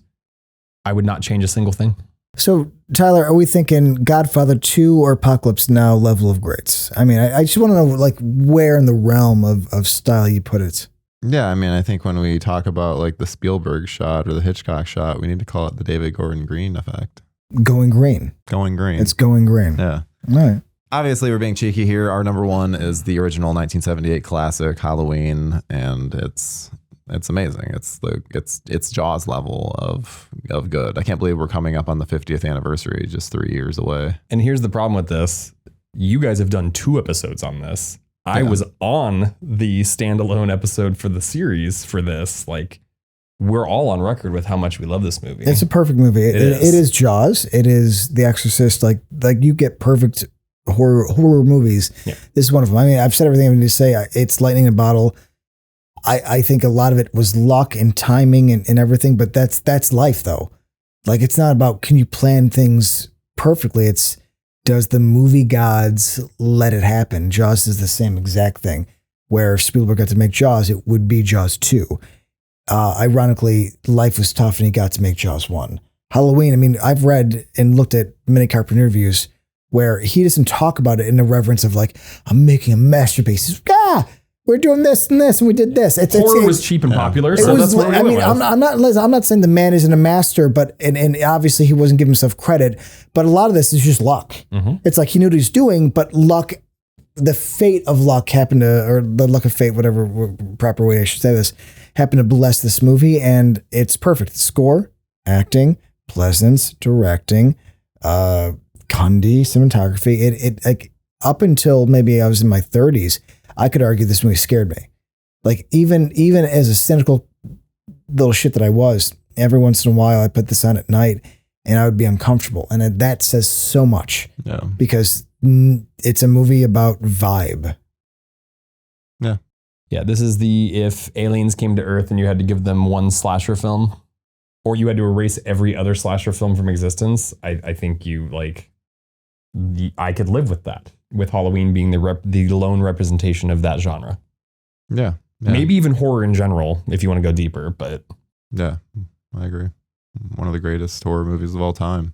I would not change a single thing. So, Tyler, are we thinking Godfather 2 or Apocalypse Now level of greats? I mean, I just want to know, like, where in the realm of style you put it. Yeah, I mean, I think when we talk about like the Spielberg shot or the Hitchcock shot, we need to call it the David Gordon Green effect. Going green. Going green. It's going green. Yeah. All right. Obviously, we're being cheeky here. Our number one is the original 1978 classic Halloween, and it's amazing. It's Jaws level of good. I can't believe we're coming up on the 50th anniversary just 3 years away. And here's the problem with this. You guys have done 2 episodes on this. I was on the standalone episode for the series for this. Like, we're all on record with how much we love this movie. It's a perfect movie. It is Jaws. It is The Exorcist. Like you get perfect horror movies. Yeah. This is one of them. I mean, I've said everything I need to say. It's lightning in a bottle. I think a lot of it was luck and timing and everything, but that's life though. Like, it's not about, can you plan things perfectly? It's, does the movie gods let it happen? Jaws is the same exact thing. Where if Spielberg got to make Jaws, it would be Jaws 2. Ironically, life was tough and he got to make Jaws 1. Halloween, I mean, I've read and looked at many Carpenter interviews where he doesn't talk about it in the reverence of like, I'm making a masterpiece. He's, we're doing this and this and we did this. Horror was cheap and popular, so that's what I mean, I'm not saying the man isn't a master, but and obviously he wasn't giving himself credit, but a lot of this is just luck. Mm-hmm. It's like he knew what he was doing, but luck, the fate of luck happened to, or the luck of fate, whatever proper way I should say this, happened to bless this movie, and it's perfect. Score, acting, Pleasance, directing, Cundy, cinematography. It like up until maybe I was in my 30s, I could argue this movie scared me. Like, even as a cynical little shit that I was, every once in a while I put this on at night and I would be uncomfortable. And that says so much. Yeah. Because it's a movie about vibe. Yeah, this is if aliens came to Earth and you had to give them one slasher film, or you had to erase every other slasher film from existence, I think I could live with that. With Halloween being the lone representation of that genre. Yeah. Maybe even horror in general, if you want to go deeper. But Yeah, I agree. One of the greatest horror movies of all time.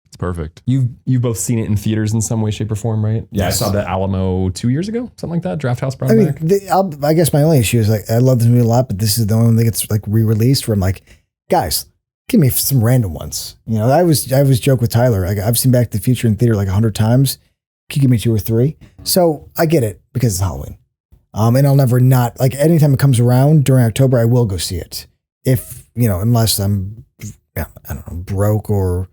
It's perfect. you've both seen it in theaters in some way, shape, or form, right? Yeah, Yes. I saw the Alamo 2 years ago, something like that. Draft House brought I it mean, back. I guess my only issue is like I love this movie a lot, but this is the one that gets like re-released where I'm like, guys, give me some random ones. You know, I was joke with Tyler. Like, I've seen Back to the Future in theater like 100 times. Can you give me 2 or 3? So I get it because it's Halloween. And I'll never not like anytime it comes around during October, I will go see it. If unless I'm, I don't know, broke or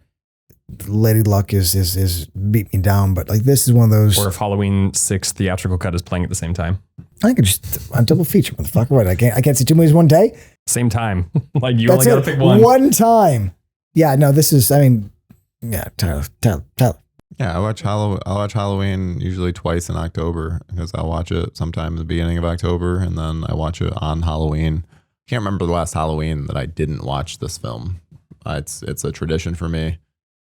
Lady Luck is beat me down. But like this is one of those. Or if Halloween 6 theatrical cut is playing at the same time. I could just on double feature, motherfucker. What? I can't see 2 movies one day. Same time. Like you That's only got to pick one. One time. Yeah. No. This is. I mean. Yeah. Tyler. Yeah, I watch Halloween usually twice in October because I'll watch it sometime at the beginning of October and then I watch it on Halloween. Can't remember the last Halloween that I didn't watch this film. It's a tradition for me.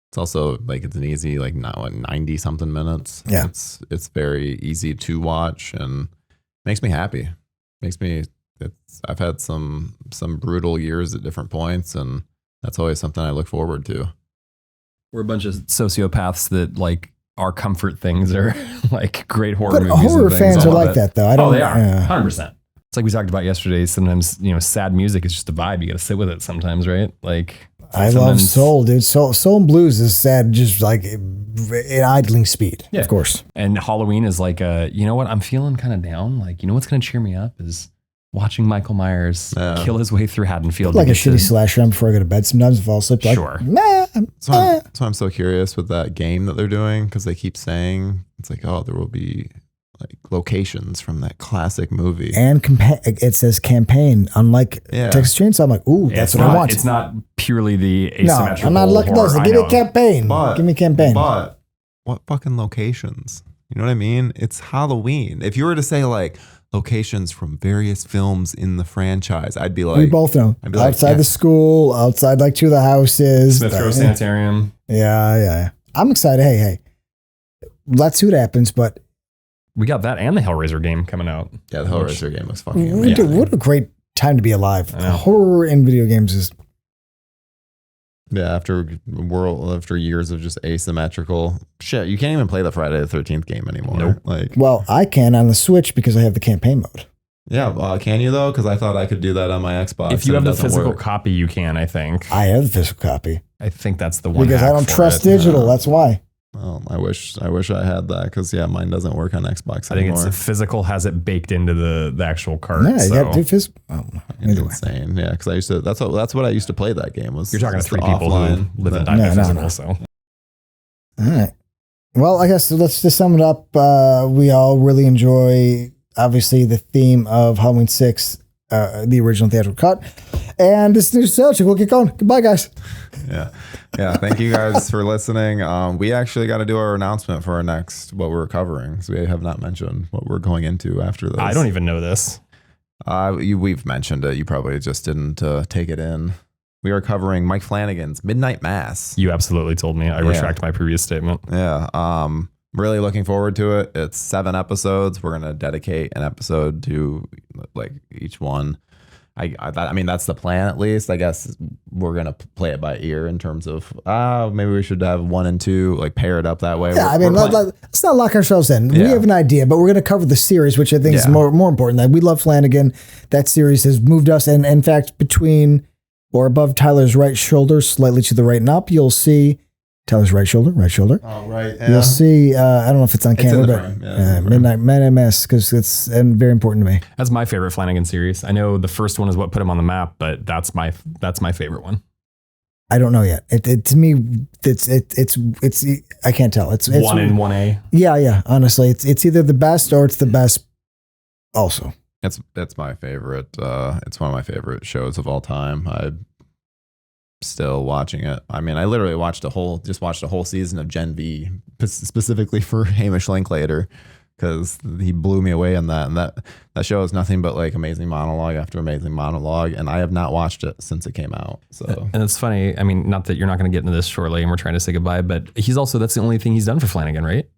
It's also like it's an easy 90 something minutes. Yeah. It's very easy to watch and makes me happy. I've had some brutal years at different points and that's always something I look forward to. We're a bunch of sociopaths that like our comfort things are like great horror But movies. horror and things. fans I are love like it. that, though. I don't. They are. Yeah. 100%. It's like we talked about yesterday. Sometimes, sad music is just a vibe. You got to sit with it sometimes, right? Like I love soul, dude. Soul and blues is sad, just like at idling speed. Yeah. Of course. And Halloween is like you know what? I'm feeling kind of down. Like, what's going to cheer me up is watching Michael Myers kill his way through Haddonfield. Like a shitty slasher on before I go to bed sometimes and fall asleep. Like, Sure. That's why I'm so curious with that game that they're doing because they keep saying it's like, oh, there will be like locations from that classic movie. And it says campaign, unlike Texas Chainsaw. I'm like, ooh, that's what I want. It's not purely the No, asymmetrical I'm not looking at horror. those. Give me a campaign. Give me a campaign. But what fucking locations? You know what I mean? It's Halloween. If you were to say like locations from various films in the franchise, I'd be like, we both know. I'd be like, Outside the school, outside like 2 of the houses. Smith Row Sanitarium. Yeah. I'm excited. Hey. Let's see what happens, but We got that and the Hellraiser game coming out. Yeah, the Hellraiser game looks fucking amazing. what a great time to be alive. Horror in video games is. Yeah, after years of just asymmetrical shit, you can't even play the Friday the 13th game anymore. Nope. Like, Well, I can on the Switch because I have the campaign mode. yeah, can you though? Because I thought I could do that on my Xbox. If you and have it the doesn't physical work. copy, you can, I think. I have the physical copy I think that's the one. because I hack don't for trust it. digital. That's why. Well, I wish I had that because mine doesn't work on Xbox I think anymore. it's physical has it baked into the actual cart. Yeah, you so. got to do physical. Oh, It's either way. insane. Yeah, because I used to. That's what I used to play that game was. You're talking to just 3 the people offline. who live and But- die by No, physical. no. So All right. Well, I guess let's just sum it up. We all really enjoy, obviously, the theme of Halloween 6, the original theatrical cut. And this is Selchuk. We'll get going. Goodbye, guys. Yeah. Thank you guys for listening. We actually got to do our announcement for our next what we're covering. So we have not mentioned what we're going into after this. I don't even know this. We've mentioned it. You probably just didn't take it in. We are covering Mike Flanagan's Midnight Mass. You absolutely told me. I retract my previous statement. Yeah. Really looking forward to it. It's 7 episodes. We're gonna dedicate an episode to like each one. I mean that's the plan at least. I guess we're gonna play it by ear in terms of maybe we should have 1 and 2 like pair it up that way. Yeah, let's not lock ourselves in. Yeah. We have an idea, but we're going to cover the series, which I think is more important. That we love Flanagan. That series has moved us, and in fact, between or above Tyler's right shoulder, slightly to the right and up, you'll see Tyler's right shoulder. Oh right. Yeah. You'll see. I don't know if it's on camera, in the but frame. Yeah, it's in the frame. Midnight Mass because it's very important to me. That's my favorite Flanagan series. I know the first one is what put him on the map, but that's my favorite one. I don't know yet. It to me, it's I can't tell. It's 1 and 1A. Yeah. Honestly, it's either the best or it's the best. Also, It's my favorite. It's one of my favorite shows of all time. still watching it. I mean, I literally watched a whole season of Gen V specifically for Hamish Linklater, because he blew me away in that. And that show is nothing but like amazing monologue after amazing monologue. And I have not watched it since it came out. So, and it's funny. I mean, not that you're not going to get into this shortly and we're trying to say goodbye, but that's the only thing he's done for Flanagan, right?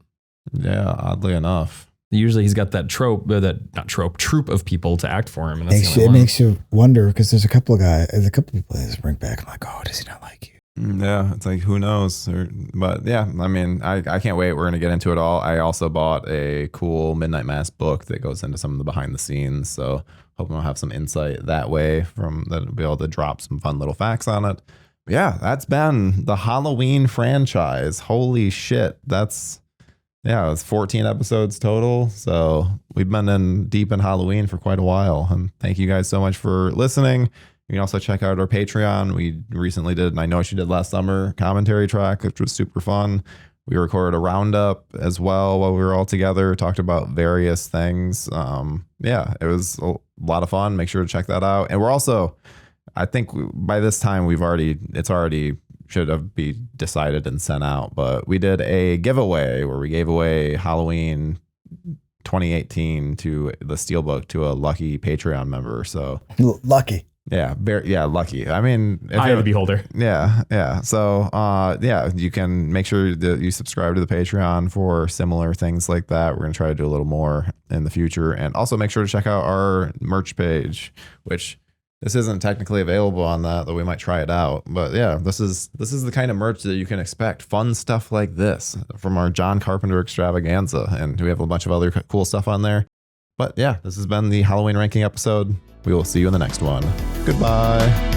yeah, oddly enough. Usually he's got that trope of people to act for him. And that's It makes you wonder, because there's a couple of people that just bring back. I'm like, oh, does he not like you? Yeah, it's like, who knows? But yeah, I mean, I can't wait. We're going to get into it all. I also bought a cool Midnight Mass book that goes into some of the behind the scenes. So hoping I'll have some insight that way from that. I'll be able to drop some fun little facts on it. But yeah, that's been the Halloween franchise. Holy shit. It's 14 episodes total. So we've been deep in Halloween for quite a while. And thank you guys so much for listening. You can also check out our Patreon. We recently did, and I know she did last summer, commentary track, which was super fun. We recorded a roundup as well while we were all together, talked about various things. It was a lot of fun. Make sure to check that out. And we're also, I think by this time it's already should have been decided and sent out, but we did a giveaway where we gave away Halloween 2018 to the Steelbook to a lucky Patreon member. So Lucky. Yeah, lucky. I mean, eye of the beholder. Yeah. So, you can make sure that you subscribe to the Patreon for similar things like that. We're going to try to do a little more in the future. And also make sure to check out our merch page, which this isn't technically available on that, though we might try it out. But yeah, this is the kind of merch that you can expect. Fun stuff like this from our John Carpenter extravaganza. And we have a bunch of other cool stuff on there. But yeah, this has been the Halloween ranking episode. We will see you in the next one. Goodbye.